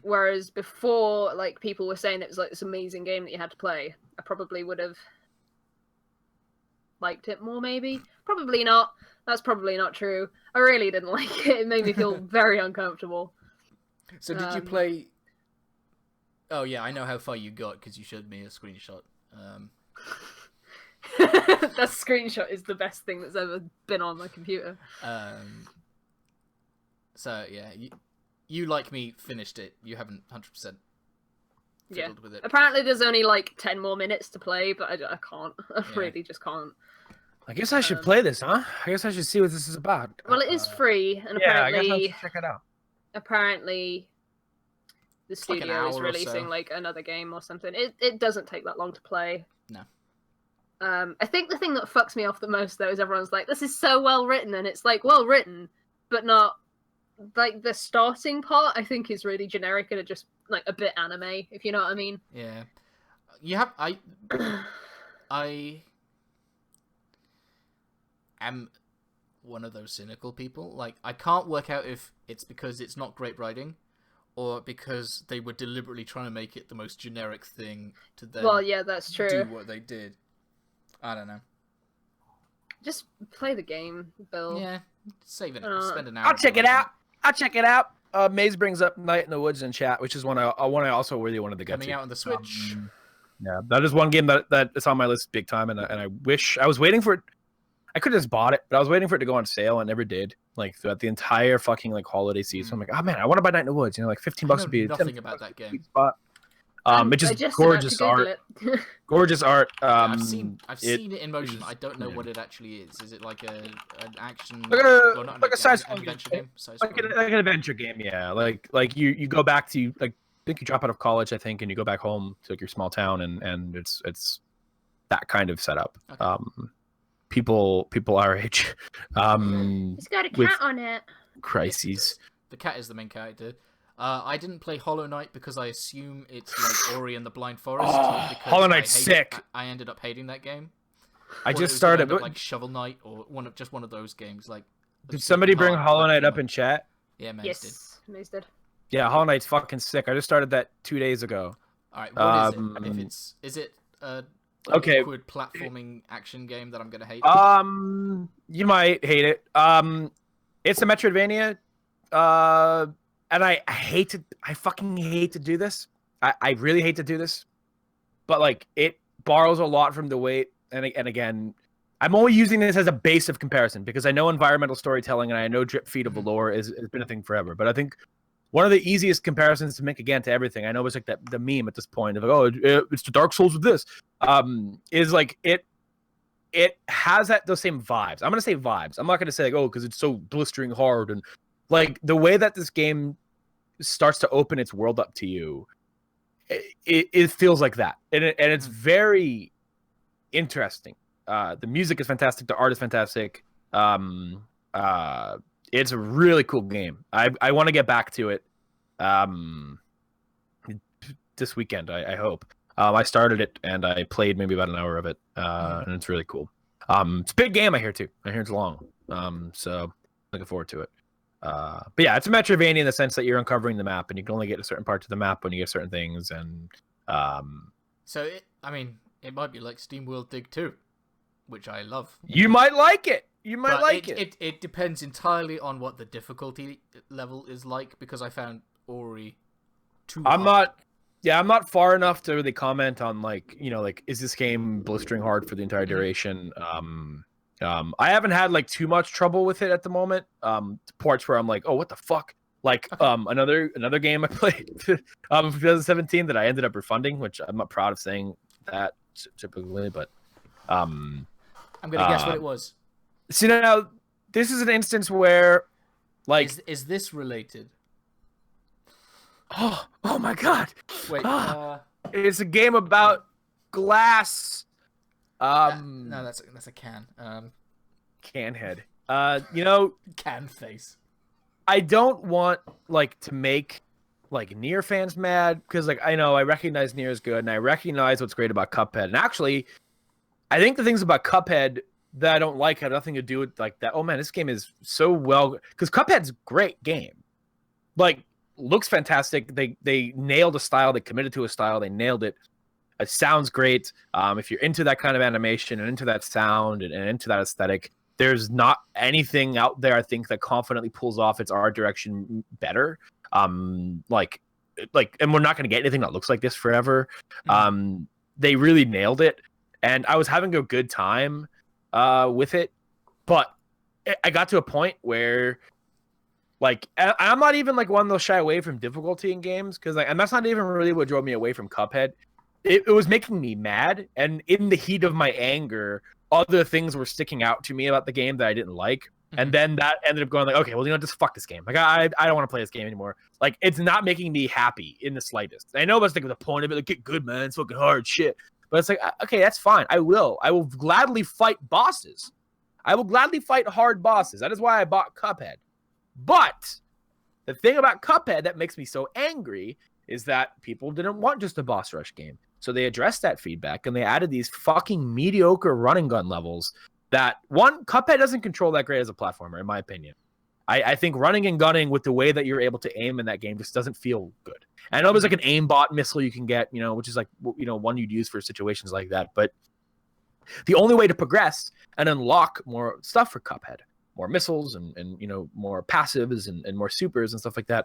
Whereas before, like, people were saying it was like this amazing game that you had to play. I probably would have liked it more, maybe. Probably not. That's probably not true. I really didn't like it. It made me feel very uncomfortable. So did you play... Oh yeah, I know how far you got because you showed me a screenshot. That screenshot is the best thing that's ever been on my computer. So yeah, you like me finished it. You haven't 100% fiddled with it. Apparently there's only like 10 more minutes to play, but I can't. I really just can't. I guess I should play this, huh? I guess I should see what this is about. Well, it is free, and I apparently, guess I should check it out. Apparently, the like studio is releasing like another game or something. It doesn't take that long to play. No. I think the thing that fucks me off the most though is everyone's like, "This is so well written," and it's like well written, but not like the starting part. I think is really generic and just like a bit anime, if you know what I mean. Yeah. You have I am one of those cynical people. Like, I can't work out if it's because it's not great writing or because they were deliberately trying to make it the most generic thing to then that's true. do what they did. I don't know. Just play the game, Bill. Yeah, save it. Spend an hour. I'll check it out. Maze brings up Night in the Woods in chat, which is one I also really wanted to get Coming out on the Switch. Yeah, that is one game that is on my list big time, and I wish I was waiting for it. I could have just bought it, but I was waiting for it to go on sale and never did. Like throughout the entire fucking like holiday season, I'm like, oh man, I want to buy Night in the Woods. You know, like $15 would be nothing about that game. Spot. It's just gorgeous art. Gorgeous art. I've seen it in motion. I don't know what it actually is. Is it like an action? Like a side adventure game. Like an adventure game, yeah. Like you go back to like I think you drop out of college, I think, and you go back home to like your small town, and it's that kind of setup. Okay. People our age. It's got a cat on it. Crises. The cat is the main character. I didn't play Hollow Knight because I assume it's like Ori and the Blind Forest. Hollow Knight's sick. I ended up hating that game. I just started like Shovel Knight or one of those games. Like, did somebody bring Hollow Knight up in chat? Yeah, Maze did. Maze did. Yeah, Hollow Knight's fucking sick. I just started that 2 days ago. All right, what is it? Is it an awkward platforming action game that I'm gonna hate? You might hate it. It's a Metroidvania. And I fucking hate to do this. I really hate to do this, but like it borrows a lot from the weight. And again, I'm only using this as a base of comparison because I know environmental storytelling and I know drip feed of the lore has been a thing forever. But I think one of the easiest comparisons to make again to everything, I know it's like the meme at this point of like, oh, it's the Dark Souls of this, is like it has those same vibes. I'm gonna say vibes. I'm not gonna say like, oh, because it's so blistering hard and like the way that this game starts to open its world up to you, it feels like that, and it's very interesting. The music is fantastic. The art is fantastic. It's a really cool game. I want to get back to it this weekend, I hope. I started it and I played maybe about an hour of it, and it's really cool. It's a big game, I hear too. I hear it's long. So looking forward to it. But yeah, it's a Metroidvania in the sense that you're uncovering the map and you can only get to certain parts of the map when you get certain things. And so it might be like SteamWorld Dig 2, which I love. You might like it. You might like it. It depends entirely on what the difficulty level is like, because I found Ori too hard. I'm not far enough to really comment on like, is this game blistering hard for the entire duration? I haven't had like too much trouble with it at the moment. Parts where I'm like, oh, what the fuck? Like, okay. Another game I played from 2017 that I ended up refunding, which I'm not proud of saying that typically, but I'm gonna guess what it was. So now this is an instance where, like, is this related? Oh my god! Wait, it's a game about glass. No, that's a can. Can head. Can face. I don't want to make Nier fans mad, because I recognize Nier is good and I recognize what's great about Cuphead. And actually, I think the things about Cuphead that I don't like have nothing to do with that. Oh man, this game is so well, because Cuphead's a great game. Looks fantastic. They nailed a style. They committed to a style. They nailed it. It sounds great. If you're into that kind of animation and into that sound and into that aesthetic, there's not anything out there, I think, that confidently pulls off its art direction better. And we're not going to get anything that looks like this forever. They really nailed it, and I was having a good time with it, but I got to a point where, I'm not even one that'll shy away from difficulty in games, because and that's not even really what drove me away from Cuphead. It was making me mad, and in the heat of my anger, other things were sticking out to me about the game that I didn't like. And then that ended up going okay, well, just fuck this game. I don't want to play this game anymore. It's not making me happy in the slightest. I know that's the point of it. Get good, man. It's fucking hard shit. But it's okay, that's fine. I will gladly fight bosses. I will gladly fight hard bosses. That is why I bought Cuphead. But the thing about Cuphead that makes me so angry is that people didn't want just a boss rush game. So they addressed that feedback and they added these fucking mediocre run and gun levels that, Cuphead doesn't control that great as a platformer, in my opinion. I think running and gunning with the way that you're able to aim in that game just doesn't feel good. And I know there's an aimbot missile you can get, which is one you'd use for situations like that. But the only way to progress and unlock more stuff for Cuphead, more missiles and more passives and more supers and stuff like that,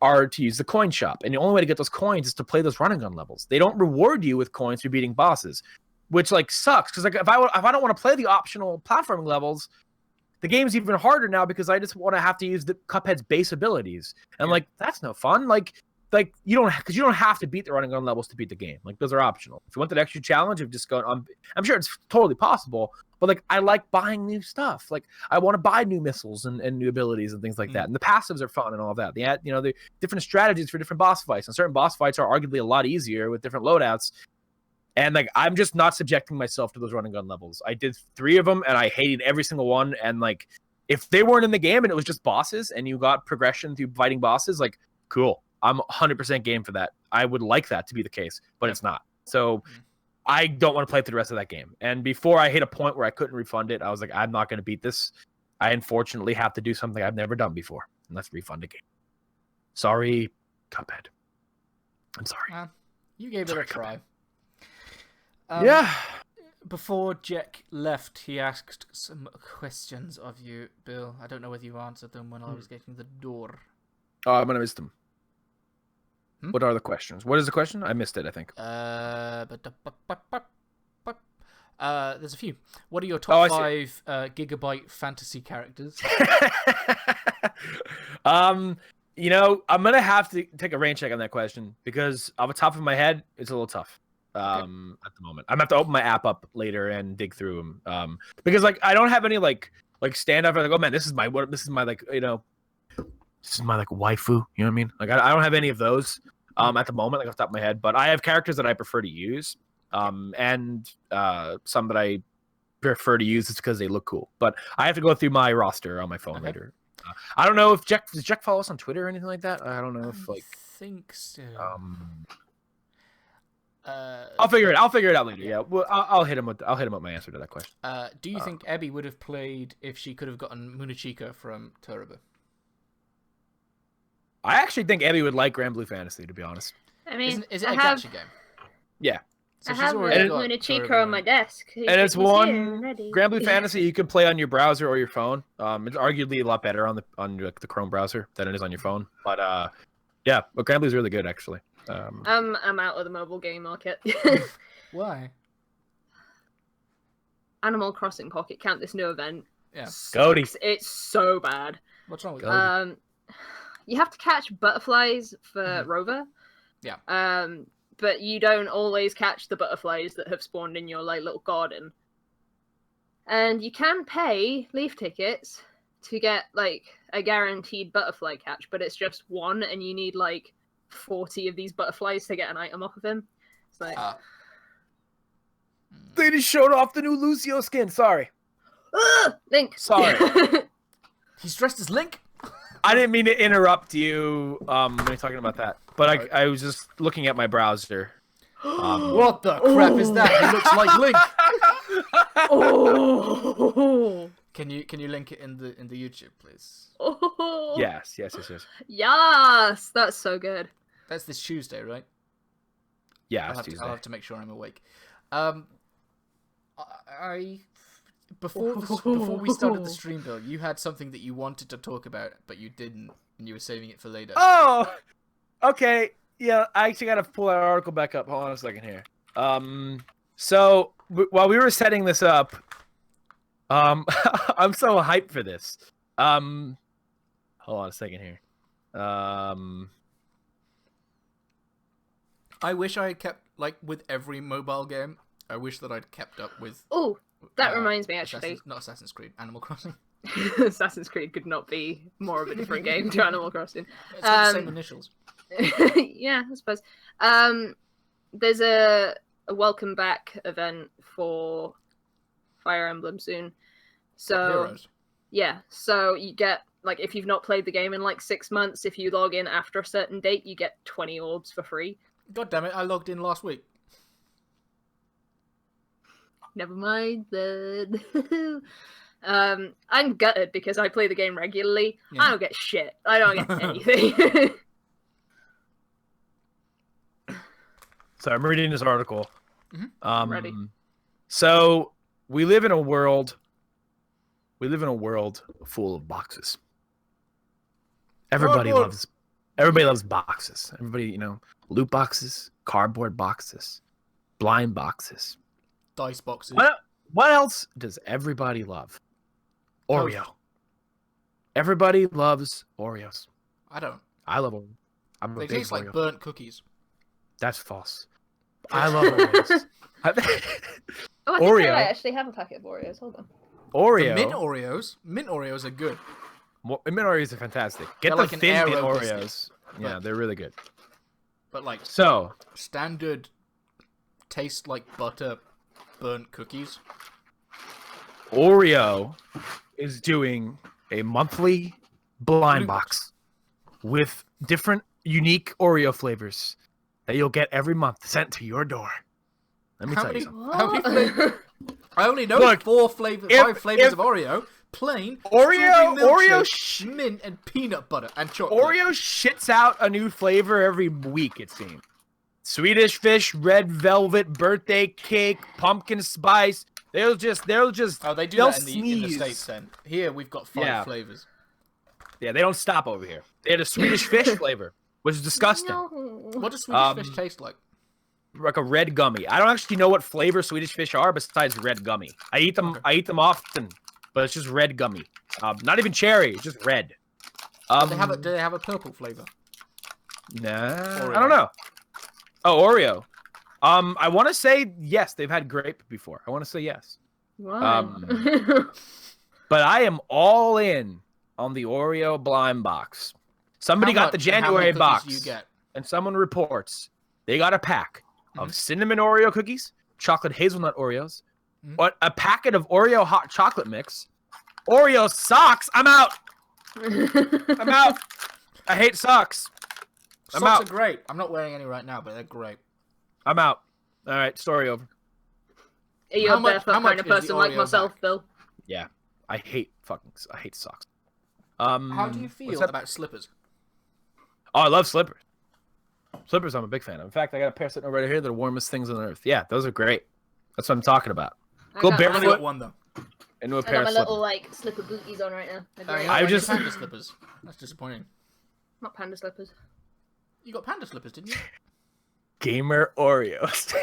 are to use the coin shop. And the only way to get those coins is to play those run and gun levels. They don't reward you with coins for beating bosses, which sucks, because if I don't want to play the optional platforming levels, the game's even harder now, because I just want to have to use the Cuphead's base abilities. And that's no fun. You don't have to beat the run and gun levels to beat the game. Those are optional. If you want that extra challenge of just going on, I'm sure it's totally possible, but I like buying new stuff. I want to buy new missiles and new abilities and things like that. And the passives are fun and all of that. The different strategies for different boss fights, and certain boss fights are arguably a lot easier with different loadouts. And I'm just not subjecting myself to those run and gun levels. I did 3 of them and I hated every single one. And if they weren't in the game and it was just bosses and you got progression through fighting bosses, cool. I'm 100% game for that. I would like that to be the case, but it's not. So I don't want to play through the rest of that game. And before I hit a point where I couldn't refund it, I was I'm not going to beat this. I unfortunately have to do something I've never done before, and that's refund a game. Sorry, Cuphead. I'm sorry. You gave it a try. Yeah. Before Jack left, he asked some questions of you, Bill. I don't know whether you answered them when I was getting the door. Oh, I'm going to miss them. What are the questions? What is the question? I missed it, I think. There's a few. What are your Oh, top I see. 5 gigabyte fantasy characters? You know, I'm gonna have to take a rain check on that question because off the top of my head, it's a little tough. At the moment, I'm gonna have to open my app up later and dig through them. Because like I don't have any like stand up. Like, oh man, this is my like this is my like waifu. You know what I mean? Like I don't have any of those at the moment, like off the top of my head. But I have characters that I prefer to use. And some that I prefer to use is because they look cool. But I have to go through my roster on my phone later. I don't know if does Jack follow us on Twitter or anything like that. I don't know if like. I think so. I'll figure it out later. Yeah, well, I'll hit him with my answer to that question. Do you think Abby would have played if she could have gotten Munachika from Turbo? I actually think Abby would like Grand Blue Fantasy, to be honest. I mean, Is it a gacha game? Yeah. So I she's have already got Munachika Turbo on my desk. And it's He's here, one ready. Grand Blue Fantasy you can play on your browser or your phone. It's arguably a lot better on the Chrome browser than it is on your phone. But yeah, but Grand Blue's really good actually. I'm out of the mobile game market. Why? Animal Crossing Pocket Camp, this new event. Yeah. GOTY. It's so bad. What's wrong with GOTY. it? You have to catch butterflies for Rover. Yeah. But you don't always catch the butterflies that have spawned in your like little garden. And you can pay leaf tickets to get like a guaranteed butterfly catch, but it's just one, and you need like 40 of these butterflies to get an item off of him. It's like They just showed off the new Lucio skin. Sorry. Link. Sorry. He's dressed as Link? I didn't mean to interrupt you when you're talking about that, but I was just looking at my browser. What the crap is that? He looks like Link. Oh. Can you link it in the YouTube, please? Oh. Yes. Yes, that's so good. That's this Tuesday, right? Yeah, I'll it's Tuesday. I'll have to make sure I'm awake. Before we started the stream, Bill, you had something that you wanted to talk about, but you didn't, and you were saving it for later. Oh, okay. Yeah, I actually gotta pull that article back up. Hold on a second here. So while we were setting this up, I'm so hyped for this. Hold on a second here. I wish I had kept, like, with every mobile game, I wish that I'd kept up with... Oh, that reminds me, actually. Not Assassin's Creed, Animal Crossing. Assassin's Creed could not be more of a different game to Animal Crossing. It's got the same initials. Yeah, I suppose. There's a welcome back event for Fire Emblem soon. So Heroes. yeah, so you get, like, if you've not played the game in like 6 months, if you log in after a certain date, you get 20 orbs for free. God damn it, I logged in last week. Never mind then. I'm gutted because I play the game regularly. Yeah. I don't get shit. I don't get anything. So I'm reading this article. Mm-hmm. Ready. So we live in a world full of boxes. Everybody loves boxes. Everybody, loot boxes, cardboard boxes, blind boxes. Dice boxes. What else does everybody love? Oreo. Everybody loves Oreos. I don't. I love them. They taste like burnt cookies. That's false. I love Oreos. Oh, I think Oreo. I actually have a packet of Oreos. Hold on. Oreo. Mint Oreos are good. Mint Oreos are fantastic. Get They're the like an thin mint Aero Oreos. biscuit, Yeah, but- they're really good. But like So, standard taste like butter burnt cookies. Oreo is doing a monthly blind box with different unique Oreo flavors that you'll get every month sent to your door. Let me tell you something. How many flavors? I only know Look, 5 flavors of Oreo. Plain, strawberry milkshake, mint, and peanut butter and chocolate. Oreo shits out a new flavor every week, it seems. Swedish fish, red velvet, birthday cake, pumpkin spice. They'll just. Oh, they do they'll that in the sneeze. States then. Here we've got 5 flavors. Yeah, they don't stop over here. They had a Swedish fish flavor, which is disgusting. No. What does Swedish fish taste like? like a red gummy. I don't actually know what flavor Swedish fish are besides red gummy. I eat them. Okay. I eat them often, but it's just red gummy. Not even cherry, it's just red. Do they have a purple flavor? Nah, Oreo. I don't know. Oh, Oreo. I want to say yes. They've had grape before. I want to say yes. Wow. But I am all in on the Oreo blind box. Somebody got the January box, you get? and someone reports they got a pack of cinnamon Oreo cookies, chocolate hazelnut Oreos, but a packet of Oreo hot chocolate mix, Oreo socks. I'm out. I'm out. I hate socks. Socks are great. I'm not wearing any right now, but they're great. I'm out. All right, story over. Are you a barefoot kind of person like myself, Bill? Yeah, I hate socks. How do you feel about slippers? Oh, I love slippers. Slippers, I'm a big fan of. In fact, I got a pair sitting over right here. They're the warmest things on earth. Yeah, those are great. That's what I'm talking about. Go I only barefoot got one though. into a I pair got of my slippers. little like slipper booties on right now. I just panda slippers. That's disappointing. Not panda slippers. You got panda slippers, didn't you? Gamer Oreos.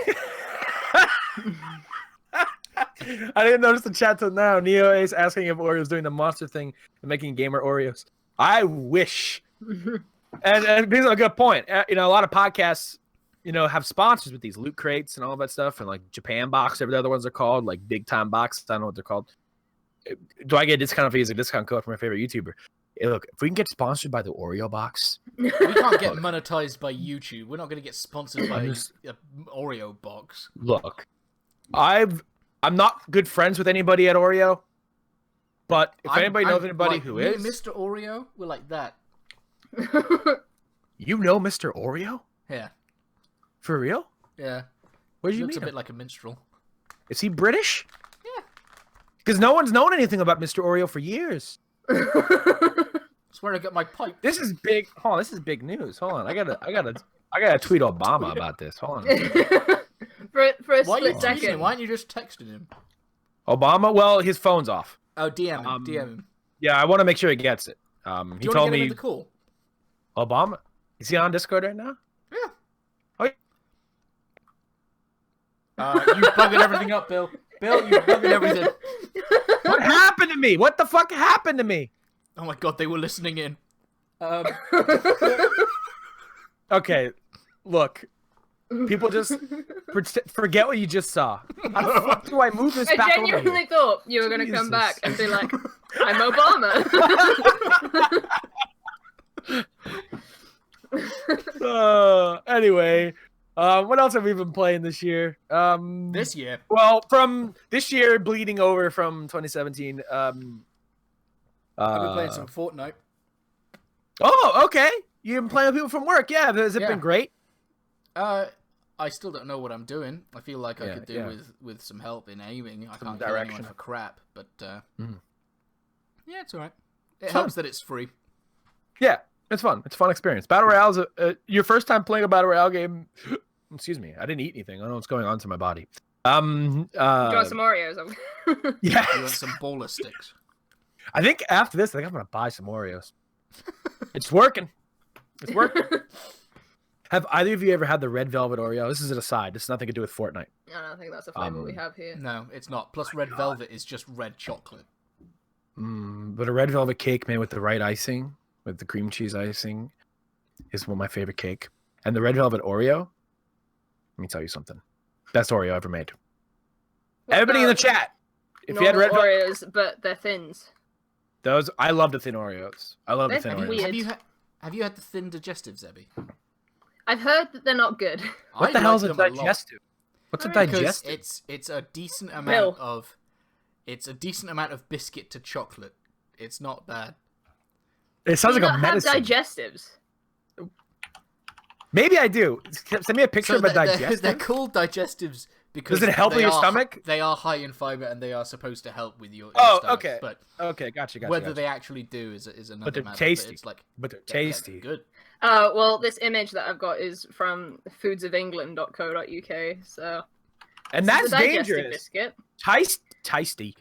I didn't notice the chat till now. Neo is asking if Oreo's doing the monster thing and making gamer Oreos. I wish. and because of a good point. You know, a lot of podcasts, you know, have sponsors with these loot crates and all that stuff, and like Japan Box, whatever the other ones are called, like Big Time Box. I don't know what they're called. Do I get a discount if I use a discount code for my favorite YouTuber? Hey, look, if we can get sponsored by the Oreo box, we can't get monetized by YouTube. We're not going to get sponsored by an Oreo box. Look, I'm not good friends with anybody at Oreo, but if anybody knows anybody like, who is, Mr. Oreo, we're like that. You know Mr. Oreo? Yeah. For real? Yeah. Where'd you Looks meet a him? bit like a minstrel. Is he British? Yeah. Because no one's known anything about Mr. Oreo for years. That's where I got my pipe. This is big. Hold on, this is big news. Hold on, I gotta tweet Obama about this. Hold on. for a Why are you split tweeting second. him? Why aren't you just texting him? Obama? Well, his phone's off. Oh, DM him. DM him. Yeah, I want to make sure he gets it. He Do you told want to get him me in the call? Obama. Is he on Discord right now? Yeah. Oh, yeah. You bugging everything up, Bill. Bill, you bugging everything. What happened to me? What the fuck happened to me? Oh my god, they were listening in. Okay, look. People just forget what you just saw. How the fuck do I move this I back over here? genuinely thought you were going to come back and be like, I'm Obama. Anyway, what else have we been playing this year? This year? Well, from this year bleeding over from 2017. I've been playing some Fortnite. Oh, okay. You've been playing with people from work. Yeah, has it been great? I still don't know what I'm doing. I feel like I could do with some help in aiming. I can't kill anyone for crap, but yeah, it's alright. It helps that it's free. Yeah, it's fun. It's a fun experience. Battle Royale's your first time playing a Battle Royale game. Excuse me, I didn't eat anything. I don't know what's going on to my body. Do you want some Oreos? Yeah. You want some bowler sticks? I think after this, I think I'm gonna buy some Oreos. It's working. It's working. Have either of you ever had the red velvet Oreo? This is an aside. This has nothing to do with Fortnite. I don't think that's a flavor we have here. No, it's not. Plus, red velvet is just red chocolate. But a red velvet cake made with the right icing, with the cream cheese icing, is one of my favorite cake. And the red velvet Oreo, let me tell you something. Best Oreo ever made. Everybody in the chat, if you had red Oreos, but they're thins. Those, I love the thin Oreos. I love the thin Oreos. Weird. Have you had the thin digestives, Zebby? I've heard that they're not good. What the hell is a digestive? What's a digestive? It's a decent amount of biscuit to chocolate. It's not bad. It sounds like a medicine. Have digestives. Maybe I do. Send me a picture of a digestive. They're called digestives because does it help with your stomach? They are high in fiber and they are supposed to help with your Oh, stomach, okay. But okay, gotcha. Whether they actually do is another but they're matter. tasty. But they're tasty. Good. Well, this image that I've got is from foodsofengland.co.uk. So, and that's dangerous. Biscuit. Tasty.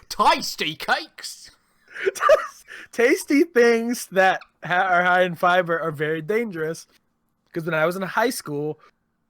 Tasty cakes. Tasty things that are high in fiber are very dangerous. because when I was in high school,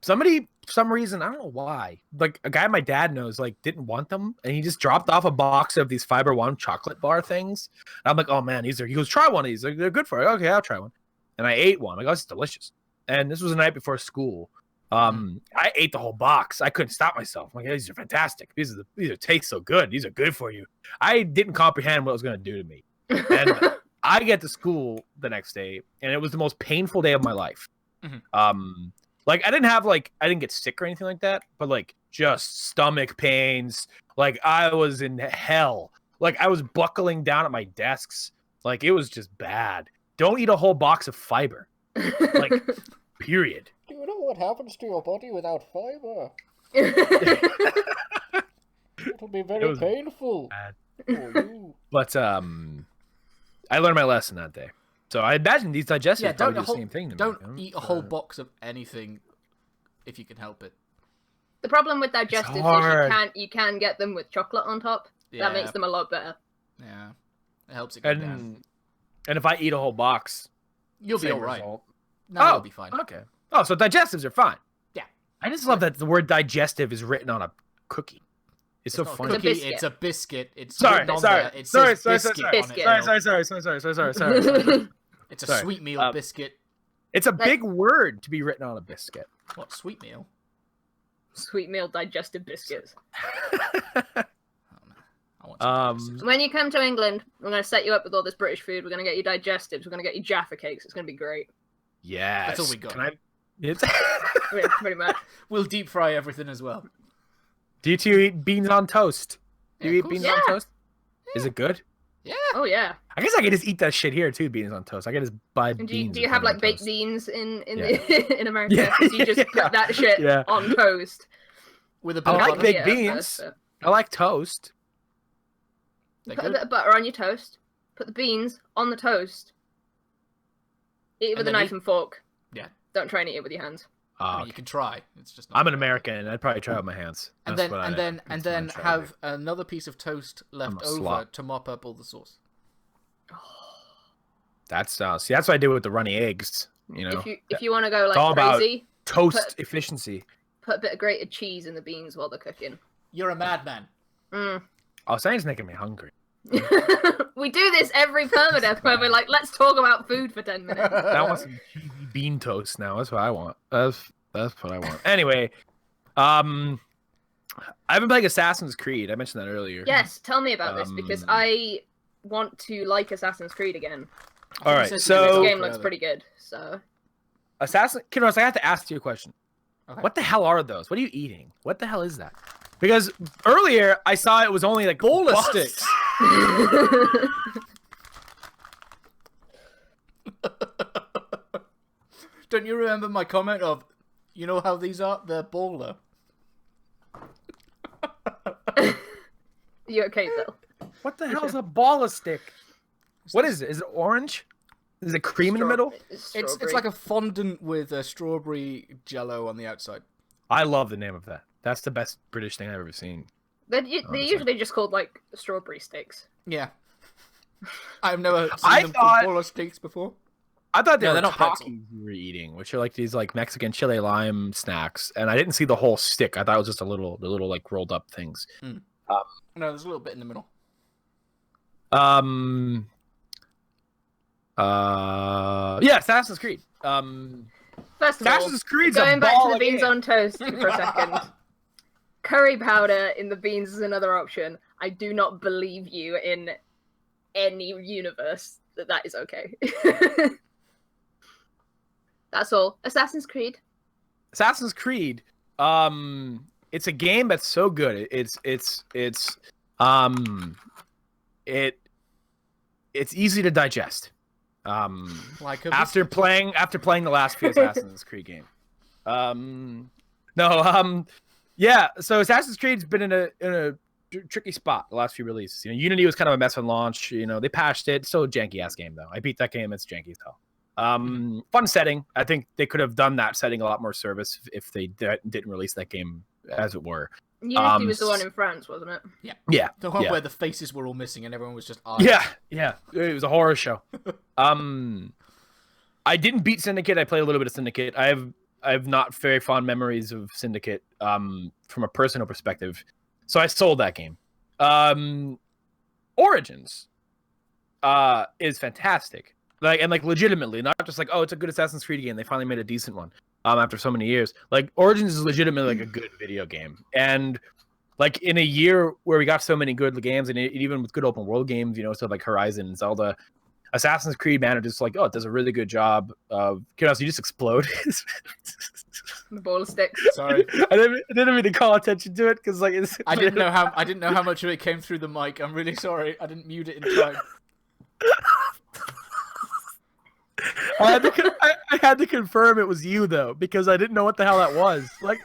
somebody, for some reason, I don't know why, like a guy my dad knows, like didn't want them, and he just dropped off a box of these Fiber One chocolate bar things. And I'm like, oh man, these are. He goes, try one of these. They're good for you. Okay, I'll try one. And I ate one. Like, oh, it's delicious. And this was the night before school. I ate the whole box. I couldn't stop myself. I'm like, these are fantastic. These taste so good. These are good for you. I didn't comprehend what it was going to do to me. And I get to school the next day, and it was the most painful day of my life. Like I didn't get sick or anything like that, but like just stomach pains. Like I was in hell. Like I was buckling down at my desks. Like it was just bad. Don't eat a whole box of fiber. Like, period. Do you know what happens to your body without fiber? It'll be very painful for you. But I learned my lesson that day. So I imagine these digestives probably do the same thing to me. Don't eat a whole box of anything if you can help it. The problem with digestives is you can get them with chocolate on top. Yeah. That makes them a lot better. Yeah, it helps it go down. And if I eat a whole box, You'll be same alright. result. No, you'll be fine. Okay. Oh, so digestives are fine. Yeah. I just love that the word digestive is written on a cookie. It's so not a funny. cookie, It's a it's a biscuit. It's Sorry. written on there. It Sorry. says biscuit on it. Sorry. It's a Sorry. sweet meal biscuit. It's a big word to be written on a biscuit. What, sweet meal? Sweet meal digestive biscuits. I want some digestives. When you come to England, we're going to set you up with all this British food. We're going to get you digestives. We're going to get you Jaffa cakes. It's going to be great. Yes. That's all we got. Can I? It's... Yeah, pretty much. We'll deep fry everything as well. Do you two eat beans on toast? Do you eat beans on toast? Is it good? Yeah. Oh, yeah. I guess I could just eat that shit here too, beans on toast. I could just buy And beans. do you have like baked toast. beans in Yeah. in America? Yeah, So you just put that shit on toast. With a bit I of like butter. baked beans. I like toast. They're Put a good. bit of butter on your toast. Put the beans on the toast. Eat it with And a then knife and fork. Yeah. Don't try and eat it with your hands. I mean, you can try. It's just not I'm an American, and I'd probably try with my hands. And That's then what and then I'd try to have do. another piece of toast left a over slop. to mop up all the sauce. That's see, that's what I do with the runny eggs. You know, If you want to go It's all like about crazy, toast efficiency. put a bit of grated cheese in the beans while they're cooking. You're a madman. Oh, something's making me hungry. We do this every permadeath where we're like, let's talk about food for 10 minutes. I want some cheesy bean toast now. That's what I want. That's what I want. Anyway, I've been playing Assassin's Creed. I mentioned that earlier. Yes, tell me about this because I want to like Assassin's Creed again. All right, This so game looks pretty good. So Kidros, I have to ask you a question. Okay. What the hell are those? What are you eating? What the hell is that? Because earlier I saw it was only like Baller bugs. sticks. Don't you remember my comment of, you know how these are? They're baller. You okay, Bill? What the hell is a baller stick? What is it? Is it orange? Is it cream in the middle? It's like a fondant with a strawberry jello on the outside. I love the name of that. That's the best British thing I've ever seen. They're usually just called like strawberry sticks. Yeah. I've never seen I them thought- called baller sticks before. I thought they No, were they're not pretzel. Takis you were eating, which are like these like Mexican chile lime snacks, and I didn't see the whole stick. I thought it was just the little like rolled up things. No, there's a little bit in the middle. Yeah, Assassin's Creed. First of Assassin's all, Creed's going a back to ball the beans game. on toast for a second. Curry powder in the beans is another option. I do not believe you in any universe that is okay. That's all. Assassin's Creed. Assassin's Creed. It's a game that's so good. It's easy to digest. Like a After playing the last few Assassin's Creed game. Yeah, so Assassin's Creed's been in a tricky spot the last few releases. You know, Unity was kind of a mess on launch. You know, they patched it. Still a janky ass game though. I beat that game. It's janky as hell. Fun setting. I think they could have done that setting a lot more service if they didn't release that game as it were. Unity was the one in France, wasn't it? Yeah. The one yeah. where the faces were all missing and everyone was just eyes. Yeah. It was a horror show. I didn't beat Syndicate. I played a little bit of Syndicate. I have not very fond memories of Syndicate from a personal perspective, so I sold that game. Origins is fantastic, like legitimately, not just like, oh, it's a good Assassin's Creed game. They finally made a decent one after so many years. Like Origins is legitimately like a good video game, and like in a year where we got so many good games, and even with good open world games, so like Horizon and Zelda, Assassin's Creed manages like, oh, it does a really good job of. You just explode. The ball of sticks. Sorry, I didn't mean to call attention to it because like I didn't know how much of it came through the mic. I'm really sorry. I didn't mute it in time. I had to confirm it was you though, because I didn't know what the hell that was. Like,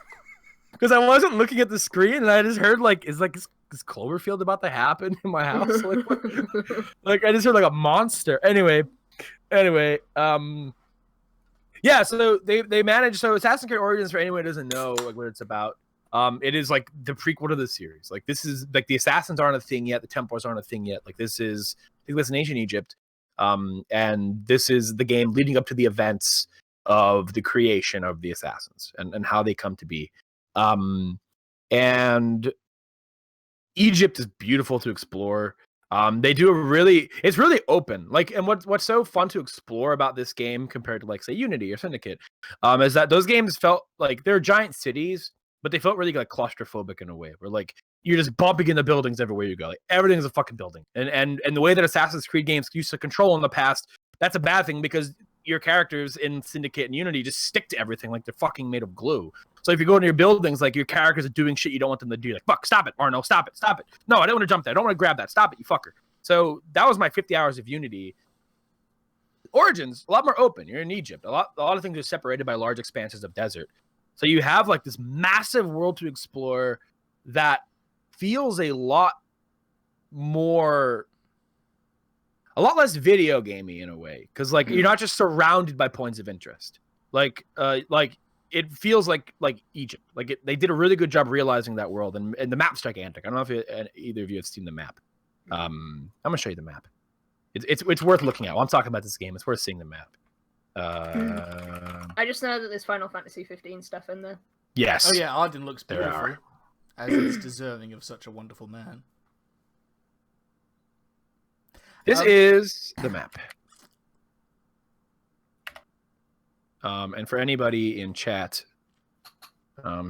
because I wasn't looking at the screen and I just heard like, is Cloverfield about to happen in my house? Like, like I just heard like a monster. Anyway, yeah. So they managed. So Assassin's Creed Origins, for anyone who doesn't know like what it's about, it is like the prequel to the series. Like this is like the Assassins aren't a thing yet. The Templars aren't a thing yet. Like this is in ancient Egypt. And this is the game leading up to the events of the creation of the Assassins and how they come to be. And Egypt is beautiful to explore. They do it's really open. Like, and what's so fun to explore about this game compared to like say Unity or Syndicate, is that those games felt like they're giant cities, but they felt really like claustrophobic in a way where like you're just bumping into buildings everywhere you go. Like everything's a fucking building. And the way that Assassin's Creed games used to control in the past, that's a bad thing because your characters in Syndicate and Unity just stick to everything like they're fucking made of glue. So if you go into your buildings, like your characters are doing shit you don't want them to do. Like, fuck, stop it, Arno, stop it. No, I don't want to jump there. I don't want to grab that. Stop it, you fucker. So that was my 50 hours of Unity. Origins, a lot more open. You're in Egypt. A lot of things are separated by large expanses of desert. So you have like this massive world to explore that feels a lot less video gamey in a way, because like you're not just surrounded by points of interest. Like it feels like Egypt. Like they did a really good job realizing that world, and the map's gigantic. I don't know if either of you have seen the map. I'm gonna show you the map. It's worth looking at. While I'm talking about this game, it's worth seeing the map. I just know that there's Final Fantasy 15 stuff in there. Yes. Oh yeah, Arden looks beautiful, as is deserving of such a wonderful man. This is the map. And for anybody in chat,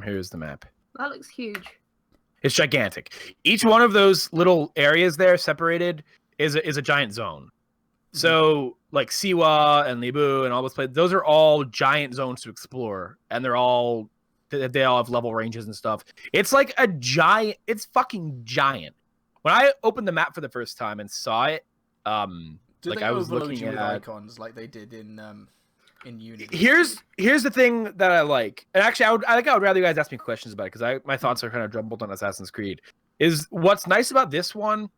here's the map. That looks huge. It's gigantic. Each one of those little areas there separated is a giant zone. So like Siwa and Libu and all those places, those are all giant zones to explore, and they all have level ranges and stuff. It's like a giant. It's fucking giant. When I opened the map for the first time and saw it, They I was overload looking you with at icons like they did in Unity. Here's the thing that I like, and actually I would rather you guys ask me questions about it because my thoughts are kind of jumbled on Assassin's Creed. Is what's nice about this one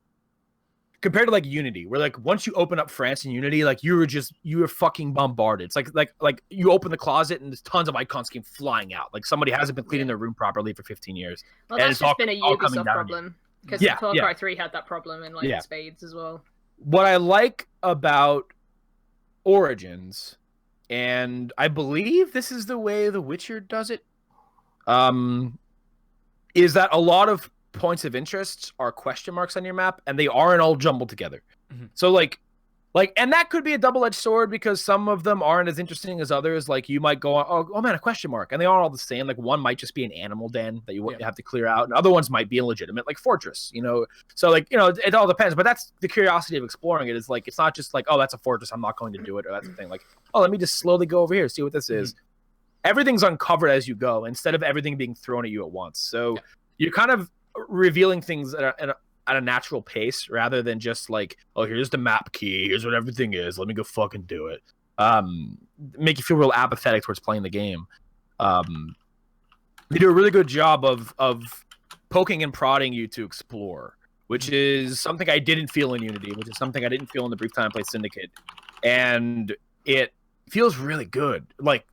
compared to like Unity, where like once you open up France and Unity, like you were fucking bombarded. It's like you open the closet and there's tons of icons came flying out. Like somebody hasn't been cleaning their room properly for 15 years. Well, that's just been a Ubisoft problem because Far Cry 3 had that problem in like spades as well. What I like about Origins, and I believe this is the way The Witcher does it, is that a lot of points of interest are question marks on your map, and they aren't all jumbled together. Mm-hmm. So like, and that could be a double-edged sword because some of them aren't as interesting as others. Like you might go, oh man, a question mark, and they aren't all the same. Like one might just be an animal den that you have to clear out, and other ones might be a legitimate like fortress. So like it all depends. But that's the curiosity of exploring it. Is like it's not just like, oh, that's a fortress, I'm not going to do it, or that's the thing. Like, oh, let me just slowly go over here, see what this is. Everything's uncovered as you go instead of everything being thrown at you at once. So you're kind of revealing things at a natural pace rather than just like, oh, here's the map key, here's what everything is, let me go fucking do it. Make you feel real apathetic towards playing the game. They do a really good job of poking and prodding you to explore, which is something I didn't feel in Unity, which is something I didn't feel in the brief time I played Syndicate, and it feels really good. Like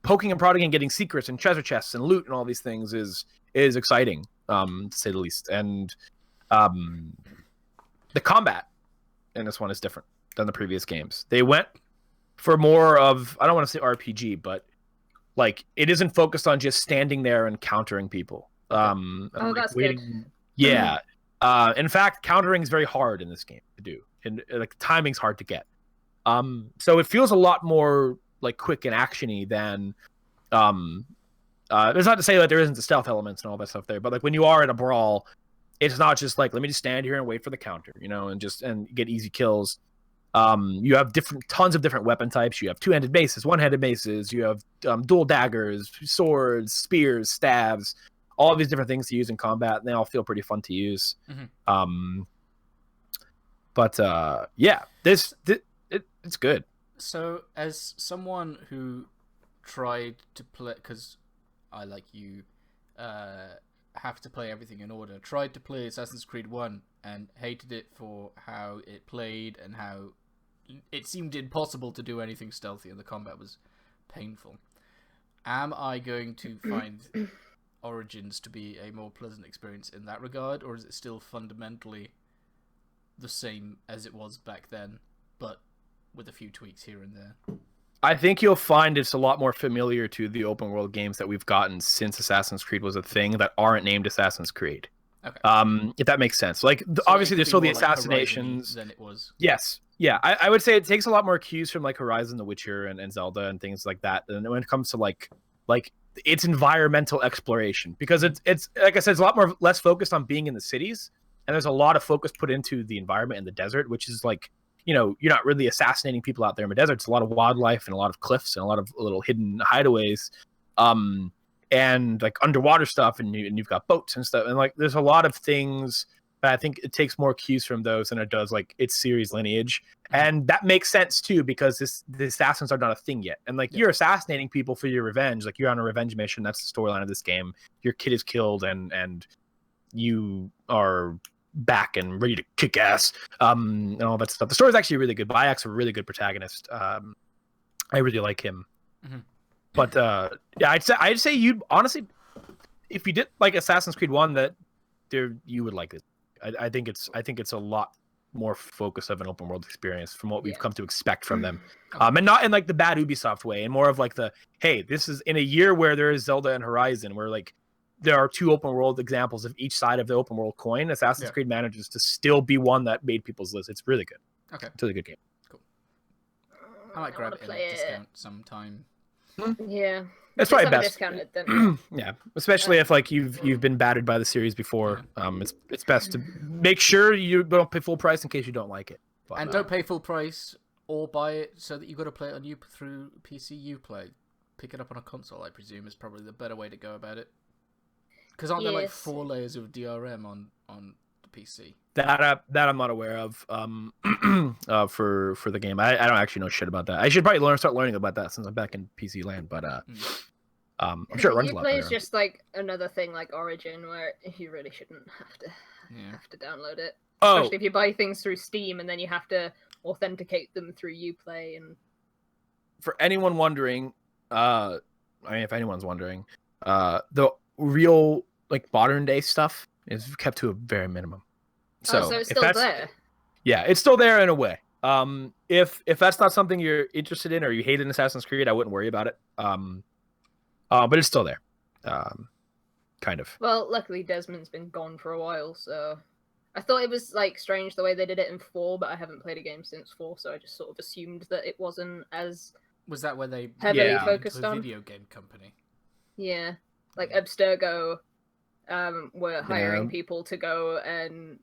poking and prodding and getting secrets and treasure chests and loot and all these things is exciting, to say the least. And the combat in this one is different than the previous games. They went for more of, I don't want to say RPG, but like it isn't focused on just standing there and countering people. And, Oh, like, that's waiting. good. Yeah. In fact, countering is very hard in this game to do, and like timing's hard to get. So it feels a lot more like quick and actiony than. It's not to say that there isn't the stealth elements and all that stuff there, but like when you are in a brawl, it's not just like let me just stand here and wait for the counter, you know, and get easy kills. You have tons of different weapon types. You have two-handed maces, one-handed maces. You have dual daggers, swords, spears, stabs. All of these different things to use in combat, and they all feel pretty fun to use. But yeah, it's good. So, as someone who tried to play, because I, like you, have to play everything in order, tried to play Assassin's Creed 1 and hated it for how it played and how it seemed impossible to do anything stealthy and the combat was painful. Am I going to find Origins to be a more pleasant experience in that regard, or is it still fundamentally the same as it was back then, but with a few tweaks here and there? I think you'll find it's a lot more familiar to the open world games that we've gotten since Assassin's Creed was a thing that aren't named Assassin's Creed. Okay. If that makes sense. Like So obviously it there's could still be the more like assassinations. Horizon-y than it was. Yes. Yeah. I would say it takes a lot more cues from like Horizon, The Witcher, and Zelda and things like that. And when it comes to like it's environmental exploration, because it's like I said, it's a lot more less focused on being in the cities, and there's a lot of focus put into the environment in the desert, which is like, you know, you're not really assassinating people out there in the desert. It's a lot of wildlife and a lot of cliffs and a lot of little hidden hideaways, and like underwater stuff, and you've got boats and stuff, and like there's a lot of things that I think it takes more cues from those than it does like its series lineage, and that makes sense too, because the assassins are not a thing yet, and like you're assassinating people for your revenge, like you're on a revenge mission. That's the storyline of this game. Your kid is killed, and you are back and ready to kick ass, and all that stuff. The story is actually really good. Bayek's a really good protagonist. I really like him. But yeah, I'd say you'd honestly, if you did like Assassin's Creed 1, that you would like it. I think it's a lot more focused of an open world experience from what we've come to expect from them, and not in like the bad Ubisoft way, and more of like the, hey, this is in a year where there is Zelda and Horizon, where like there are two open world examples of each side of the open world coin. Assassin's Creed manages to still be one that made people's list. It's really good. Okay. It's a really good game. Cool. I might grab it in a discount sometime. Yeah. That's probably best. Discounted, then. Yeah, especially if like you've been battered by the series before. It's best to make sure you don't pay full price in case you don't like it. But, and don't pay full price or buy it so that you've got to play it on through PC Uplay. Pick it up on a console, I presume, is probably the better way to go about it. Because aren't there like 4 layers of DRM on the PC? That I'm not aware of for the game. I don't actually know shit about that. I should probably start learning about that since I'm back in PC land. But I'm sure it runs a lot better. Uplay is just like another thing like Origin, where you really shouldn't have to download it. Especially if you buy things through Steam and then you have to authenticate them through Uplay. And for anyone wondering, if anyone's wondering, the real like modern day stuff is kept to a very minimum. So it's still there. Yeah, it's still there in a way. If that's not something you're interested in or you hate in Assassin's Creed, I wouldn't worry about it. But it's still there. Kind of. Well, luckily Desmond's been gone for a while, so I thought it was like strange the way they did it in 4, but I haven't played a game since 4, so I just sort of assumed that it wasn't as Was that where they heavily focused the on video game company? Yeah, like Abstergo were hiring people to go and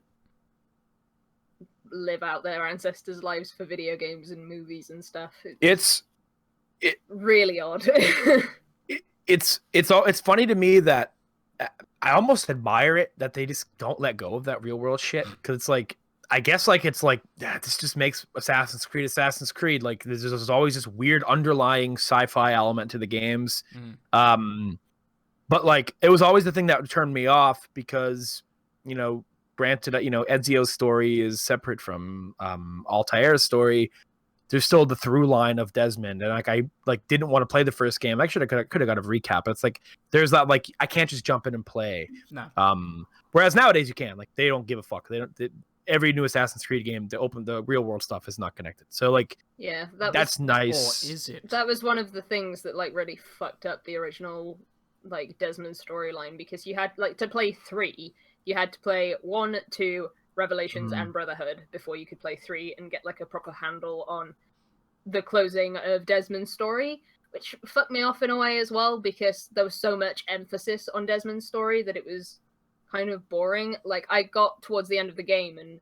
live out their ancestors' lives for video games and movies and stuff. It's really odd. It's funny to me that I almost admire it that they just don't let go of that real world shit, because it's like, I guess like it's like this just makes Assassin's Creed. Like there's always this weird underlying sci-fi element to the games. But like it was always the thing that turned me off, because, you know, granted, you know, Ezio's story is separate from Altair's story. There's still the through line of Desmond, and like I like didn't want to play the first game. I could have got a recap. It's like there's that, like, I can't just jump in and play. No. Whereas nowadays you can. Like they don't give a fuck. They don't. every new Assassin's Creed game, the real world stuff is not connected. So like, Yeah, that's nice. Or is it? That was one of the things that like really fucked up the original like Desmond storyline, because you had like to play 3, you had to play 1, 2, Revelations, and Brotherhood before you could play 3 and get like a proper handle on the closing of Desmond's story, which fucked me off in a way as well, because there was so much emphasis on Desmond's story that it was kind of boring. Like, I got towards the end of the game, and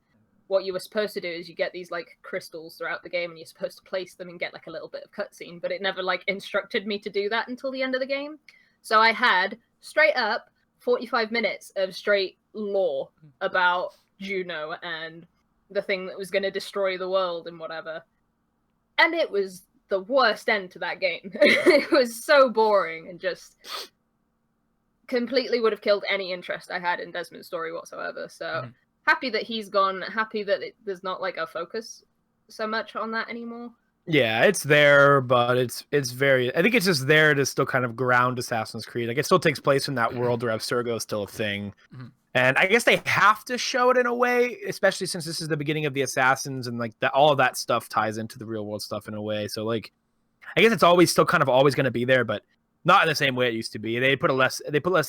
what you were supposed to do is you get these like crystals throughout the game, and you're supposed to place them and get like a little bit of cutscene, but it never like instructed me to do that until the end of the game. So I had straight up 45 minutes of straight lore about Juno and the thing that was going to destroy the world and whatever. And it was the worst end to that game. It was so boring and just completely would have killed any interest I had in Desmond's story whatsoever. So happy that he's gone, happy that there's not like a focus so much on that anymore. Yeah, it's there, but it's very. I think it's just there to still kind of ground Assassin's Creed. Like, it still takes place in that world where Abstergo is still a thing, and I guess they have to show it in a way, especially since this is the beginning of the Assassins, and like that, all of that stuff ties into the real world stuff in a way. So like, I guess it's always still kind of always going to be there, but not in the same way it used to be. They put less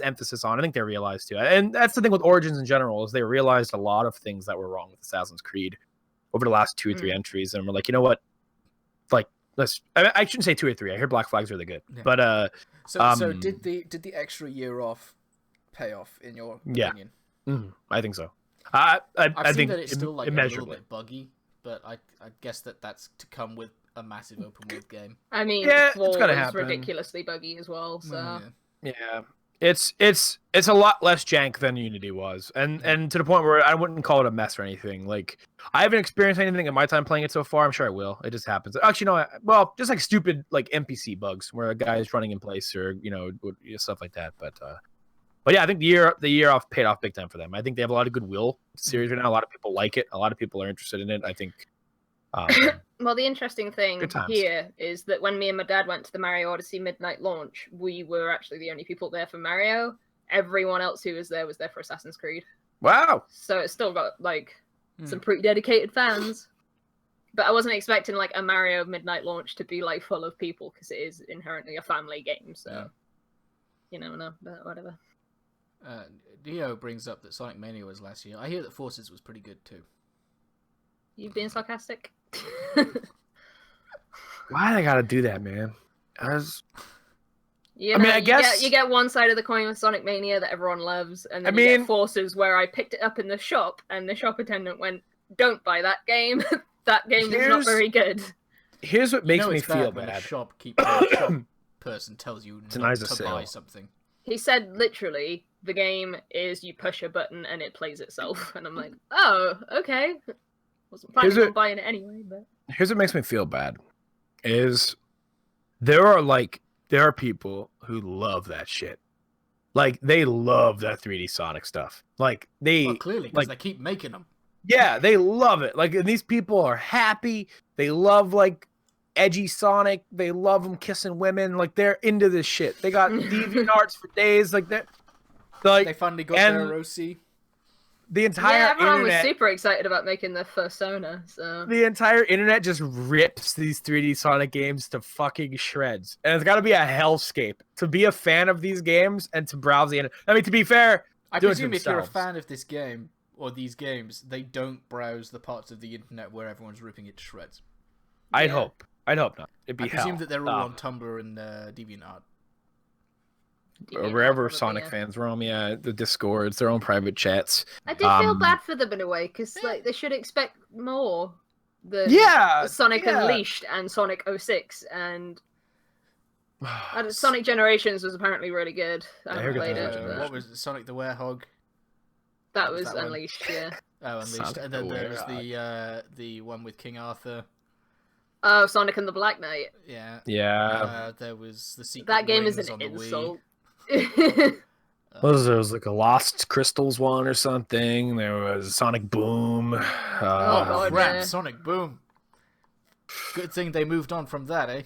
emphasis on. I think they realized too, and that's the thing with Origins in general, is they realized a lot of things that were wrong with Assassin's Creed over the last 2 or 3 entries, and we're like, you know what? Like, I shouldn't say 2 or 3. I hear Black Flag's really good, but so did the extra year off pay off in your opinion? I think so. I I've seen think that it's still like a little immeasurably bit buggy, but I guess that's to come with a massive open world game. I mean, Yeah, 4 it's gonna was happen. ridiculously buggy as well. So yeah. It's a lot less jank than Unity was, and to the point where I wouldn't call it a mess or anything. Like, I haven't experienced anything in my time playing it so far. I'm sure I will. It just happens. Actually, no. Well, just like stupid like NPC bugs where a guy is running in place, or stuff like that. But yeah, I think the year off paid off big time for them. I think they have a lot of goodwill series right now. A lot of people like it. A lot of people are interested in it. I think. Well, the interesting thing here is that when me and my dad went to the Mario Odyssey midnight launch, we were actually the only people there for Mario. Everyone else who was there for Assassin's Creed. Wow. So it's still got like some pretty dedicated fans. But I wasn't expecting like a Mario midnight launch to be like full of people, because it is inherently a family game. So you never know, but whatever. Dio brings up that Sonic Mania was last year. I hear that Forces was pretty good too. You being sarcastic? Why they gotta do that, man? I guess you get one side of the coin with Sonic Mania that everyone loves, and then you get Forces, where I picked it up in the shop, and the shop attendant went, "Don't buy that game. That game is not very good." Here's what makes me feel bad. When bad. a shop person tells you not to buy something. He said literally, the game is you push a button and it plays itself, and I'm like, oh, okay. Wasn't planning on buying it anyway, but here's what makes me feel bad: is there are people who love that shit. Like, they love that 3D Sonic stuff. Like, clearly, because they keep making them. Yeah, they love it. Like, and these people are happy. They love like edgy Sonic. They love them kissing women. Like, they're into this shit. They got DeviantArts for days. Like that. Like, they finally got their OC. The entire everyone internet was super excited about making their persona. So the entire internet just rips these 3D Sonic games to fucking shreds, and it's got to be a hellscape to be a fan of these games and to browse the internet. I mean, to be fair, I presume if you're a fan of this game or these games, they don't browse the parts of the internet where everyone's ripping it to shreds. I'd hope not. It'd be I presume that they're all on Tumblr and DeviantArt. Or wherever Sonic fans roam, the Discords, their own private chats. I did feel bad for them in a way, because like they should expect more than Sonic Unleashed and Sonic 06, and Sonic Generations was apparently really good. I haven't played it. What was it? Sonic the Werehog? That was Unleashed, yeah. Oh, Unleashed, and then there was the one with King Arthur. Oh, Sonic and the Black Knight. Yeah. There was the Secret That game Rings is an on the insult. There was like a Lost Crystals one or something. There was Sonic Boom. Oh crap! Sonic Boom. Good thing they moved on from that, eh?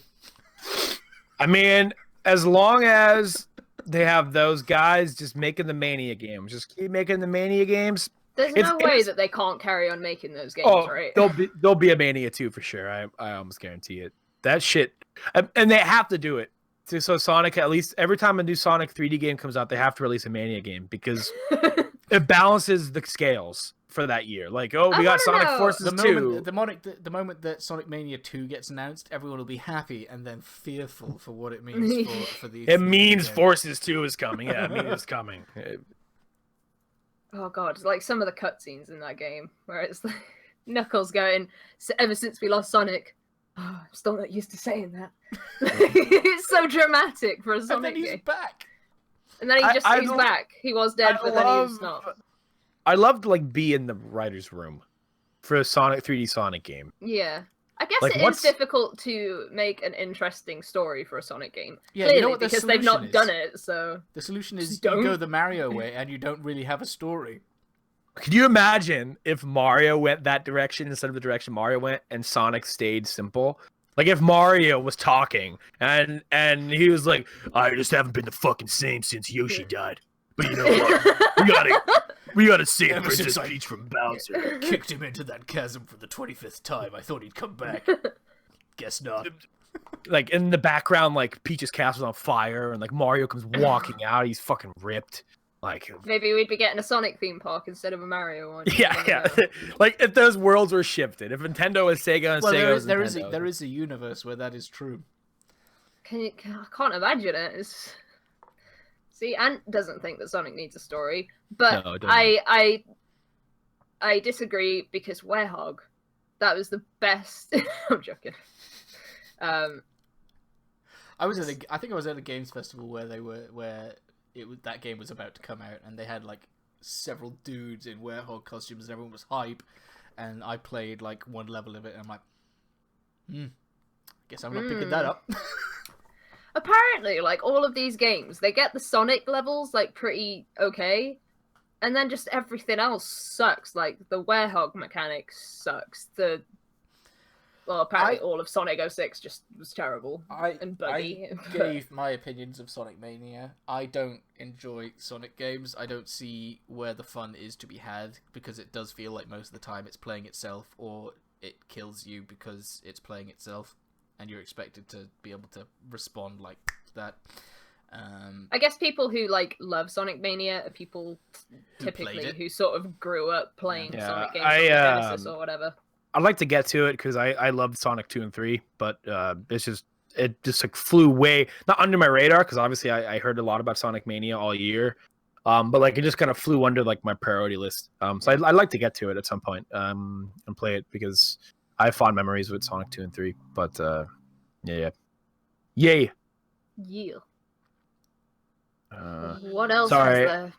I mean, as long as they have those guys just making the Mania games, just keep making the Mania games, There's no way that they can't carry on making those games, right? There'll be a Mania 2 for sure. I almost guarantee it. That shit, and they have to do it. So Sonic, at least every time a new Sonic 3D game comes out, they have to release a Mania game because it balances the scales for that year. Like, we got Sonic Forces 2. The moment that Sonic Mania 2 gets announced, everyone will be happy and then fearful for what it means for the. It means Forces 2 is coming. Yeah, it means it's coming. Oh god, it's like some of the cutscenes in that game where it's like Knuckles going, ever since we lost Sonic, I'm still not used to saying that. It's so dramatic for a Sonic game. And then he's back. And then he's back. He was dead, but then he was not. I loved like be in the writer's room for a 3D Sonic game. Yeah. I guess it is difficult to make an interesting story for a Sonic game. Yeah, clearly, you know what because they've not done it, so... The solution is you go the Mario way and you don't really have a story. Could you imagine if Mario went that direction instead of the direction Mario went and Sonic stayed simple? Like if Mario was talking and he was like, I just haven't been the fucking same since Yoshi died. But you know what? We gotta save Princess Peach from Bowser. Kicked him into that chasm for the 25th time. I thought he'd come back. Guess not. Like in the background, like Peach's castle's on fire, and like Mario comes walking out. He's fucking ripped. Like maybe we'd be getting a Sonic theme park instead of a Mario one. Yeah. Like if those worlds were shifted, if Nintendo is Sega and Sega was Nintendo. There is a universe where that is true. I can't imagine it. See, Ant doesn't think that Sonic needs a story, but no, I disagree because Werehog, that was the best. I'm joking. I think I was at a games festival where that game was about to come out, and they had like several dudes in Werehog costumes, and everyone was hype. And I played like one level of it, and I'm like, guess I'm not picking that up. Apparently, like, all of these games, they get the Sonic levels, like, pretty okay, and then just everything else sucks. Like, the Werehog mechanic sucks. Apparently all of Sonic 06 just was terrible and buggy. I gave my opinions of Sonic Mania. I don't enjoy Sonic games. I don't see where the fun is to be had, because it does feel like most of the time it's playing itself, or it kills you because it's playing itself. And you're expected to be able to respond like that. I guess people who like love Sonic Mania are people typically who sort of grew up playing Sonic games on Genesis or whatever. I'd like to get to it because I loved Sonic 2 and 3, but it just like flew way not under my radar because obviously I heard a lot about Sonic Mania all year, but like it just kind of flew under like my priority list. So I'd like to get to it at some point and play it because I have fond memories with Sonic 2 and 3, but yeah. Yay! Yeah. What else is sorry. there?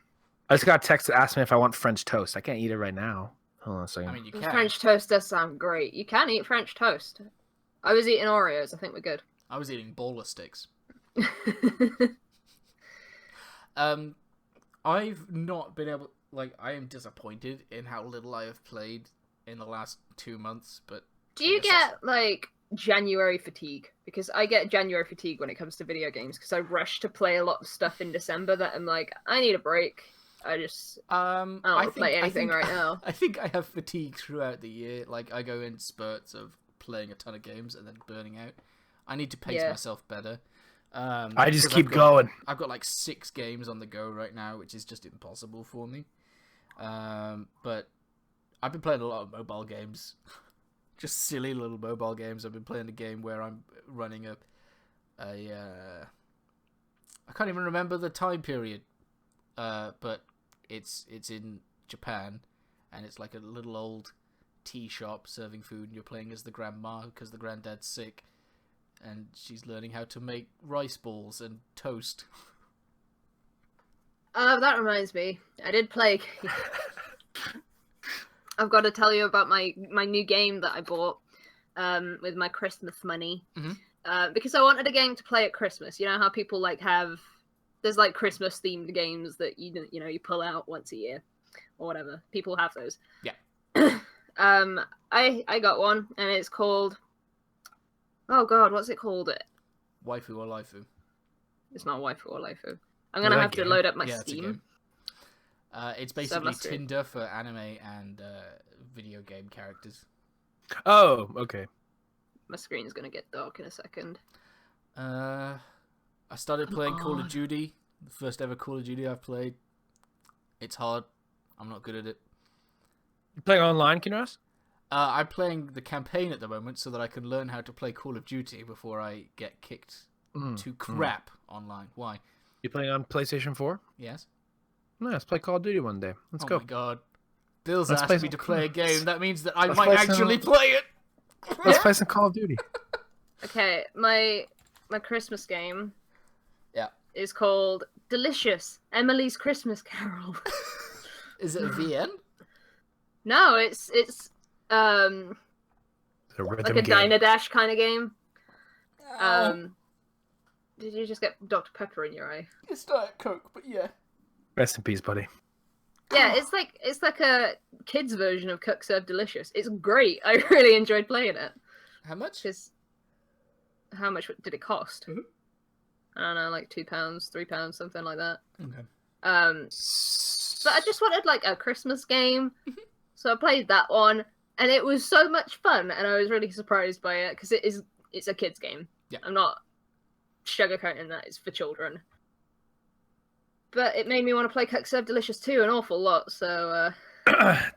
I just got a text to ask me if I want French toast. I can't eat it right now. Hold on a second. I mean, you can. French toast does sound great. You can eat French toast. I was eating Oreos. I think we're good. I was eating bowler sticks. I've not been able... Like, I am disappointed in how little I have played in the last 2 months, but... Do you get, like, January fatigue? Because I get January fatigue when it comes to video games, because I rush to play a lot of stuff in December that I'm like, I need a break. I don't want to play anything right now. I think I have fatigue throughout the year. Like, I go in spurts of playing a ton of games and then burning out. I need to pace myself better. I just keep going. I've got like 6 games on the go right now, which is just impossible for me. But I've been playing a lot of mobile games. Just silly little mobile games. I've been playing a game where I'm running I can't even remember the time period. But it's in Japan, and it's like a little old tea shop serving food, and you're playing as the grandma because the granddad's sick, and she's learning how to make rice balls and toast. That reminds me. I did play... I've got to tell you about my new game that I bought with my Christmas money. Mm-hmm. Because I wanted a game to play at Christmas. You know how people like have... There's like Christmas themed games that you pull out once a year or whatever. People have those. Yeah. I got one, and it's called... Oh god, what's it called? Waifu or Laifu. It's not Waifu or Laifu. I'm gonna have to load up my Steam. It's basically must be. Tinder for anime and video game characters. Oh, okay. My screen's gonna get dark in a second. I started playing Call of Duty. The first ever Call of Duty I've played. It's hard. I'm not good at it. You playing online, Kinross? I'm playing the campaign at the moment so that I can learn how to play Call of Duty before I get kicked to crap online. Why? You playing on PlayStation 4? Yes. No, let's play Call of Duty one day. Let's go. Oh my god. Bill's Let's asked play me some to play a game. That means that I Let's might play some- actually play it. Let's play some Call of Duty. Okay, my Christmas game. Yeah. Is called Delicious Emily's Christmas Carol. Is it a VN? No, it's The rhythm like a game. Diner Dash kind of game. Oh, Did you just get Dr. Pepper in your eye? it's Diet Coke, but yeah. Rest in peace, buddy. Yeah, it's like a kids version of Cook Serve Delicious. It's great. I really enjoyed playing it. How much? How much did it cost? Mhm. I don't know, like £2, £3, something like that. Okay. But I just wanted like a Christmas game, so I played that one, and it was so much fun, and I was really surprised by it because it's a kids game. Yeah. I'm not sugarcoating that; it's for children. But it made me want to play Cook Serve Delicious 2 an awful lot. So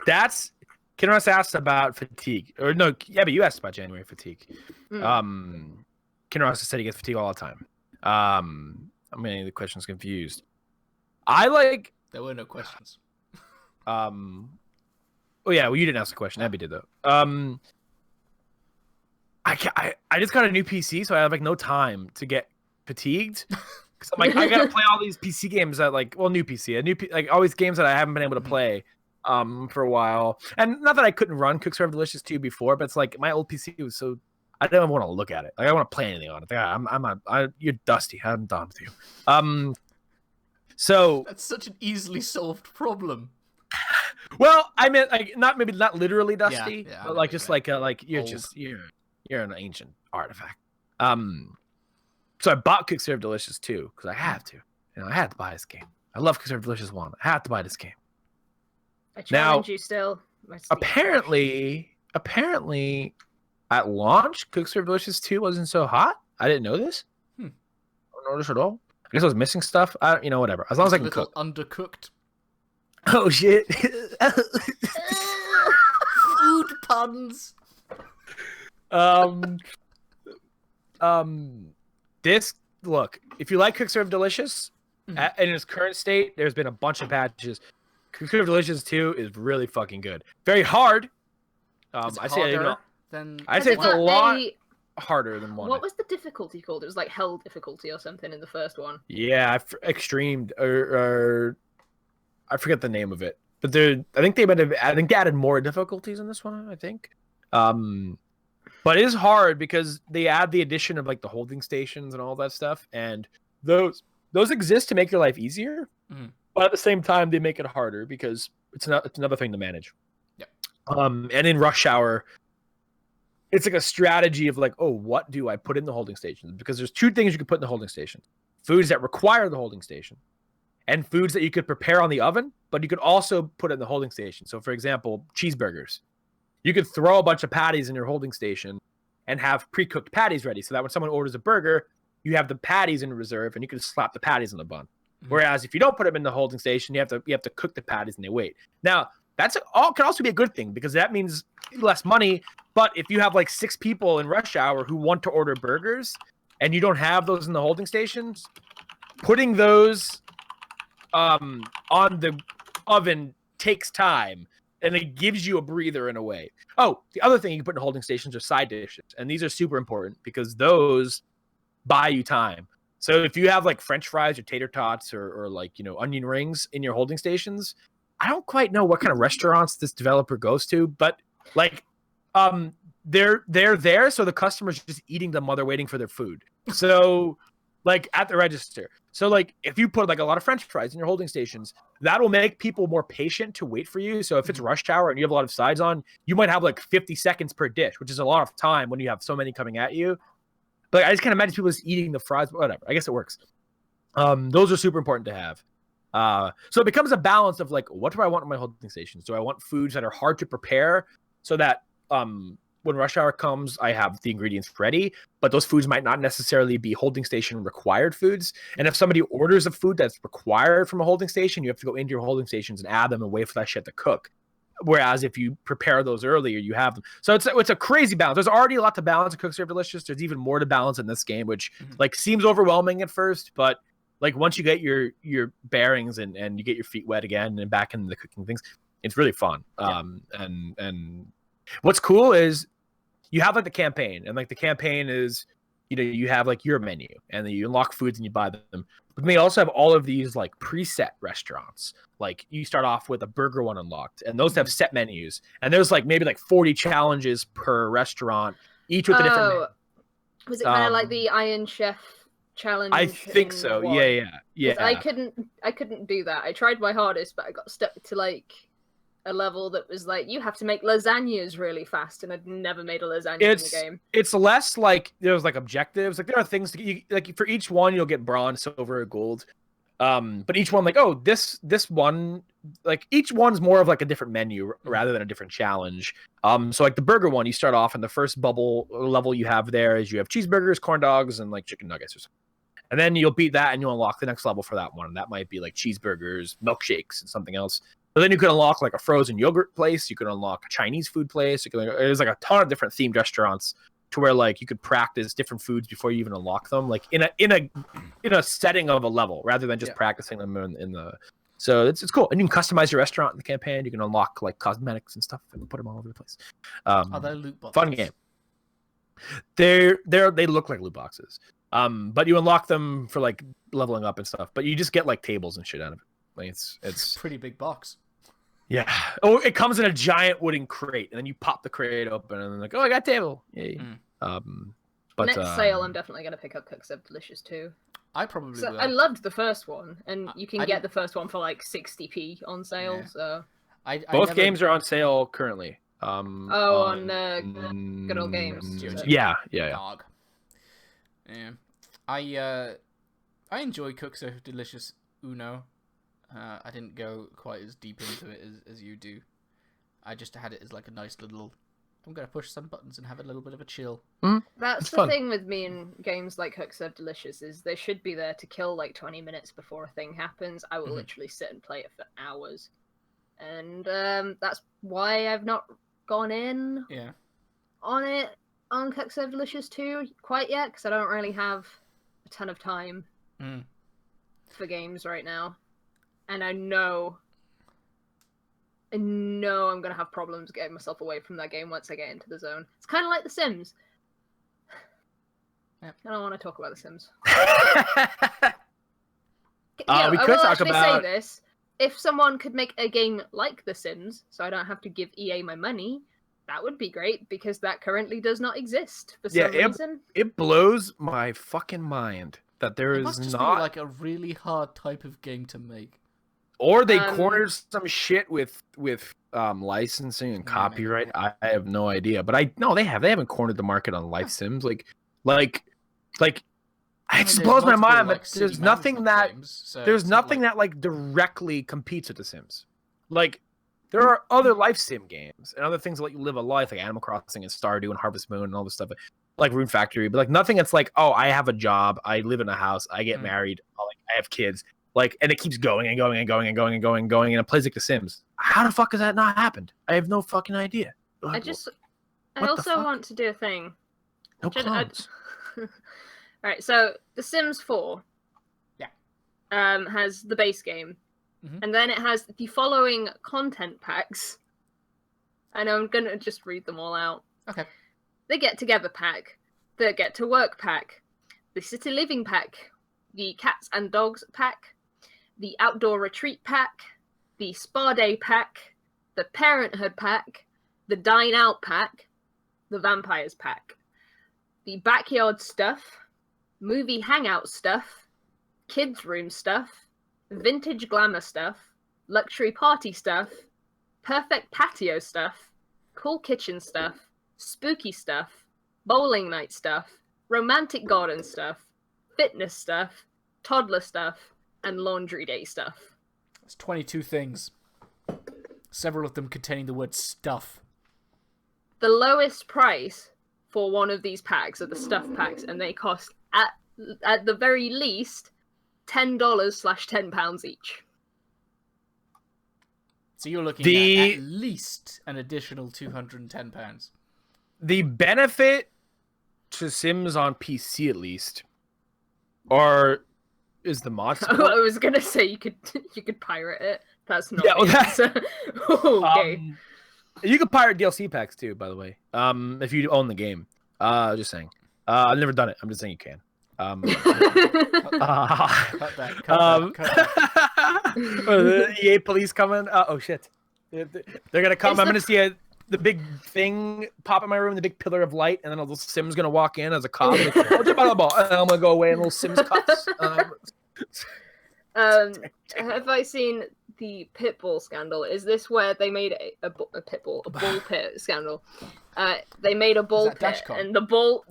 That's Kinross asked about fatigue, or no? Yeah, but you asked about January fatigue. Kinross said he gets fatigue all the time. I'm getting the questions confused. I like. There were no questions. Oh yeah, well you didn't ask the question. Abby did though. I just got a new PC, so I have like no time to get fatigued. Cause I'm like I gotta play all these PC games that like new PC, like all these games that I haven't been able to play for a while. And not that I couldn't run Cook Serve Delicious 2 before, but it's like my old PC was so I don't want to look at it. Like I don't want to play anything on it. Like, you're dusty. I'm done with you. So That's such an easily solved problem. well, I meant like not literally dusty, Yeah, I but know like what just you like you're Old. just you're an ancient artifact. So I bought Cook Serve Delicious 2 because I have to. You know, I had to buy this game. I love Cook Serve Delicious 1. I had to buy this game. I challenge you still. Apparently, at launch, Cook Serve Delicious 2 wasn't so hot. I didn't know this. I don't notice at all. I guess I was missing stuff. Whatever. As long as I can Little cook. undercooked. Oh shit. Food puns. This look. If you like Cook Serve Delicious, in its current state, there's been a bunch of patches. Cook Serve Delicious 2 is really fucking good. Very hard. It's I'd say harder than... I'd say it's a lot harder than one. What was the difficulty called? It was like hell difficulty or something in the first one. Yeah, extreme or I forget the name of it. But I think they added more difficulties in this one, I think. But it is hard because they add the addition of like the holding stations and all that stuff, and those exist to make your life easier. But at the same time, they make it harder because it's another thing to manage. Yeah. And in Rush Hour, it's like a strategy of like, oh, what do I put in the holding stations? Because there's two things you can put in the holding station: foods that require the holding station, and foods that you could prepare on the oven, but you could also put in the holding station. So, for example, cheeseburgers. You could throw a bunch of patties in your holding station and have pre-cooked patties ready, so that when someone orders a burger, you have the patties in reserve, and you can just slap the patties in the bun. Whereas if you don't put them in the holding station, you have to cook the patties and they wait. Now can also be a good thing because that means less money. But if you have like 6 people in rush hour who want to order burgers and you don't have those in the holding stations, putting those on the oven takes time and it gives you a breather in a way. Oh, the other thing you can put in holding stations are side dishes, and these are super important because those buy you time. So if you have like French fries or tater tots or like, onion rings in your holding stations, I don't quite know what kind of restaurants this developer goes to, but like, they're there. So the customer's just eating them while they're waiting for their food. So like at the register. So like if you put like a lot of French fries in your holding stations, that'll make people more patient to wait for you. So if it's rush hour and you have a lot of sides on, you might have like 50 seconds per dish, which is a lot of time when you have so many coming at you. But I just can't imagine people just eating the fries, but whatever. I guess it works. Those are super important to have. So it becomes a balance of like, what do I want in my holding stations? Do I want foods that are hard to prepare so that when rush hour comes, I have the ingredients ready, but those foods might not necessarily be holding station required foods. And if somebody orders a food that's required from a holding station, you have to go into your holding stations and add them and wait for that shit to cook. Whereas if you prepare those earlier, you have them. So it's a crazy balance. There's already a lot to balance in Cook Serve Delicious. There's even more to balance in this game, which like seems overwhelming at first, but like once you get your bearings and you get your feet wet again and back into the cooking things, it's really fun. Yeah. And what's cool is you have like the campaign, and like the campaign is, you know, you have like your menu and then you unlock foods and you buy them. But they also have all of these like preset restaurants. Like you start off with a burger one unlocked, and those have set menus. And there's like maybe like 40 challenges per restaurant, each with a different menu. Was it kind of like the Iron Chef challenge? I think so. One? Yeah. I couldn't do that. I tried my hardest, but I got stuck to like a level that was like, you have to make lasagnas really fast, and I'd never made a lasagna in the game. It's less like there's like objectives. Like there are things like for each one you'll get bronze, silver, gold. But each one, like, oh, this one, like each one's more of like a different menu rather than a different challenge. So like the burger one, you start off in the first bubble level you have there is you have cheeseburgers, corn dogs, and like chicken nuggets or something. And then you'll beat that and you'll unlock the next level for that one. That might be like cheeseburgers, milkshakes, and something else. But then you can unlock like a frozen yogurt place. You can unlock a Chinese food place. There's like a ton of different themed restaurants to where like you could practice different foods before you even unlock them, like in a setting of a level rather than just practicing them in the. So it's cool, and you can customize your restaurant in the campaign. You can unlock like cosmetics and stuff and put them all over the place. Are they loot boxes? Fun game. They look like loot boxes. But you unlock them for like leveling up and stuff. But you just get like tables and shit out of it. Like it's pretty big box. Yeah. Oh, it comes in a giant wooden crate, and then you pop the crate open, and then like, oh, I got a table. Yay. But next sale, I'm definitely gonna pick up Cook Serve Delicious too. I probably will. I loved the first one, and you can get the first one for like 60p on sale. Yeah. So both games are on sale currently. On Good Old Games. Yeah. Dog. Yeah. I enjoy Cook Serve Delicious Uno. I didn't go quite as deep into it as you do. I just had it as like a nice little, I'm going to push some buttons and have a little bit of a chill. That's the thing with me in games like Cook Serve Delicious is they should be there to kill like 20 minutes before a thing happens. I will literally sit and play it for hours. And that's why I've not gone in on it on Cook Serve Delicious 2 quite yet, because I don't really have a ton of time for games right now. And I know I'm going to have problems getting myself away from that game once I get into the zone. It's kind of like The Sims. Yep. I don't want to talk about The Sims. We could talk about... say this. If someone could make a game like The Sims, so I don't have to give EA my money, that would be great, because that currently does not exist for some reason. It blows my fucking mind that there is not... be like a really hard type of game to make. Or they cornered some shit with licensing and copyright. I have no idea, but they haven't cornered the market on life sims. Like it just blows my mind. But there's nothing that that like directly competes with the Sims. Like there are other life sim games and other things that let you live a life, like Animal Crossing and Stardew and Harvest Moon and all this stuff, like Rune Factory. But like nothing that's like, oh, I have a job, I live in a house, I get married, I have kids. Like, and it keeps going and going and going and going and going and going, and it plays like The Sims. How the fuck has that not happened? I have no fucking idea. I also want to do a thing. No clones. Alright, so The Sims 4 has the base game. And then it has the following content packs. And I'm going to just read them all out. Okay. The Get Together pack. The Get to Work pack. The City Living pack. The Cats and Dogs pack. The Outdoor Retreat pack, the Spa Day pack, the Parenthood pack, the Dine Out pack, the Vampires pack, the Backyard stuff, Movie Hangout stuff, Kids Room stuff, Vintage Glamour stuff, Luxury Party stuff, Perfect Patio stuff, Cool Kitchen stuff, Spooky stuff, Bowling Night stuff, Romantic Garden stuff, Fitness stuff, Toddler stuff, and Laundry Day stuff. It's 22 things. Several of them containing the word stuff. The lowest price for one of these packs are the stuff packs, and they cost at the very least $10/£10 each. So you're looking at least an additional £210. The benefit to Sims on PC, at least, is the mod support. I was gonna say you could pirate it. That's not. Yeah, well, the answer. Okay. You can pirate DLC packs too, by the way. If you own the game. Just saying. I've never done it. I'm just saying you can. Cut that. The EA police coming. Oh shit. They're gonna come. I'm gonna see the big thing pop in my room, the big pillar of light, and then a little Sim's gonna walk in as a cop. Like, and I'm gonna go away, and little Sims cuts. Have I seen the Pitbull scandal? Is this where they made a bull pit scandal? They made a bull pit, and the bull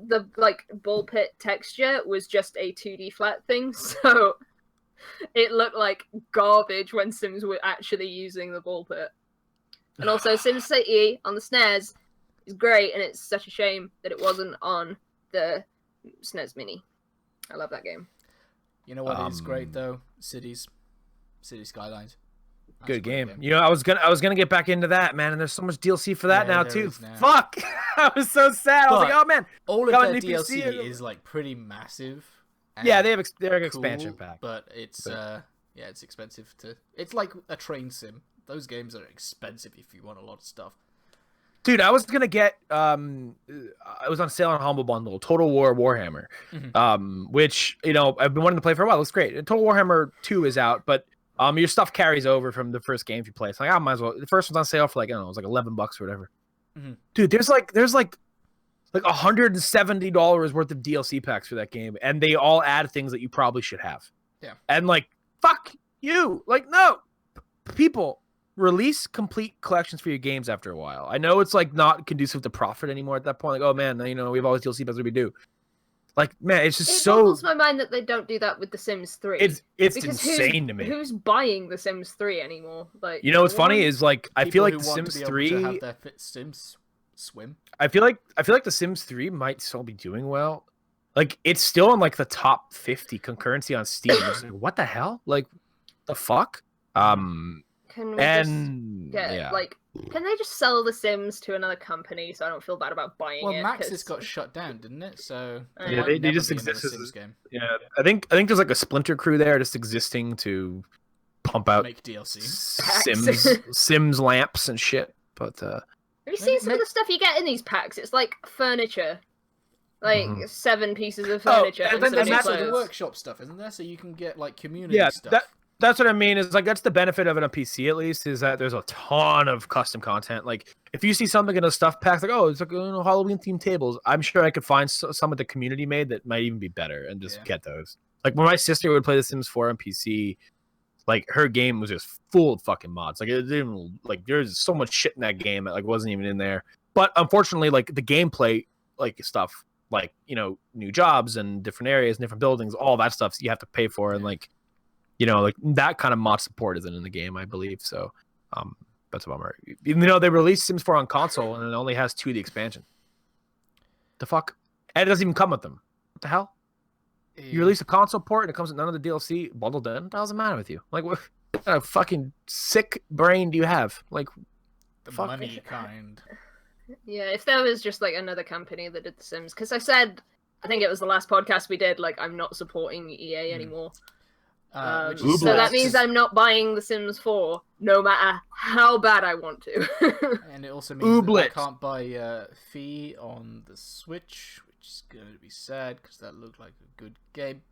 pit texture was just a 2D flat thing, so it looked like garbage when Sims were actually using the bull pit. And also, SimCity on the SNES is great, and it's such a shame that it wasn't on the SNES Mini. I love that game. You know what is great though? City Skylines. That's good game. You know, I was gonna get back into that, man, and there's so much DLC for that now too. Fuck! I was so sad. I was like, oh man, all of their DLC is like pretty massive. Yeah, they have an expansion pack, but it's it's expensive to. It's like a train sim. Those games are expensive if you want a lot of stuff. Dude, I was gonna get I was on sale on Humble Bundle, Total War Warhammer, which I've been wanting to play for a while. It looks great. And Total Warhammer 2 is out, but your stuff carries over from the first games you play. It's like I might as well. The first one's on sale for like it was like $11 or whatever. Dude, there's like $170 worth of DLC packs for that game, and they all add things that you probably should have. Yeah, and like fuck you, like no, people. Release complete collections for your games after a while. I know it's like not conducive to profit anymore at that point. Like, oh man, we have all these DLC, but what do we do? Like, man, it's just so. It boggles my mind that they don't do that with The Sims 3. It's insane to me. Who's buying The Sims 3 anymore? Like, what's funny is like I feel like The Sims 3 to have their Sims swim. I feel like The Sims 3 might still be doing well. Like, it's still in like the top 50 concurrency on Steam. It's like, what the hell? Like, the fuck? Can we can they just sell The Sims to another company so I don't feel bad about buying it? Well, Maxis got shut down, didn't it? So they just exist as Sims game. Yeah, I think there's like a splinter crew there just existing to pump out make DLC Sims lamps and shit. But have you seen some of the stuff you get in these packs? It's like furniture. Like 7 pieces of furniture. And then there's also the workshop stuff, isn't there? So you can get like community stuff. That's what I mean. Is like that's the benefit of it on PC at least is that there's a ton of custom content. Like if you see something in a stuff pack, like it's like Halloween themed tables, I'm sure I could find some of the community made that might even be better and just get those. Like when my sister would play The Sims 4 on PC, like her game was just full of fucking mods. Like it didn't like there's so much shit in that game that like wasn't even in there. But unfortunately, like the gameplay, like stuff, like new jobs and different areas, and different buildings, all that stuff you have to pay for, and like. Like that kind of mod support isn't in the game, I believe. So, that's a bummer. Even though they released Sims 4 on console and it only has 2 of the expansion. The fuck? And it doesn't even come with them. What the hell? Yeah. You release a console port and it comes with none of the DLC bundled in? What the hell's the matter with you? Like, what kind of fucking sick brain do you have? Like, the money kind. Yeah, if there was just like another company that did The Sims, because I think it was the last podcast we did, like, I'm not supporting EA anymore. So that means I'm not buying The Sims 4, no matter how bad I want to. And it also means that I can't buy Fee on the Switch, which is going to be sad because that looked like a good game.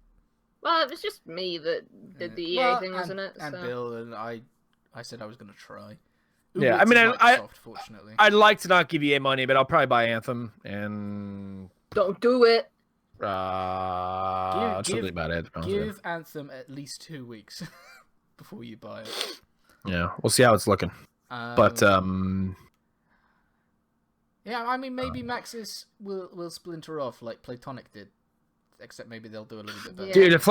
Well, it was just me that did the EA thing, wasn't it? And Bill, and I said I was going to try. Yeah, I mean, I'd like to not give EA money, but I'll probably buy Anthem and. Don't do it. That's really about it. Give Anthem at least 2 weeks before you buy it. Yeah, we'll see how it's looking. But yeah, I mean, maybe Maxis will splinter off like Platonic did. except maybe they'll do a little bit better. Yeah. Dude, if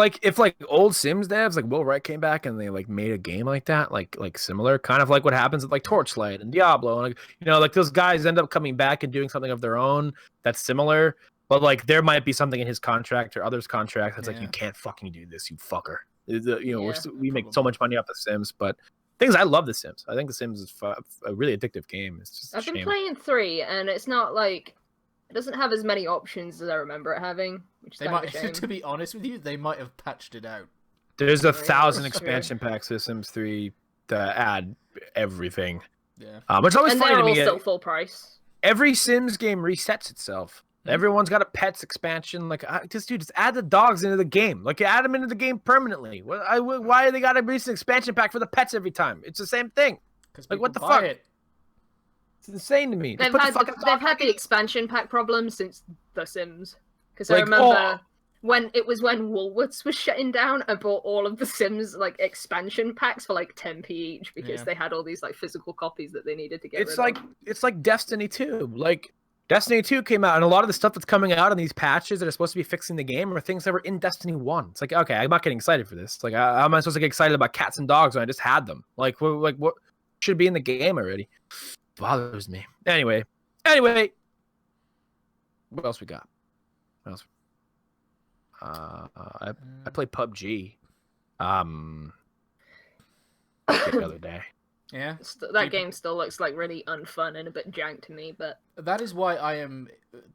old Sims devs like Will Wright came back and they like made a game like that, like similar, kind of like what happens with like Torchlight and Diablo, and like those guys end up coming back and doing something of their own that's similar, but like there might be something in his contract or others' contract that's like, you can't fucking do this, you fucker. We make so much money off the Sims, but things I love the Sims. I think the Sims is a really addictive game. It's just I've been playing 3, and it's not like it doesn't have as many options as I remember it having. Which is They kind of might, a shame. to be honest with you, they might have patched it out. There's 1,000 That's expansion packs to Sims 3 that add everything. Yeah. Which is always And funny they're to all me. still full price. Every Sims game resets itself. Everyone's got a pets expansion. Like, just add the dogs into the game. Like, add them into the game permanently. Why they got to release an expansion pack for the pets every time? It's the same thing. Like, what the fuck? It's insane to me. They've had the expansion pack problem since The Sims. Because I remember when Woolworths was shutting down, I bought all of the Sims like expansion packs for like 10p each because they had all these like physical copies that they needed to get rid of. It's like Destiny 2. Like, Destiny 2 came out, and a lot of the stuff that's coming out in these patches that are supposed to be fixing the game are things that were in Destiny 1. It's like, okay, I'm not getting excited for this. Like, how am I supposed to get excited about cats and dogs when I just had them? Like what should be in the game already? Bothers me. Anyway. What else we got? What else? I played PUBG the other day. Yeah. That game still looks like really unfun and a bit jank to me, but that is why I am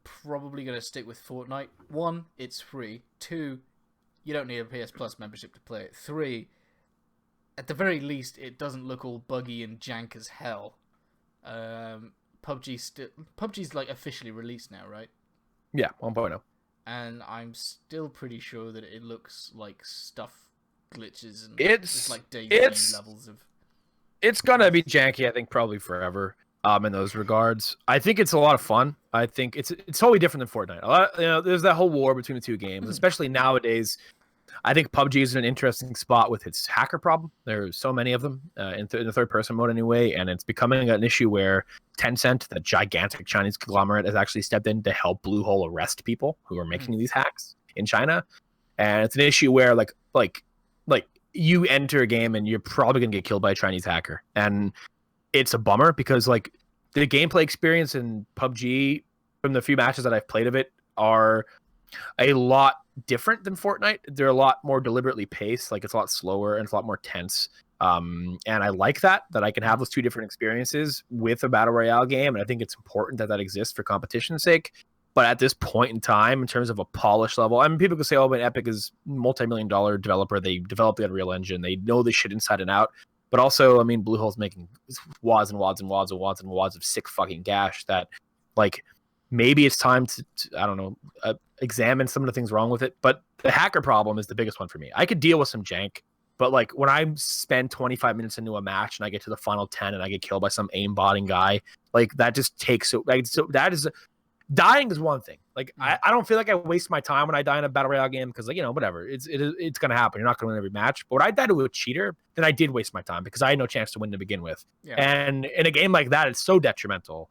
probably going to stick with Fortnite. 1, it's free. 2, you don't need a PS Plus membership to play it. 3, at the very least, it doesn't look all buggy and jank as hell. PUBG's like officially released now, right? Yeah, 1.0. And I'm still pretty sure that it looks like stuff glitches and it's like DayZ levels of. It's gonna be janky, I think, probably forever. In those regards, I think it's a lot of fun. I think it's totally different than Fortnite. There's that whole war between the two games, especially nowadays. I think PUBG is in an interesting spot with its hacker problem. There's so many of them in the third-person mode anyway, and it's becoming an issue where Tencent, the gigantic Chinese conglomerate, has actually stepped in to help Bluehole arrest people who are making these hacks in China. And it's an issue where like you enter a game and you're probably gonna get killed by a Chinese hacker, and it's a bummer because like the gameplay experience in PUBG from the few matches that I've played of it are a lot different than Fortnite. They're a lot more deliberately paced. Like, it's a lot slower and it's a lot more tense. And I like that I can have those two different experiences with a battle royale game. And I think it's important that exists for competition's sake. But at this point in time, in terms of a polish level, I mean, people could say, oh, but Epic is multi-million-dollar developer. They developed the Unreal Engine. They know this shit inside and out. But also, I mean, Bluehole's making wads and wads and wads and wads and wads of sick fucking gash that, like, maybe it's time to I don't know, examine some of the things wrong with it. But the hacker problem is the biggest one for me. I could deal with some jank, but like when I spend 25 minutes into a match and I get to the final 10 and I get killed by some aimbotting guy, like that just takes so that is dying is one thing. Like I don't feel like I waste my time when I die in a battle royale game because, like, whatever, it's gonna happen. You're not gonna win every match. But when I died to a cheater, then I did waste my time because I had no chance to win to begin with. Yeah. And in a game like that, it's so detrimental.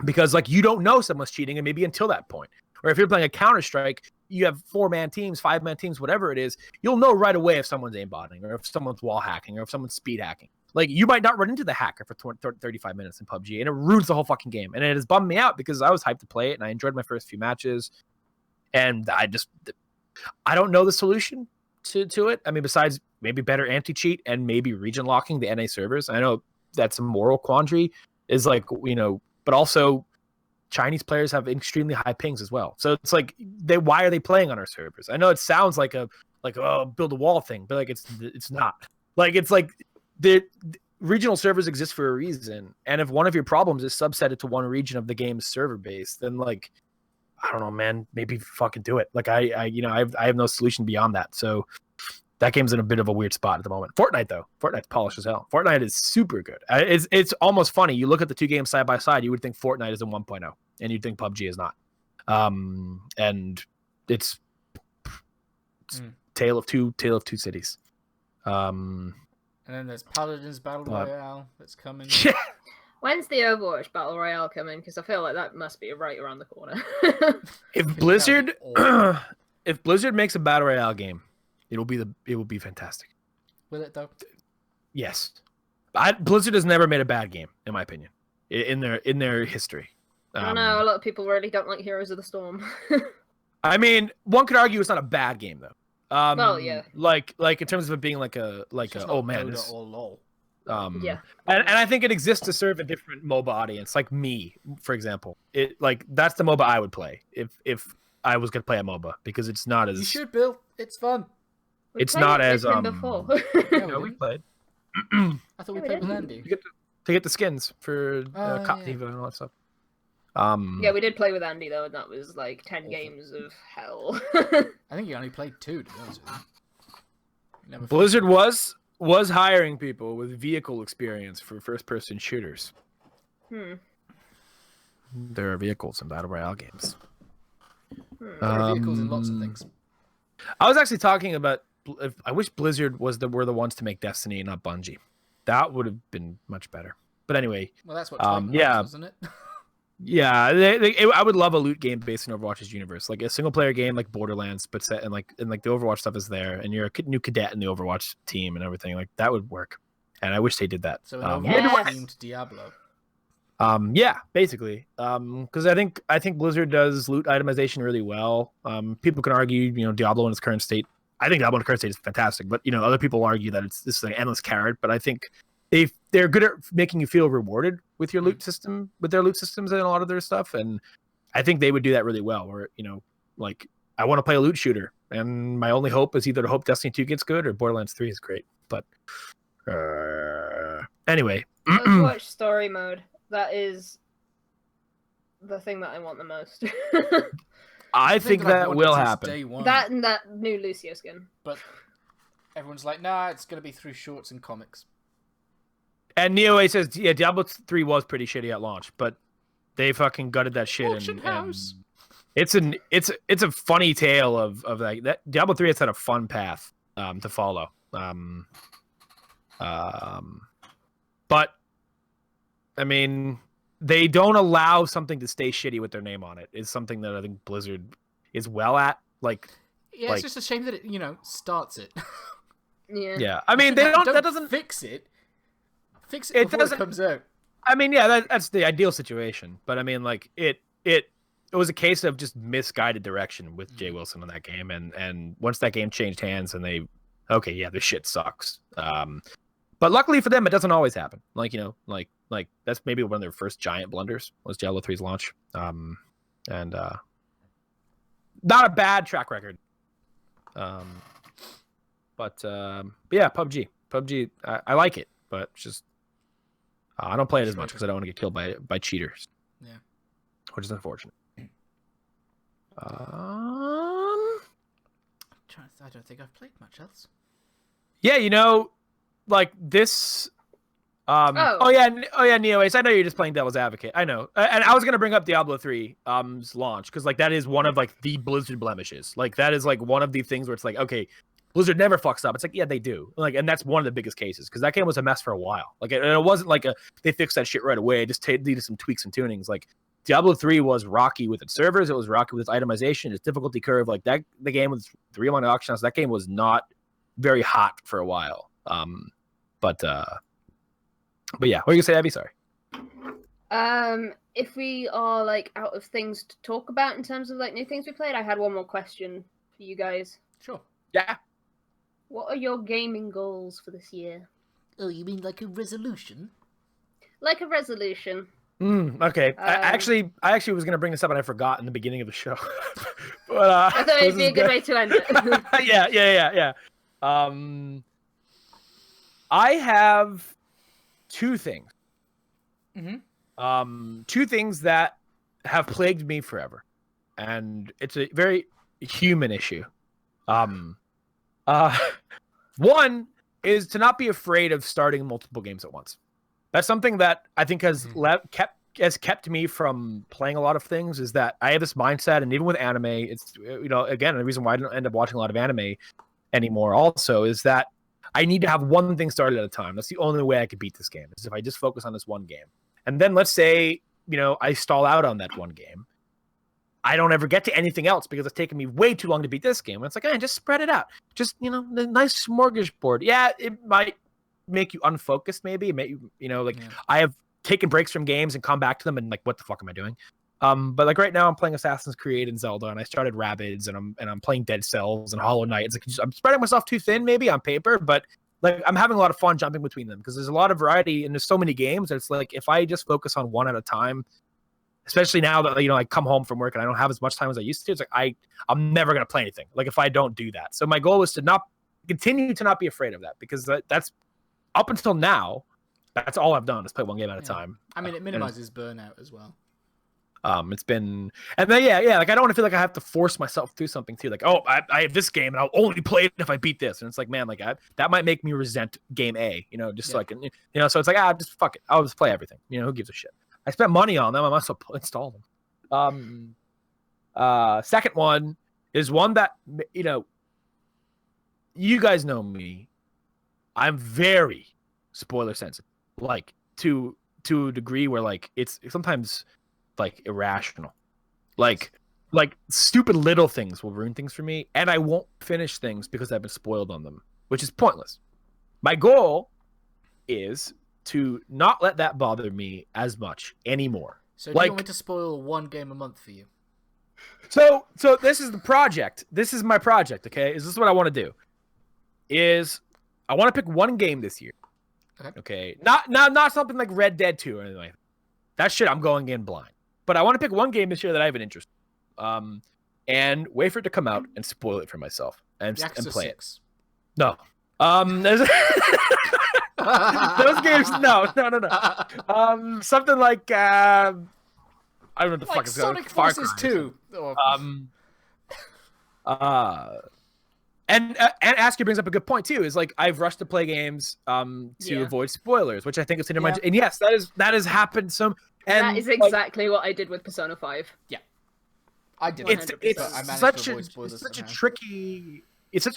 Because like you don't know someone's cheating and maybe until that point. Or if you're playing a Counter-Strike, you have 4-man teams, 5-man teams, whatever it is, you'll know right away if someone's aimbotting or if someone's wall hacking or if someone's speed hacking. Like, you might not run into the hacker for 35 minutes in PUBG, and it ruins the whole fucking game. And it has bummed me out because I was hyped to play it and I enjoyed my first few matches. And I don't know the solution to it. I mean, besides maybe better anti-cheat and maybe region locking the NA servers. I know that's a moral quandary, is like, but also Chinese players have extremely high pings as well. So it's like, why are they playing on our servers? I know it sounds like a build a wall thing, but like it's not. Like, it's like the regional servers exist for a reason, and if one of your problems is subsetted to one region of the game's server base, then like, I don't know, man, maybe fucking do it. Like I have no solution beyond that. So that game's in a bit of a weird spot at the moment. Fortnite, though. Fortnite's polished as hell. Fortnite is super good. It's almost funny. You look at the two games side by side, you would think Fortnite is in 1.0, and you'd think PUBG is not. And it's tale of two cities. And then there's Paladins Battle Royale that's coming. When's the Overwatch Battle Royale coming? Because I feel like that must be right around the corner. If Blizzard makes a battle royale game, it will be fantastic. Will it though? Yes, Blizzard has never made a bad game, in my opinion, in their history. I don't know. A lot of people really don't like Heroes of the Storm. I mean, one could argue it's not a bad game though. Well, yeah. Like in terms of it being like a oh man, Dota or LOL. Yeah. And I think it exists to serve a different MOBA audience, like me, for example. It like that's the MOBA I would play if I was gonna play a MOBA, because it's not as You should, Bill. It's fun. It's not as before. Yeah, we played. I thought we we played with didn't. Andy. To get the skins for Cop yeah. Diva and all that stuff. Yeah, we did play with Andy though, and that was like 10 games of hell. I think you only played 2, to be honest with you. Never Blizzard was hiring people with vehicle experience for first-person shooters. There are vehicles in battle royale games. There are vehicles in lots of things. I was actually talking about. I wish Blizzard were the ones to make Destiny, not Bungie. That would have been much better. But anyway, Well, that's what Titan yeah. was, isn't it? Yeah, I would love a loot game based in Overwatch's universe, like a single player game like Borderlands, but set and like the Overwatch stuff is there, and you're a new cadet in the Overwatch team and everything. Like that would work, and I wish they did that. So an Overwatch-themed Diablo. Yeah, basically, because I think Blizzard does loot itemization really well. People can argue, Diablo in its current state. I think Diablo in its current state is fantastic, but other people argue that this is an endless carrot. But I think they're good at making you feel rewarded with your loot system, with their loot systems and a lot of their stuff, and I think they would do that really well. Where like I want to play a loot shooter, and my only hope is either to hope Destiny 2 gets good or Borderlands 3 is great. But anyway, Overwatch story mode. That is the thing that I want the most. I think that will happen. Day one, That and that new Lucio skin. but everyone's like, nah, it's going to be through shorts and comics. And NeoA says, yeah, Diablo 3 was pretty shitty at launch, but they fucking gutted that shit. Auction house. It's a funny tale of like that. Diablo 3 has had a fun path to follow. But I mean, they don't allow something to stay shitty with their name on it. It's something that I think Blizzard is well at. Like, Yeah, it's just a shame that it, starts it. Yeah. yeah. I mean, they don't. That doesn't fix it. Fix it before it comes out. I mean, yeah, that's the ideal situation. But I mean, like it was a case of just misguided direction with Jay Wilson in that game, and once that game changed hands, and this shit sucks. But luckily for them, it doesn't always happen. Like like that's maybe one of their first giant blunders was Diablo 3's launch. And not a bad track record. But yeah, PUBG, I like it, but it's just I don't play it as much because I don't want to get killed by cheaters. Yeah, which is unfortunate. I don't think I've played much else. Yeah, like this. Oh yeah, NeoAce. I know you're just playing devil's advocate. I know, and I was gonna bring up Diablo 3's launch because like that is one of like the Blizzard blemishes. Like that is like one of the things where it's like, okay, Blizzard never fucks up. It's like, yeah, they do. Like, and that's one of the biggest cases because that game was a mess for a while. Like, it wasn't like they fixed that shit right away. It just needed some tweaks and tunings. Like, Diablo 3 was rocky with its servers. It was rocky with its itemization, its difficulty curve. Like that, the game with the real money auction house. That game was not very hot for a while. But yeah, what are you gonna say, Abby? Sorry. If we are like out of things to talk about in terms of like new things we played, I had one more question for you guys. Sure. Yeah. What are your gaming goals for this year? Oh, you mean like a resolution? Like a resolution. Okay. I actually was gonna bring this up and I forgot in the beginning of the show. But I thought it'd be a good way to end it. Yeah. I have two things. Two things that have plagued me forever, and it's a very human issue. One is to not be afraid of starting multiple games at once. That's something that I think has kept me from playing a lot of things. Is that I have this mindset, and even with anime, it's again the reason why I don't end up watching a lot of anime anymore. Also, is that I need to have one thing started at a time. That's the only way I could beat this game. Is if I just focus on this one game. And then let's say, I stall out on that one game. I don't ever get to anything else because it's taken me way too long to beat this game. And it's like, just spread it out. Just, the nice smorgasbord. Yeah, it might make you unfocused, maybe. It may, I have taken breaks from games and come back to them and like, what the fuck am I doing? But like right now I'm playing Assassin's Creed and Zelda, and I started Rabbids, and I'm playing Dead Cells and Hollow Knight. It's like I'm spreading myself too thin maybe on paper, but like I'm having a lot of fun jumping between them because there's a lot of variety and there's so many games. It's like if I just focus on one at a time, especially now that I come home from work and I don't have as much time as I used to, it's like I'm never gonna play anything. Like if I don't do that. So my goal is to not continue to not be afraid of that, because that's up until now, that's all I've done is play one game at a time. I mean, it minimizes burnout as well. It's been, and then like I don't want to feel like I have to force myself through something too. Like, oh, I have this game and I'll only play it if I beat this. And it's like, man, like that might make me resent game A, so I can, so it's like, just fuck it. I'll just play everything. Who gives a shit? I spent money on them. I must install them. Second one is one that, you guys know me. I'm very spoiler sensitive, like to a degree where like it's sometimes like irrational, like stupid little things will ruin things for me, and I won't finish things because I've been spoiled on them, which is pointless. My goal is to not let that bother me as much anymore. So do you want me to spoil one game a month for you? So this is the project. This is my project, okay? Is this what I want to do? Is I want to pick one game this year. Okay. Not something like Red Dead 2 or anything like that. That shit I'm going in blind. But I want to pick one game this year that I have an interest in. And wait for it to come out and spoil it for myself and play 6. It. No. Those games, no. Something like I don't know what the fuck it's called. Sonic Forces 2. And Asker brings up a good point too. Is like I've rushed to play games to avoid spoilers, which I think is in my. And yes, that has happened some. And that is exactly what I did with Persona 5. Yeah, I did. It's such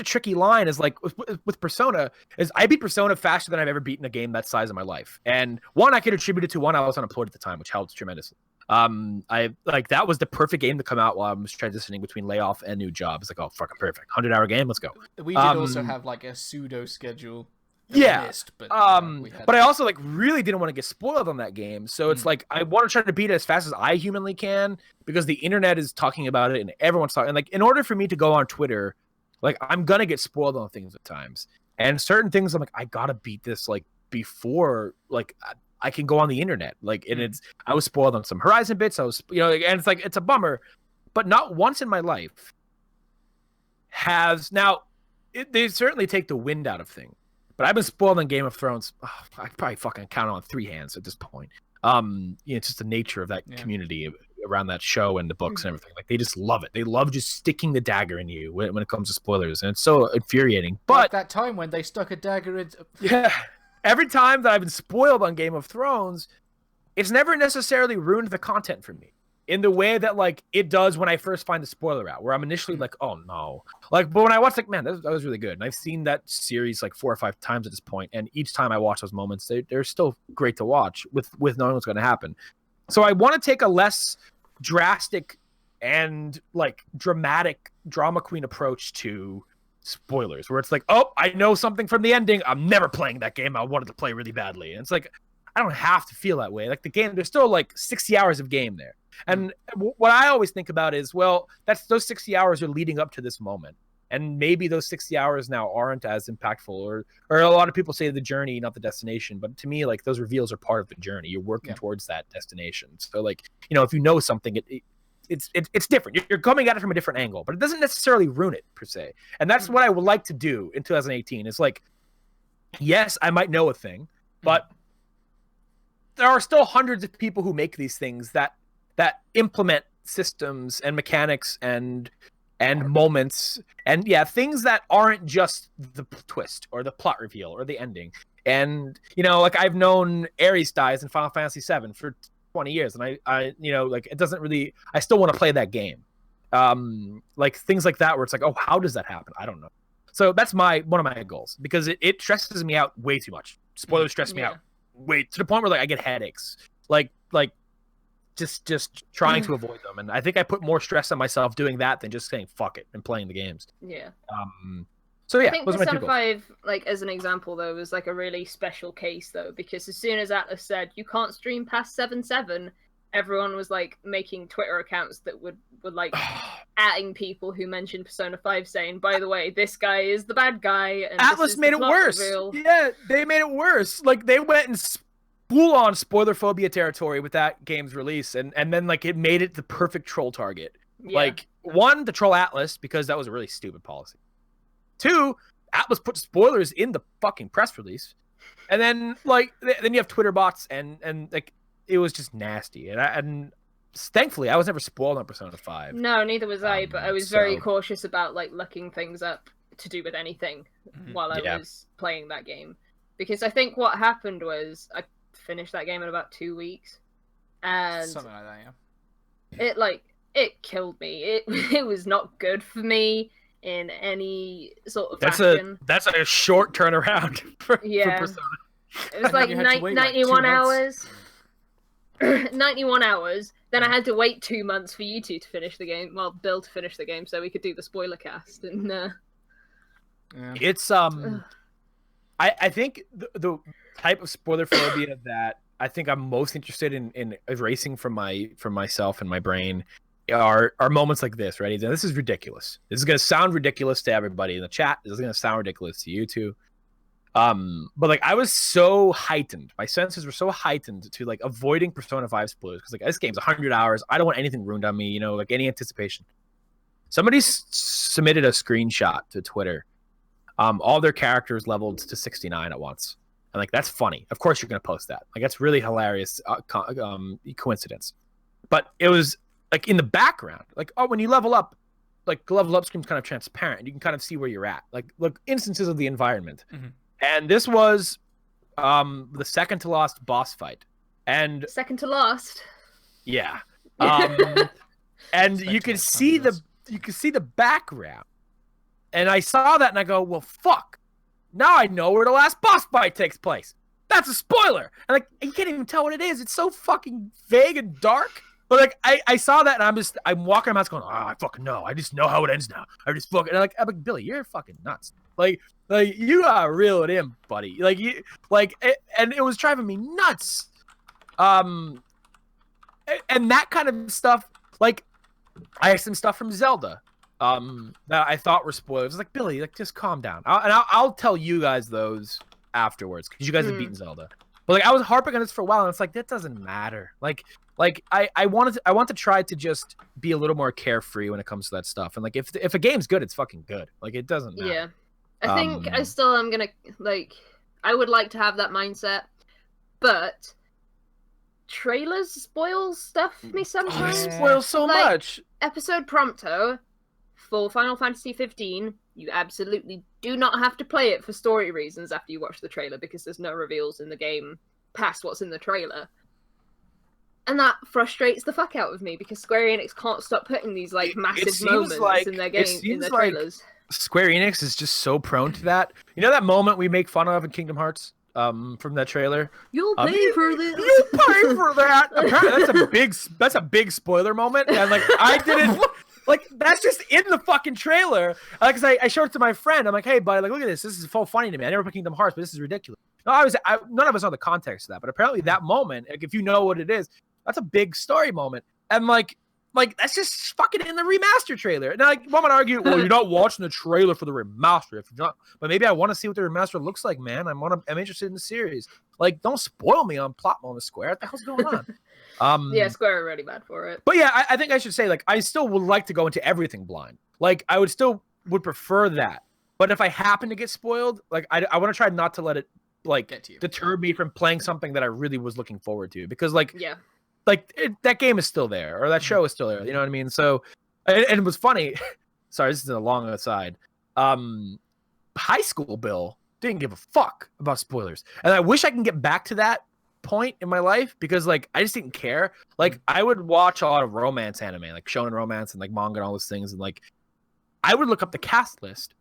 a tricky line. Is like with Persona, is I beat Persona faster than I've ever beaten a game that size in my life. And one I could attribute it to I was unemployed at the time, which helped tremendously. That was the perfect game to come out while I was transitioning between layoff and new job. It's like, oh, fucking perfect. 100-hour game, let's go. We did also have like a pseudo schedule. Missed, but I also like really didn't want to get spoiled on that game. So it's like I want to try to beat it as fast as I humanly can because the internet is talking about it and everyone's talking. And like in order for me to go on Twitter, like I'm gonna get spoiled on things at times. And certain things I'm like, I gotta beat this like before like I can go on the internet. Like, and I was spoiled on some Horizon bits. I was, and it's like, it's a bummer, but not once in my life they certainly take the wind out of things, but I've been spoiled on Game of Thrones. Oh, I probably fucking count on 3 hands at this point. It's just the nature of that community around that show and the books and everything. Like they just love it. They love just sticking the dagger in you when it comes to spoilers. And it's so infuriating, but like that time when they stuck a dagger in. Every time that I've been spoiled on Game of Thrones, it's never necessarily ruined the content for me in the way that like it does when I first find the spoiler out, where I'm initially like, oh no, like, but when I watch, like, man, that was really good. And I've seen that series like 4 or 5 times at this point, and each time I watch those moments, they're still great to watch with knowing what's going to happen. So I want to take a less drastic and like dramatic drama queen approach to spoilers, where it's like, oh, I know something from the ending, I'm never playing that game I wanted to play really badly. And it's like, I don't have to feel that way. Like the game, there's still like 60 hours of game there. And what I always think about is, well, those 60 hours are leading up to this moment. And maybe those 60 hours now aren't as impactful, or a lot of people say the journey, not the destination. But to me, like those reveals are part of the journey. You're working towards that destination. So like, if you know something, it's different. You're coming at it from a different angle, but it doesn't necessarily ruin it per se. And that's what I would like to do in 2018. Is like, yes, I might know a thing, but there are still hundreds of people who make these things that implement systems and mechanics and moments and things that aren't just the twist or the plot reveal or the ending. And like I've known Ares dies in Final Fantasy VII for 20 years, and I like it doesn't really, I still want to play that game. Like things like that where it's like, oh, how does that happen? I don't know. So that's one of my goals, because it stresses me out way too much. Spoilers stress me out way to the point where like I get headaches. just trying to avoid them. And I think I put more stress on myself doing that than just saying fuck it and playing the games. Yeah. So yeah, I think Persona 5, like as an example though, was like a really special case though, because as soon as Atlas said you can't stream past 7.7, everyone was like making Twitter accounts that were like atting people who mentioned Persona 5, saying, by the way, this guy is the bad guy. And Atlas made it worse. Reveal. Yeah, they made it worse. Like they went in full on spoiler phobia territory with that game's release, and then like it made it the perfect troll target. Yeah. Like one, to troll Atlas because that was a really stupid policy. Two, Atlas put spoilers in the fucking press release, and then like then you have Twitter bots and like it was just nasty. And thankfully I was never spoiled on Persona 5. No, neither was I, but I was very cautious about like looking things up to do with anything while I was playing that game, because I think what happened was I finished that game in about 2 weeks, and something like that. Yeah. It killed me. It was not good for me in any sort of fashion. That's a short turnaround for Persona. It was like 91 hours. 91 hours. Then I had to wait 2 months for you two to finish the game. Well, Bill to finish the game, so we could do the spoiler cast. And it's I think the type of spoiler phobia that I think I'm most interested in erasing from myself and my brain are moments like this. Ready? Now, this is ridiculous. This is gonna sound ridiculous to everybody in the chat. This is gonna sound ridiculous to you too. But like I was so heightened, my senses were so heightened to like avoiding Persona 5 spoilers because like this game's 100 hours. I don't want anything ruined on me, you know, like any anticipation. Somebody submitted a screenshot to Twitter. All their characters leveled to 69 at once, and like that's funny. Of course, you're gonna post that. Like that's really hilarious coincidence. But it was like in the background, like when you level up, like the level up screen's kind of transparent. You can kind of see where you're at. Like look, instances of the environment. Mm-hmm. And this was the second to last boss fight. And second to last. Yeah. And you could see the background. And I saw that and I go, well, fuck. Now I know where the last boss fight takes place. That's a spoiler. And like you can't even tell what it is. It's so fucking vague and dark. But like I saw that and I'm walking around going, oh, I fucking know. I just know how it ends now. I'm like Billy, you're fucking nuts. Like you are reeled in, buddy. And it was driving me nuts. And that kind of stuff. Like I had some stuff from Zelda that I thought were spoilers. I was like, Billy, like just calm down. I'll tell you guys those afterwards because you guys have beaten Zelda. But like I was harping on this for a while, and it's like that doesn't matter. Like I want to try to just be a little more carefree when it comes to that stuff. And like if a game's good, it's fucking good. Like it doesn't matter. Yeah. I think I still am gonna I would like to have that mindset, but trailers spoil stuff for me sometimes. They spoil so much. Episode Prompto for Final Fantasy 15, you absolutely do not have to play it for story reasons after you watch the trailer because there's no reveals in the game past what's in the trailer. And that frustrates the fuck out of me because Square Enix can't stop putting these like massive moments in their game in their trailers. Square Enix is just so prone to that. You know that moment we make fun of in Kingdom Hearts from that trailer? You'll pay for this. You pay for that. Apparently that's a big spoiler moment. And like I didn't like that's just in the fucking trailer. Because I showed it to my friend. I'm like, hey buddy, like look at this. This is so funny to me. I never played Kingdom Hearts, but this is ridiculous. No, none of us know the context of that, but apparently that moment, like if you know what it is, that's a big story moment. And like that's just fucking in the remaster trailer. Now, like, one might argue, well, you're not watching the trailer for the remaster. If you're not, but maybe I want to see what the remaster looks like, man. I'm interested in the series. Like, don't spoil me on plot moments, Square. What the hell's going on? Yeah, Square are really bad for it. But yeah, I think I should say, like, I still would like to go into everything blind. Like, I would prefer that. But if I happen to get spoiled, like, I want to try not to let it like deter me from playing something that I really was looking forward to, because like that game is still there, or that show is still there, you know what I mean? So and it was funny. Sorry, this is a long aside. High school Bill didn't give a fuck about spoilers, and I wish I can get back to that point in my life, because like I just didn't care. Like I would watch a lot of romance anime, like shonen romance and like manga and all those things, and like I would look up the cast list.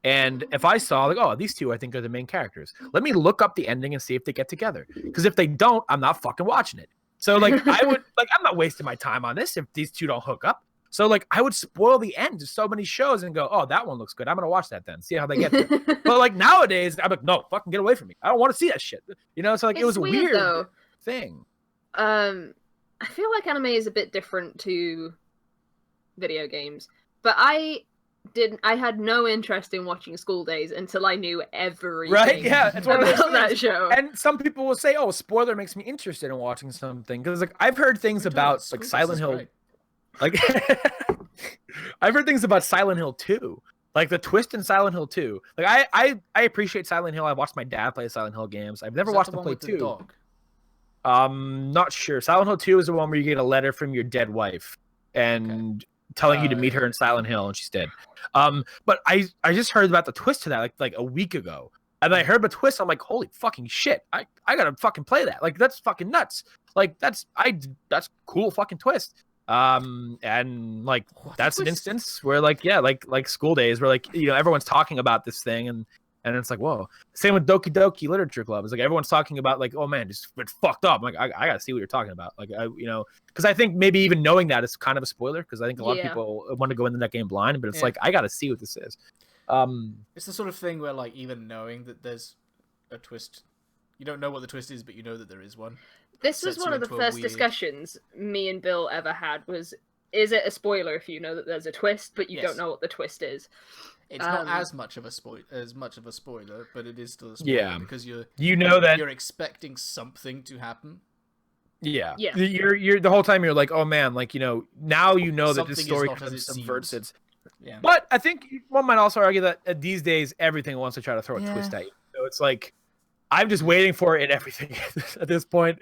And if I saw, like, oh, these two I think are the main characters, let me look up the ending and see if they get together. Because if they don't, I'm not fucking watching it. So like I would like I'm not wasting my time on this if these two don't hook up. So like I would spoil the end to so many shows and go, oh, that one looks good. I'm gonna watch that then, see how they get there. But like nowadays, I'm like, no, fucking get away from me. I don't want to see that shit. You know, so like it was a weird though. thing. I feel like anime is a bit different to video games, but I had no interest in watching School Days until I knew everything. Right? Yeah, it's one of those about that things. show. And some people will say, "Oh, a spoiler makes me interested in watching something," because like I've heard things about like Silent Hill, like I've heard things about Silent Hill 2, like the twist in Silent Hill 2. Like I appreciate Silent Hill. I watched my dad play Silent Hill games. I've never watched him play 2. Not sure. Silent Hill 2 is the one where you get a letter from your dead wife and telling you to meet her in Silent Hill, and she's dead. But I just heard about the twist to that like a week ago, and I heard the twist. I'm like, holy fucking shit! I gotta fucking play that. Like that's fucking nuts. Like that's cool fucking twist. And like that's an instance where like like School Days where like everyone's talking about this thing and it's like, whoa. Same with Doki Doki Literature Club. It's like everyone's talking about like, oh man, just it's fucked up. I'm like, I gotta see what you're talking about. Like because I think maybe even knowing that is kind of a spoiler because I think a lot of people want to go into that game blind, but it's like I gotta see what this is. It's the sort of thing where like even knowing that there's a twist, you don't know what the twist is, but you know that there is one. This was one of the first discussions me and Bill ever had was, is it a spoiler if you know that there's a twist, but you don't know what the twist is? It's not as much of a spoiler, but it is still a spoiler because you're expecting something to happen. Yeah. You're the whole time you're like, oh man, like now that this story kind of subverts it. Yeah. But I think one might also argue that these days everything wants to try to throw a twist at you. So it's like I'm just waiting for it in everything at this point.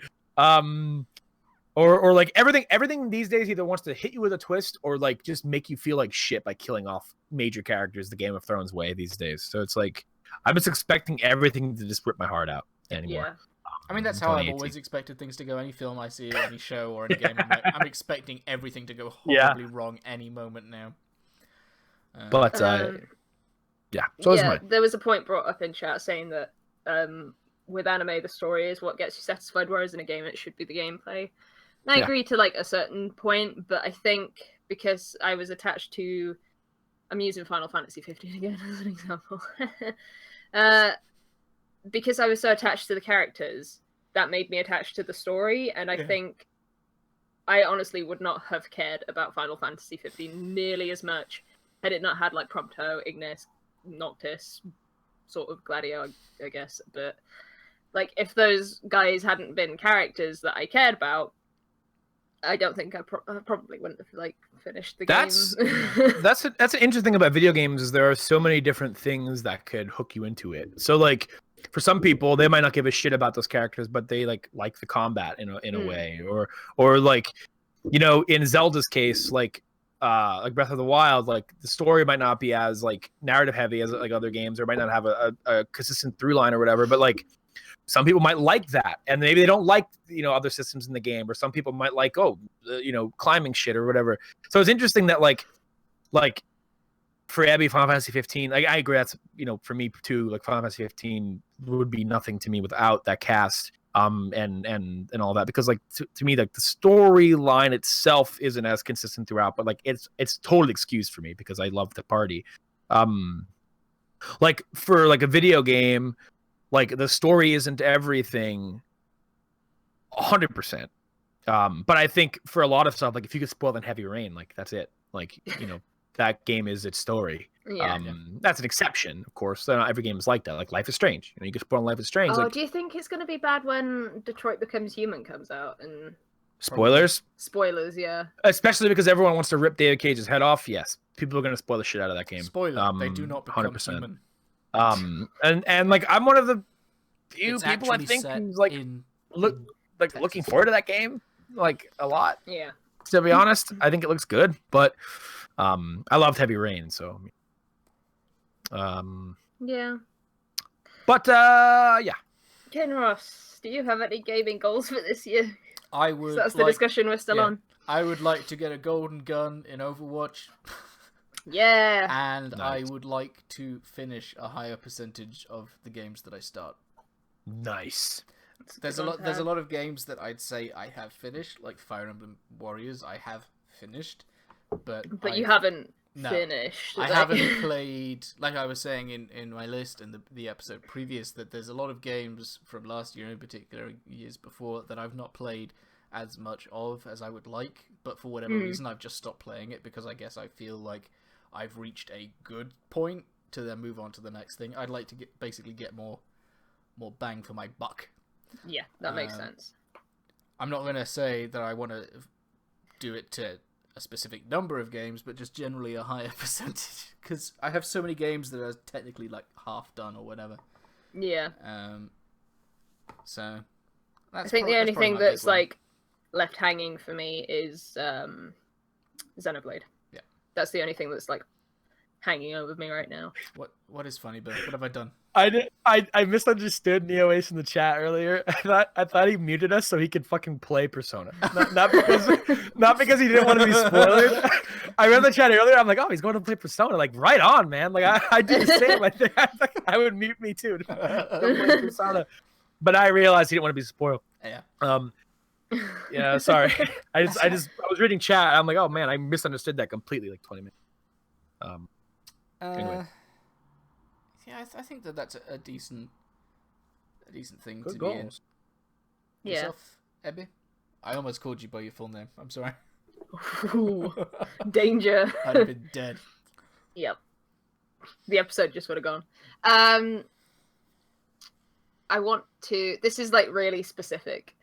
Or like everything these days either wants to hit you with a twist or like just make you feel like shit by killing off major characters the Game of Thrones way these days. So it's like I'm just expecting everything to just rip my heart out anymore. Yeah. I mean, that's how I've always expected things to go. Any film I see, any show, or any game, I'm expecting everything to go horribly wrong any moment now. But so there was a point brought up in chat saying that with anime, the story is what gets you satisfied, whereas in a game, it should be the gameplay. And I agree to like a certain point, but I think because I was attached to, I'm using Final Fantasy 15 again as an example. Because I was so attached to the characters, that made me attached to the story, and I think I honestly would not have cared about Final Fantasy 15 nearly as much had it not had like Prompto, Ignis, Noctis, sort of Gladio, I guess. But like, if those guys hadn't been characters that I cared about, I don't think I probably wouldn't have like finished the game. That's an interesting thing about video games is there are so many different things that could hook you into it. So like for some people, they might not give a shit about those characters, but they like the combat in a way, or like in Zelda's case, like Breath of the Wild, like the story might not be as like narrative heavy as like other games, or might not have a consistent through line or whatever, but like some people might like that, and maybe they don't like other systems in the game, or some people might like climbing shit or whatever. So it's interesting that like for Abby, Final Fantasy 15, like I agree, that's for me too, like Final Fantasy 15 would be nothing to me without that cast and all that, because like to me like the storyline itself isn't as consistent throughout, but like it's totally excused for me because I love the party. Like for like a video game, like the story isn't everything 100%. But I think for a lot of stuff, like if you could spoil in Heavy Rain, like that's it. Like, that game is its story. That's an exception, of course. Not every game is like that. Like Life is Strange. You can spoil Life is Strange. Oh, like, do you think it's going to be bad when Detroit Becomes Human comes out? And spoilers? Spoilers, yeah. Especially because everyone wants to rip David Cage's head off. Yes, people are going to spoil the shit out of that game. Spoiler, they do not become 100%. human. And like I'm one of the few people I think who's like looking forward to that game like a lot. Yeah. To be honest, I think it looks good, but I loved Heavy Rain, so yeah. But yeah. Ken Ross, do you have any gaming goals for this year? I would. So that's the discussion we're still on. I would like to get a golden gun in Overwatch. Yeah. And nice. I would like to finish a higher percentage of the games that I start. Nice. There's a lot of games that I'd say I have finished, like Fire Emblem Warriors. I have finished, but you haven't no, finished. I haven't played. Like I was saying in my list and the episode previous, that there's a lot of games from last year, in particular years before, that I've not played as much of as I would like. But for whatever reason, I've just stopped playing it because I guess I feel like I've reached a good point to then move on to the next thing. I'd like to get more bang for my buck. Yeah, that makes sense. I'm not gonna say that I want to do it to a specific number of games, but just generally a higher percentage, because I have so many games that are technically like half done or whatever. Yeah. So I think the only thing that's like left hanging for me is Xenoblade. Yeah. That's the only thing that's like hanging over me right now. What is funny, but what have I done? I misunderstood Neo Ace in the chat earlier. I thought he muted us so he could fucking play Persona. Not because he didn't want to be spoiled. I read the chat earlier. I'm like, oh, he's going to play Persona. Like, right on, man. Like I do the same. I think I would mute me too to play Persona. But I realized he didn't want to be spoiled. Yeah. Yeah. Sorry. I was reading chat. I'm like, oh man, I misunderstood that completely. Like 20 minutes. Anyway. Yeah, I think that's a decent thing Good to goals. be in. Yeah. Yourself, Ebby? I almost called you by your full name. I'm sorry. Ooh, danger. I'd have been dead. Yep. The episode just would have gone. I want to. This is like really specific.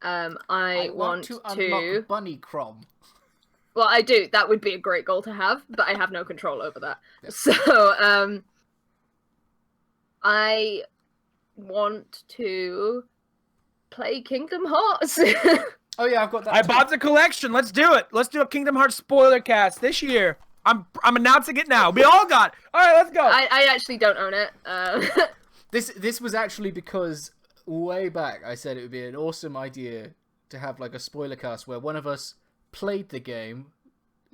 I want to unlock Bunny Crom. Well, I do. That would be a great goal to have, but I have no control over that. Yep. So, I want to play Kingdom Hearts. Oh yeah, I've got that. I bought the collection. Let's do it. Let's do a Kingdom Hearts spoiler cast this year. I'm announcing it now. We all got it. All right, let's go. I actually don't own it. This was actually because way back I said it would be an awesome idea to have like a spoiler cast where one of us played the game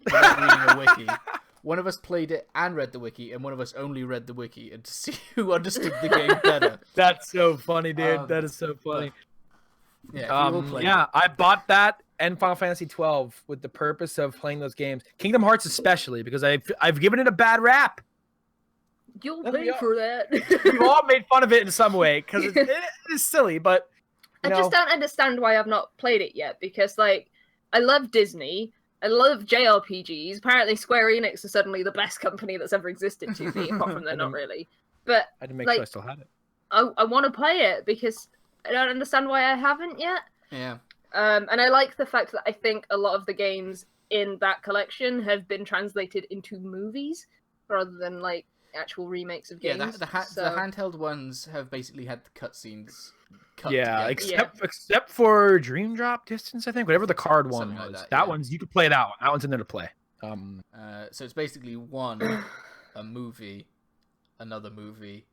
without reading a wiki. One of us played it and read the wiki, and one of us only read the wiki, and to see who understood the game better. That's so funny, dude. That is so funny. Yeah, I bought that and Final Fantasy 12 with the purpose of playing those games. Kingdom Hearts especially, because I've given it a bad rap. You'll pay for that. We've all made fun of it in some way because it is silly, but I just don't understand why I've not played it yet, because like I love Disney. I love JRPGs. Apparently, Square Enix is suddenly the best company that's ever existed to me, apart from they're not really. But I had to make like, sure I still had it. I want to play it because I don't understand why I haven't yet. Yeah. And I like the fact that I think a lot of the games in that collection have been translated into movies rather than like actual remakes of games. Yeah, the handheld ones have basically had the cutscenes. Yeah, except for Dream Drop Distance, I think. Whatever the card one Something was. like That one's, you could play that one. That one's in there to play. So it's basically one, a movie, another movie,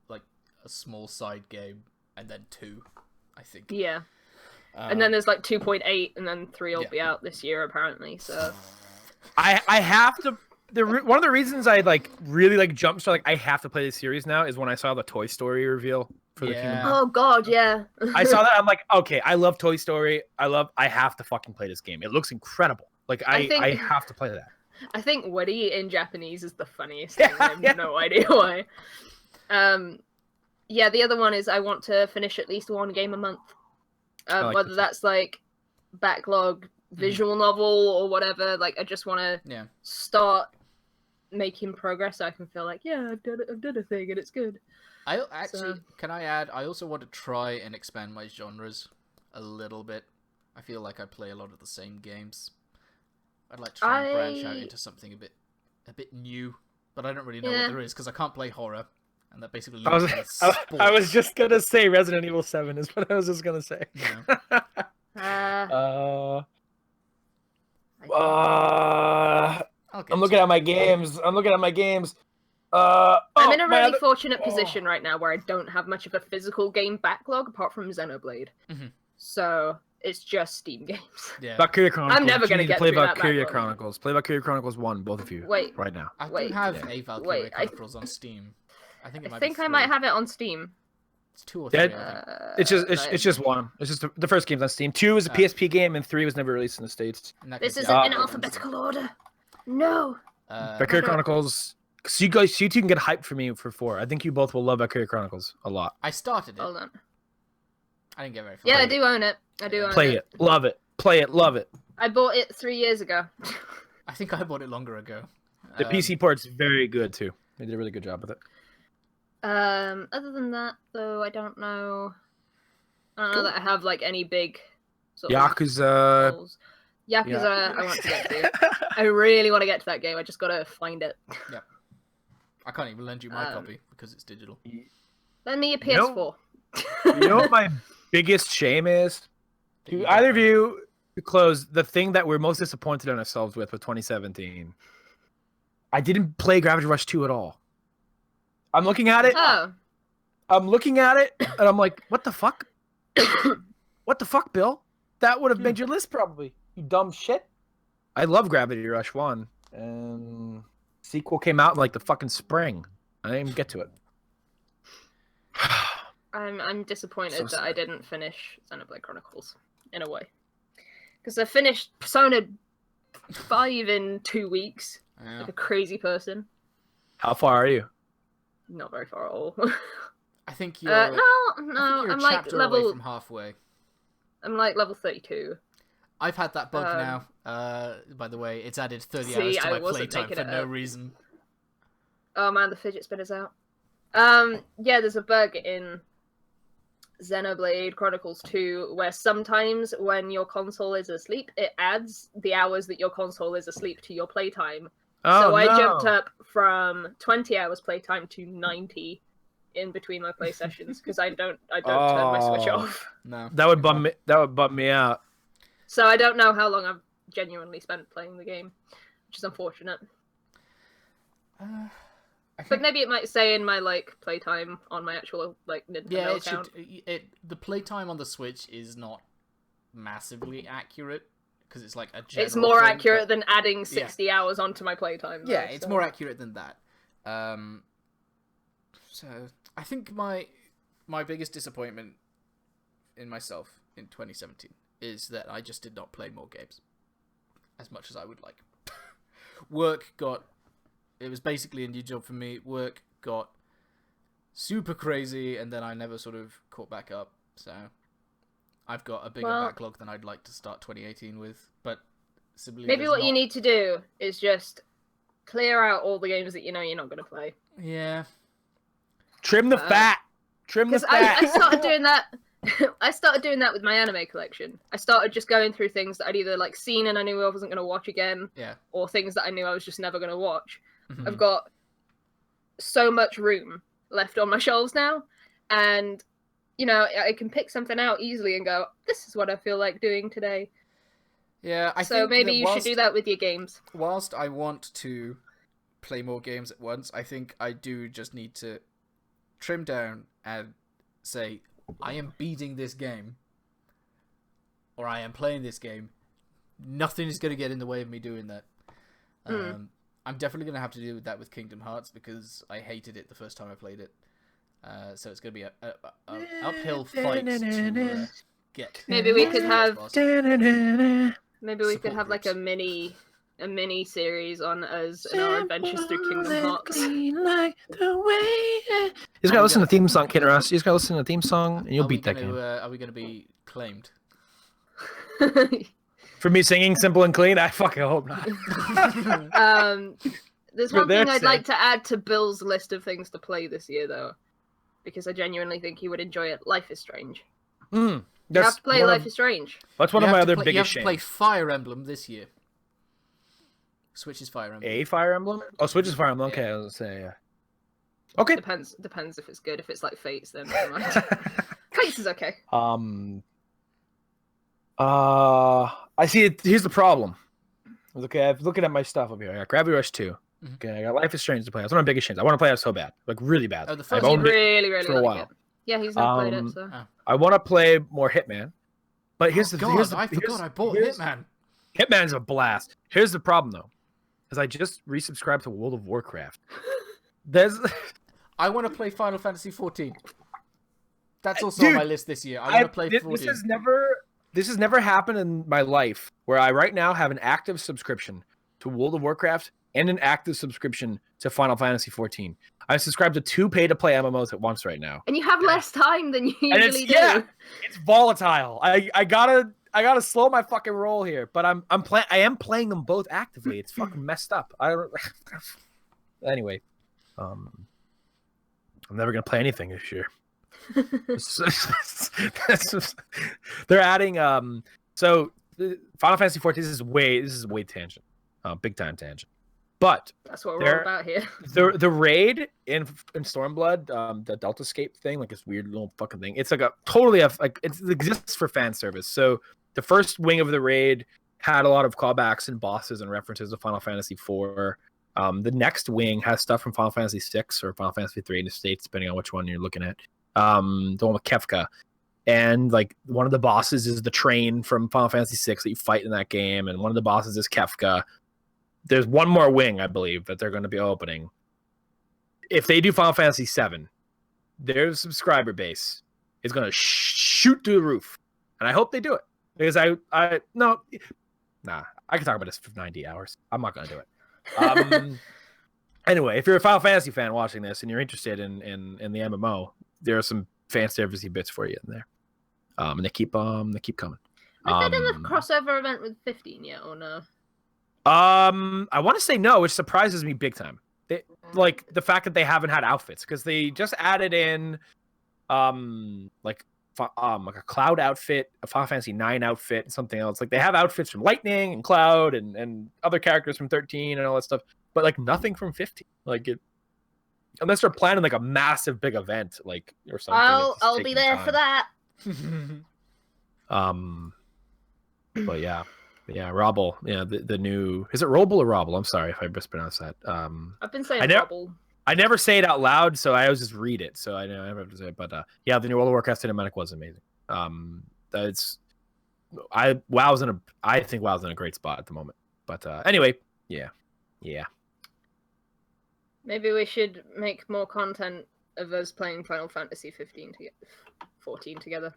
like a small side game, and then two, I think. Yeah. And then there's like 2.8, and then 3 will be out this year apparently. So I have to. One of the reasons I like really like jumped started, like I have to play this series now is when I saw the Toy Story reveal for the Kingdom Hearts. Oh god, yeah. I saw that. I'm like, okay, I love Toy Story. I have to fucking play this game. It looks incredible. Like I have to play that. I think "Woody" in Japanese is the funniest thing. I have no idea why. Yeah, the other one is I want to finish at least one game a month. Whether that's like backlog visual novel or whatever. Like I just want to start making progress so I can feel like, yeah, I've done a thing and it's good. I actually can I add? I also want to try and expand my genres a little bit. I feel like I play a lot of the same games. I'd like to try and branch out into something a bit new, but I don't really know what there is because I can't play horror, and that basically. I was just gonna say Resident Evil 7 is what I was just gonna say. Yeah. I'm looking at my games. I'm in a really fortunate position right now where I don't have much of a physical game backlog apart from Xenoblade. So it's just Steam games. Yeah. Valkyria Chronicles. I'm never going to get play through that Valkyria backlog. Chronicles. Play Valkyria Chronicles 1, both of you. Wait. Right now. I do have a Valkyria Chronicles on Steam. I think it might I might have it on Steam. It's 2 or 3. Dead- I think. It's just one. It's just the first game's on Steam. 2 is a PSP game, and 3 was never released in the States. In that This case, isn't yeah, in I'll- alphabetical order. No. Valkyria Chronicles. So you two can get hyped for me for 4. I think you both will love Valkyria Chronicles a lot. I started it. Hold on. I didn't get very far. Yeah, I do own it. I do own Play it, love it. Play it, love it. I bought it 3 years ago. I think I bought it longer ago. The PC port's very good too. They did a really good job with it. Other than that, though, I don't know. I don't know that I have like any big sort of Yakuza. goals. Yakuza, I want to get to. I really want to get to that game. I just gotta find it. I can't even lend you my copy because it's digital. Lend me a You know- PS4. You know what my biggest shame is? Do either of you close the thing that we're most disappointed in ourselves with 2017? I didn't play Gravity Rush 2 at all. I'm looking at it. Oh, I'm looking at it, and I'm like, what the fuck? What the fuck, Bill? That would have made your list probably. You dumb shit. I love Gravity Rush 1, and sequel came out in like the fucking spring. I didn't even get to it. I'm disappointed So that sad. I didn't finish Xenoblade Chronicles in a way, because I finished Persona 5 in 2 weeks, Yeah. like a crazy person. How far are you? Not very far at all. I think you're. no, I think no, you're a I'm like chapter away level. from halfway. I'm like level 32. I've had that bug now. By the way, it's added 30 hours See, to I my wasn't playtime making for it no up. reason. Oh man, the fidget spinner's out. Yeah, there's a bug in Xenoblade Chronicles 2 where sometimes when your console is asleep, it adds the hours that your console is asleep to your playtime. Oh, So I no. jumped up from 20 hours playtime to 90 in between my play sessions because I don't turn my Switch Oh. off. No. That would bum me. That would bum me out. So I don't know how long I've genuinely spent playing the game, which is unfortunate. I But think, maybe it might say in my like playtime on my actual like Nintendo yeah, it account. should. The playtime on the Switch is not massively accurate because it's like a general It's more thing, accurate but- than adding 60 hours onto my playtime. Yeah, though, it's so. more accurate than that. So I think my biggest disappointment in myself in 2017 is that I just did not play more games as much as I would like. It was basically a new job for me. Work got super crazy, and then I never sort of caught back up. So I've got a bigger backlog than I'd like to start 2018 with. But simply Maybe what you need to do is just clear out all the games that you know you're not going to play. Yeah. Trim the fat. Trim the Because fat. I started doing that. I started doing that with my anime collection. I started just going through things that I'd either like seen and I knew I wasn't going to watch again, Yeah. or things that I knew I was just never going to watch. Mhm. I've got so much room left on my shelves now, and you know I can pick something out easily and go, "This is what I feel like doing today." Yeah, I So think maybe that you should do that with your games. Whilst I want to play more games at once, I think I do just need to trim down and say, I am beating this game, or I am playing this game. Nothing is going to get in the way of me doing that. I'm definitely going to have to do that with Kingdom Hearts because I hated it the first time I played it. So it's going to be a uphill fight to get. Maybe we could have maybe we Support could have like groups. a mini series on us and our adventures through Kingdom Hearts. You just gotta listen to the theme song, Kid Ross. You just gotta listen to the theme song, and you'll beat that game. Are we going to be claimed? For me singing simple and clean, I fucking hope not. There's For one their thing I'd sake. like to add to Bill's list of things to play this year, though, because I genuinely think he would enjoy it. Life is Strange. You have to play Life is Strange. That's one You of my have to other play- You have biggest to play shames. Fire Emblem this year. Switch is Fire Emblem. A Fire Emblem? Oh, Switch is Fire Emblem. Okay, I was gonna say, yeah. Okay. Depends if it's good. If it's like Fates, then never mind. Fates is okay. I see it. Here's the problem. Okay, I'm looking at my stuff up here. I got Gravity Rush 2. Mhm. Okay, I got Life is Strange to play. That's one of my biggest shames. I want to play that so bad. Like, really bad. Oh, the I've first You owned it. really for a like while. it. Yeah, he's not played it, Um, so. I want to play more Hitman. But here's Oh, the God, here's the, I here's- forgot I bought here's- Hitman. Hitman's a blast. Here's the problem though, is I just resubscribed to World of Warcraft. There's I want to play Final Fantasy 14. That's also on my list this year. I want to play 14. This has never happened in my life where I right now have an active subscription to World of Warcraft and an active subscription to Final Fantasy 14. I subscribe to 2 pay-to-play MMOs at once right now. And you have less time than you usually do. Yeah, it's volatile. I gotta slow my fucking roll here, but I am playing them both actively. It's fucking messed up. Anyway, I'm never gonna play anything this year. They're adding so Final Fantasy 14. This is way tangent, big time tangent. But that's what we're all about here. The raid in Stormblood, the Deltascape thing, like this weird little fucking thing. It's like a totally like it exists for fan service. So the first wing of the raid had a lot of callbacks and bosses and references to Final Fantasy 4. The next wing has stuff from Final Fantasy 6 or Final Fantasy 3 in the States, depending on which one you're looking at. The one with Kefka. And like one of the bosses is the train from Final Fantasy 6 that you fight in that game, and one of the bosses is Kefka. There's one more wing, I believe, that they're going to be opening. If they do Final Fantasy 7, their subscriber base is going to shoot through the roof. And I hope they do it. Because I can talk about this for 90 hours. I'm not going to do it. Anyway, if you're a Final Fantasy fan watching this and you're interested in the MMO, there are some fan servicey bits for you in there. And they keep coming. Have they done the crossover event with 15 yet or no? I want to say no, which surprises me big time. Like the fact that they haven't had outfits, because they just added in like a Cloud outfit, a Final Fantasy 9 outfit, and something else. Like they have outfits from Lightning and Cloud and other characters from 13 and all that stuff, but like nothing from 15. Like it, unless they're planning like a massive big event, like or something. I'll be there for that. But yeah. Yeah, Robble. Yeah, the new... Is it Robble or Robble? I'm sorry if I mispronounced that. I've been saying Robble. I never say it out loud, so I always just read it. So I know I never have to say it. But yeah, the new World of Warcraft cinematic was amazing. I think WoW's in a great spot at the moment. But anyway, yeah. Maybe we should make more content of us playing Final Fantasy 14 together.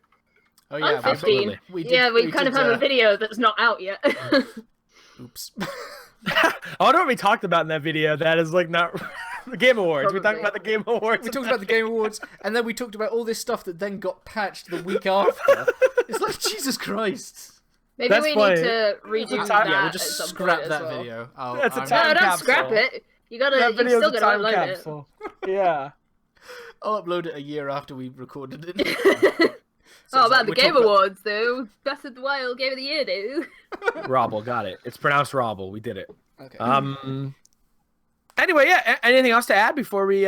Oh yeah, 15. We kind of have a video that's not out yet. Oops. I wonder what we talked about in that video. That is like not the Game Awards. Probably. We talked about the Game Awards. We talked about the Game Awards, and then we talked about all this stuff that then got patched the week after. It's like Jesus Christ. Maybe That's we funny. need to redo that. Yeah, we'll just scrap that well. video. That's a time No, don't capsule. scrap it. You still gotta upload it. Yeah. I'll upload it a year after we recorded it. So about the Game Awards, though. Breath of the Wild Game of the Year, dude. Robble, got it. It's pronounced Robble. We did it. Okay. Anyway, yeah. Anything else to add before we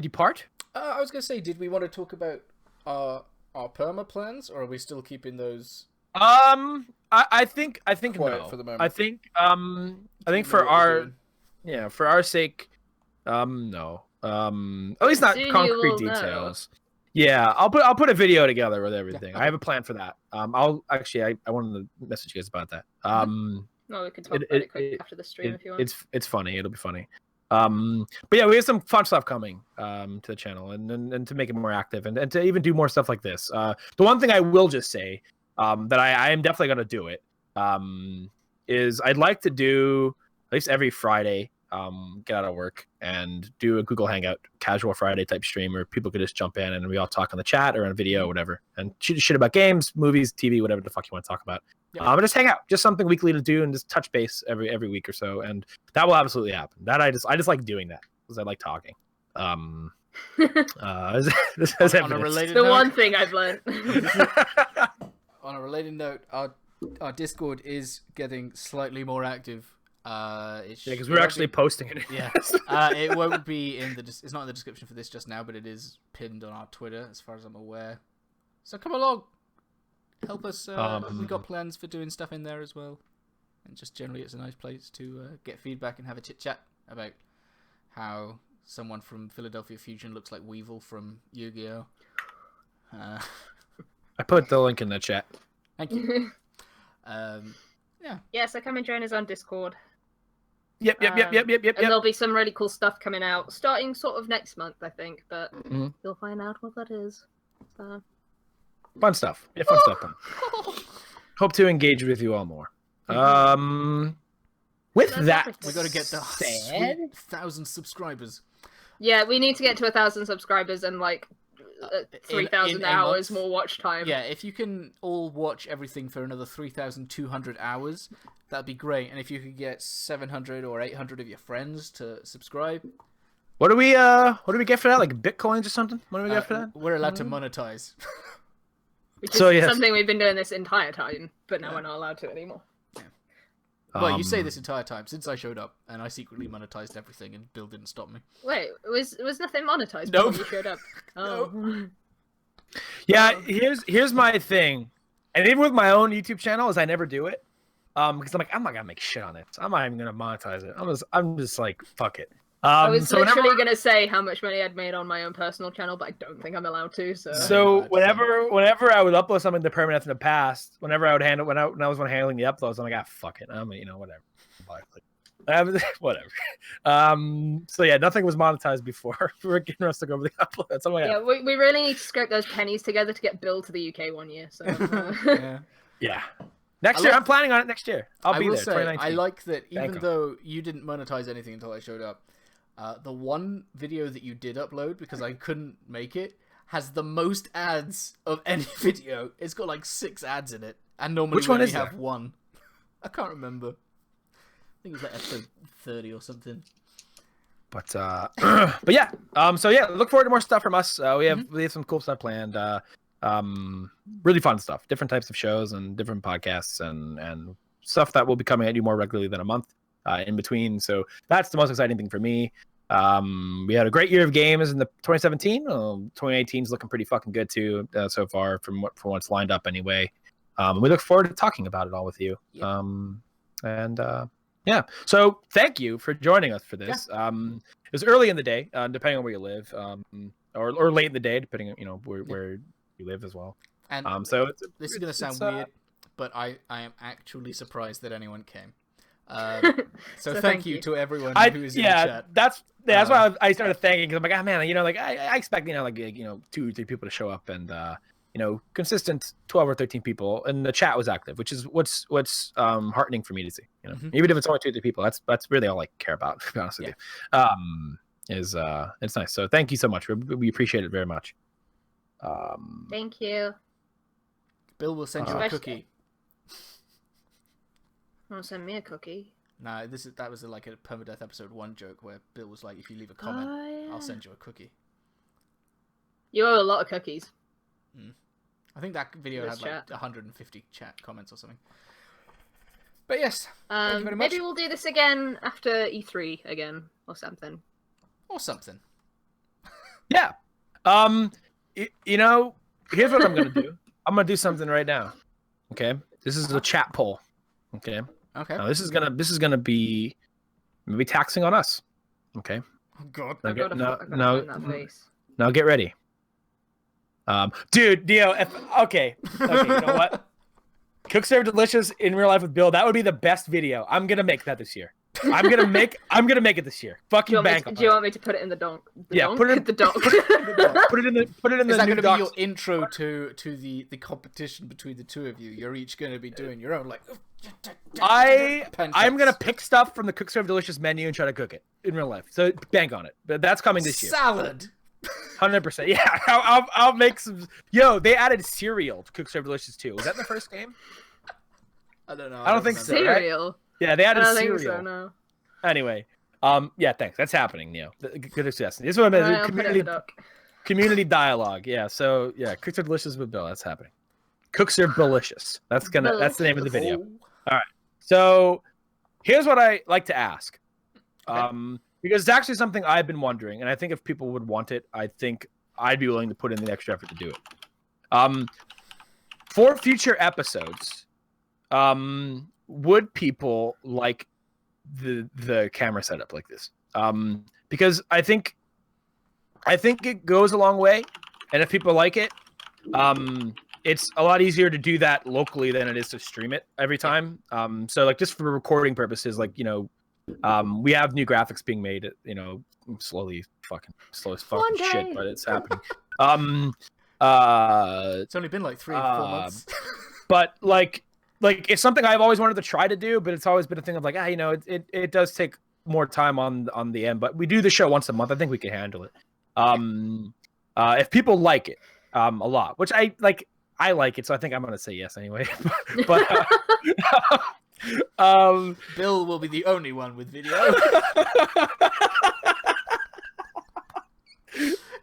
depart? I was gonna say, did we want to talk about our perma plans, or are we still keeping those? I think Quiet no. for the moment. I think for our sake, no. At least not Soon concrete you will details. Yeah, I'll put a video together with everything. Yeah, okay. I have a plan for that. I wanted to message you guys about that. No, we can talk about it quick after the stream if you want. It's funny. It'll be funny. But yeah, we have some fun stuff coming to the channel and to make it more active and to even do more stuff like this. The one thing I will just say that I am definitely going to do it is I'd like to do at least every Friday. Get out of work and do a Google Hangout casual Friday type stream where people could just jump in and we all talk on the chat or on video or whatever and shoot shit about games, movies, TV, whatever the fuck you want to talk about. Yeah. Just hang out, just something weekly to do and just touch base every week or so, and that will absolutely happen. That I just like doing that because I like talking. On a related note, one thing I've learned. On a related note, our Discord is getting slightly more active. Because we're actually posting it. Yeah. It won't be in it's not in the description for this just now, but it is pinned on our Twitter as far as I'm aware. So come along, help us. We've got plans for doing stuff in there as well, and just generally it's a nice place to get feedback and have a chit chat about how someone from Philadelphia Fusion looks like Weevil from Yu-Gi-Oh. I put the link in the chat. Thank you. Yeah. Yeah, so come and join us on Discord. Yep. And there'll be some really cool stuff coming out, starting sort of next month, I think, but you'll find out what that is. So Fun stuff. Yeah, fun stuff. Hope to engage with you all more. With That's that, everything. We got to get the said, 1,000 subscribers. Yeah, we need to get to 1,000 subscribers and like in 3,000 a hours month. more watch time. Yeah, if you can all watch everything for another 3,200 hours, that'd be great. And if you could get 700 or 800 of your friends to subscribe, what do we get for that? Like Bitcoins or something? What do we get for that? we're allowed to monetize. Which is yes. something we've been doing this entire time, but now we're not allowed to anymore. Well, you say this entire time since I showed up, and I secretly monetized everything, and Bill didn't stop me. Wait, was nothing monetized Nope. before you showed up? Oh. Yeah, here's my thing, and even with my own YouTube channel, is I never do it, because I'm like, I'm not gonna make shit on it. I'm not even gonna monetize it. I'm just like, fuck it. I was so literally gonna say how much money I'd made on my own personal channel, but I don't think I'm allowed to. So whenever I would upload something to Permadeath in the past, whenever I would handle when I was handling the uploads, I'm like, ah, fuck it. I'm whatever. Whatever. So yeah, nothing was monetized before. We were getting us to go over the uploads. I'm like, yeah, we really need to scrape those pennies together to get Bill to the UK one year. So yeah. Next year, I'm planning on it next year. I'll be will there. say, 2019. I like that even Bangkok. though you didn't monetize anything until I showed up, the one video that you did upload, because I couldn't make it, has the most ads of any video. It's got like 6 ads in it, and normally Which we one only is have there? 1. I can't remember. I think it was like episode 30 or something. But yeah. So yeah, look forward to more stuff from us. We have some cool stuff planned. Really fun stuff. Different types of shows and different podcasts and stuff that will be coming at you more regularly than a month in between. So that's the most exciting thing for me. We had a great year of games in the 2017. 2018 is looking pretty fucking good too so far from what's lined up anyway. We look forward to talking about it all with you. Yep. Yeah. So thank you for joining us for this. Yeah. It was early in the day, depending on where you live, or late in the day, depending on where you live as well. And so this is gonna sound weird, but I am actually surprised that anyone came. So thank you to everyone who is in the chat. That's why I started thanking, because I'm like, ah, man, like I expect 2 or 3 people to show up, and consistent 12 or 13 people, and the chat was active, which is what's heartening for me to see. Even if it's only 2 or 3 people, that's really all I care about, to be honest with you. It's nice. So thank you so much. We appreciate it very much. Thank you. Bill will send you a cookie. Want to send me a cookie? No, that was like a Permadeath episode 1 joke where Bill was like, if you leave a comment, I'll send you a cookie. You owe a lot of cookies. I think that video had like 150 chat comments or something. But yes, thank you very much. Maybe we'll do this again after E3 again or something. Yeah. Here's what I'm gonna do. I'm gonna do something right now. Okay. This is a chat poll. Okay. Now, this is gonna be maybe taxing on us. Okay. Oh God. Now get ready. Dude, Dio. Okay. You know what? Cook Serve Delicious in real life with Bill. That would be the best video. I'm gonna make that this year. I'm gonna make it this year. Fucking bank. Do you want me to put it in the donk? Put it in the donk. Put it in the. Is that going to be your intro to the competition between the 2 of you? You're each going to be doing your own I'm gonna pick stuff from the Cook Serve Delicious menu and try to cook it in real life. So bank on it. But that's coming this year. Salad. 100%. Yeah, I'll make some. Yo, they added cereal to Cook Serve Delicious too. Was that in the first game? I don't know. I don't think so. Cereal. Right? Yeah, they added cereal. Think so, no. Anyway, yeah, thanks. That's happening, Neo. Good suggestion. This is what I meant. Community dialogue. Yeah. So yeah, Cook Serve Delicious with Bill. That's happening. Cook Serve Delicious. That's the name of the video. All right. So here's what I like to ask. Okay. Because it's actually something I've been wondering, and I think if people would want it, I think I'd be willing to put in the extra effort to do it. For future episodes, would people like the camera setup like this? Because I think it goes a long way, and if people like it, it's a lot easier to do that locally than it is to stream it every time. So like just for recording purposes, like we have new graphics being made, slow as fucking shit, but it's happening. It's only been like 3 or 4 months. But like it's something I've always wanted to try to do, but it's always been a thing of like, you know, it does take more time on the end. But we do the show once a month. I think we can handle it. If people like it a lot, which I like it, so I think I'm gonna say yes anyway. But Bill will be the only one with video.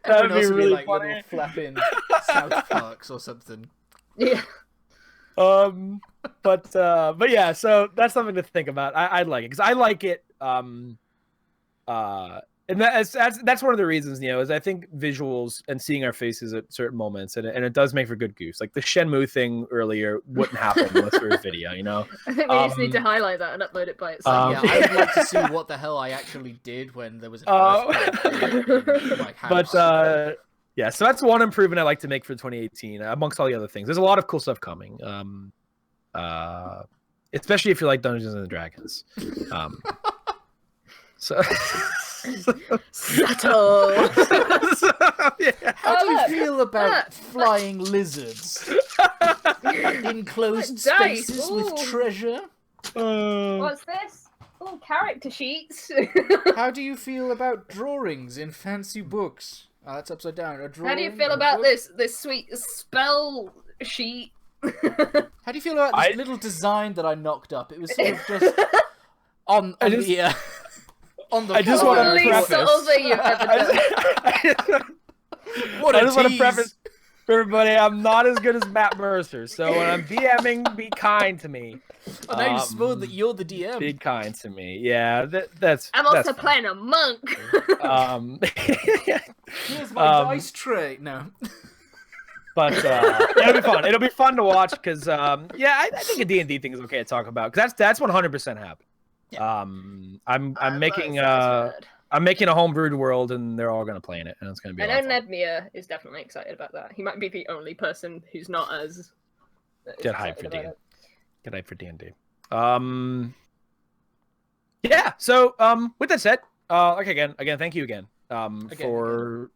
That'd be really like funny. little flapping South Parks or something. Yeah. But yeah, so that's something to think about. I like it because I like it. And that's one of the reasons, you know, is I think visuals and seeing our faces at certain moments, and it does make for good goose. Like the Shenmue thing earlier wouldn't happen unless there was video, you know. I think we just need to highlight that and upload it by itself. Yeah, I would like to see what the hell I actually did when there was an earthquake in my house. But yeah, so that's one improvement I like to make for 2018, amongst all the other things. There's a lot of cool stuff coming. Especially if you like Dungeons and Dragons. So Subtle. Yeah. How do you feel about flying lizards? Enclosed Dice, spaces with ooh. treasure? What's this? Oh, character sheets. How do you feel about drawings in fancy books? That's upside down. A drawing, How do you feel a about book? this sweet spell sheet? How do you feel about this little design that I knocked up? It was sort of just on the on the I just floor. want to Only preface. subtle thing you've ever done. What I a just want to tease. preface for everybody, I'm not as good as Matt Mercer, so when I'm DMing, be kind to me. Oh, now you spoiled that you're the DM. Be kind to me. Yeah, that's. I'm also playing a monk. Here's my dice tray. No. But it'll be fun. It'll be fun to watch because yeah, I think a D&D thing is okay to talk about because that's 100% happen. Yeah. I'm making a homebrewed world and they're all gonna play in it and it's gonna be. I a lot know of fun. Nedmir is definitely excited about that. He might be the only person who's not as. Get hyped for D&D. Get hyped for D&D. Yeah. So with that said, again, thank you again for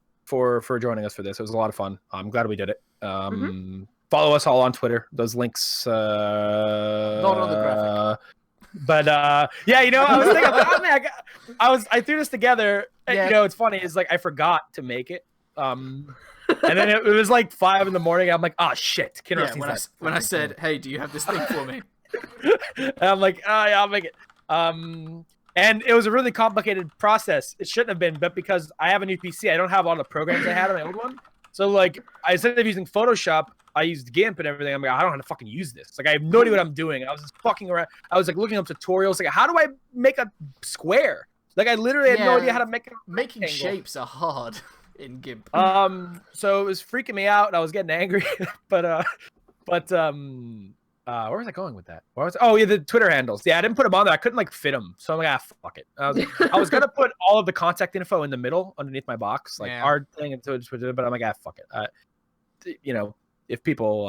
joining us for this. It was a lot of fun. I'm glad we did it. Follow us all on Twitter. Those links. Not on the graphic. But yeah, you know, I was thinking, I threw this together. And, Yeah. you know, it's funny. It's like I forgot to make it. And then it was like 5 in the morning. I'm like, oh shit. Yeah, when I said, "Hey, do you have this thing for me?" And I'm like, oh yeah, I'll make it. And it was a really complicated process. It shouldn't have been, but because I have a new PC, I don't have all the programs I had on my old one. So like, instead of using Photoshop, I used GIMP and everything. I'm like, I don't know how to fucking use this. Like, I have no idea what I'm doing. I was just fucking around. I was like looking up tutorials. Like, how do I make a square? Like, I literally had no idea how to make it. Making rectangle. shapes are hard in GIMP. So it was freaking me out, and I was getting angry. but where was I going with that? Oh yeah, the Twitter handles. Yeah, I didn't put them on there. I couldn't like fit them, so I'm like, fuck it. I was gonna put all of the contact info in the middle underneath my box, like our thing and Twitter, but I'm like, fuck it. You know, if people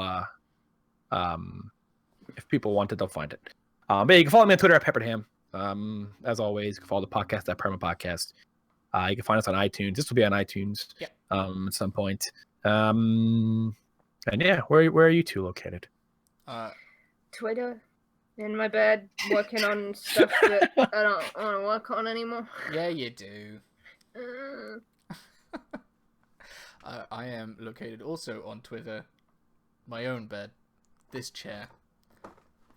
want it, they'll find it. But yeah, you can follow me on Twitter at Pepperdham. As always, you can follow the podcast at Permapodcast. You can find us on iTunes. This will be on iTunes. Yeah. At some point. And yeah, where are you two located? Twitter, in my bed, working on stuff that I don't want to work on anymore. Yeah, you do. I am located also on Twitter. My own bed. This chair.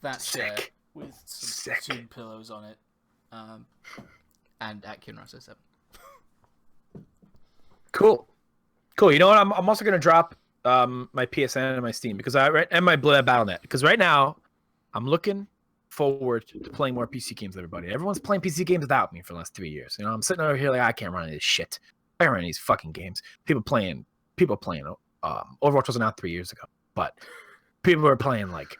That chair with some Splatoon pillows on it. And at Kinrasso7. Cool. You know what? I'm also gonna drop my PSN and my Steam because and my Battle.net because right now I'm looking forward to playing more PC games with everybody. Everyone's playing PC games without me for the last 3 years. You know, I'm sitting over here like I can't run any of this shit. I can't run any of these fucking games. People playing. Overwatch wasn't out 3 years ago, but people are playing like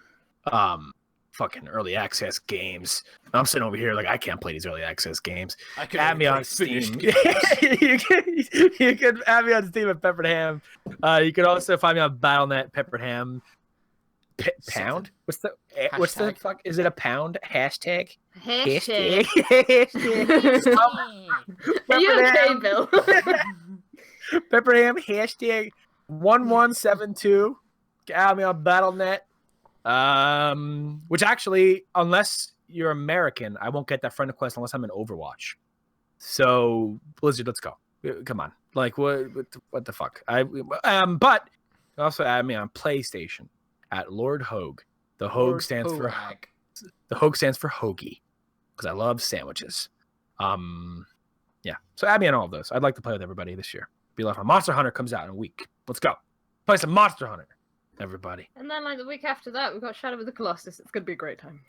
fucking early access games. I'm sitting over here like I can't play these early access games. I could add me on Steam. you can add me on Steam at Pepperdham. You can also find me on Battle.net Pepperdham. Pound? What's the fuck? Is it a pound? Hashtag. Hashtag. Hashtag. Are you okay, Bill? Pepperdham. Hashtag. 1172. Add me on BattleNet. Which actually, unless you're American, I won't get that friend request unless I'm in Overwatch. So Blizzard, let's go. Come on, like what the fuck? But also add me on PlayStation at Lord Hogue. The Hogue stands for hoagie because I love sandwiches. Yeah. So add me on all of those. I'd like to play with everybody this year. Be like, Monster Hunter comes out in a week. Let's go. Play some Monster Hunter, everybody. And then like the week after that, we've got Shadow of the Colossus. It's gonna be a great time.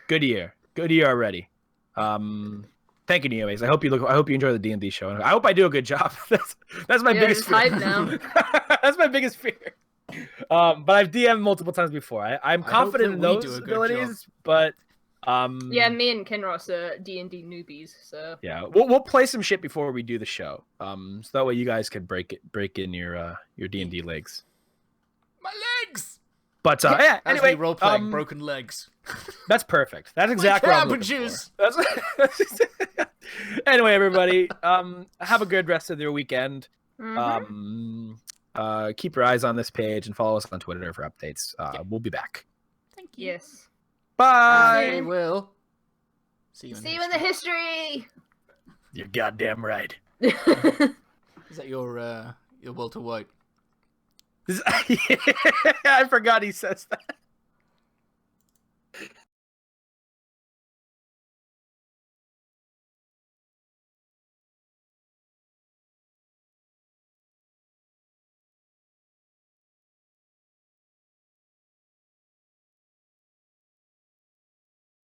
Good year already. Thank you, Neoways. I hope you enjoy the D&D show. I hope I do a good job. That's my biggest fear. Hype now. That's my biggest fear. But I've DM'd multiple times before. I'm confident in those abilities, but yeah, me and Kinross are D&D newbies, so yeah, we'll play some shit before we do the show. So that way you guys can break in your D&D legs. My legs. But yeah, As anyway, we role playing broken legs. That's perfect. That's exactly what I'm looking for. Anyway, everybody, have a good rest of your weekend. Keep your eyes on this page and follow us on Twitter for updates. We'll be back. Thank you. yes. Bye. We will. See you See you in the history. You're goddamn right. Is that your Walter White? I forgot he says that.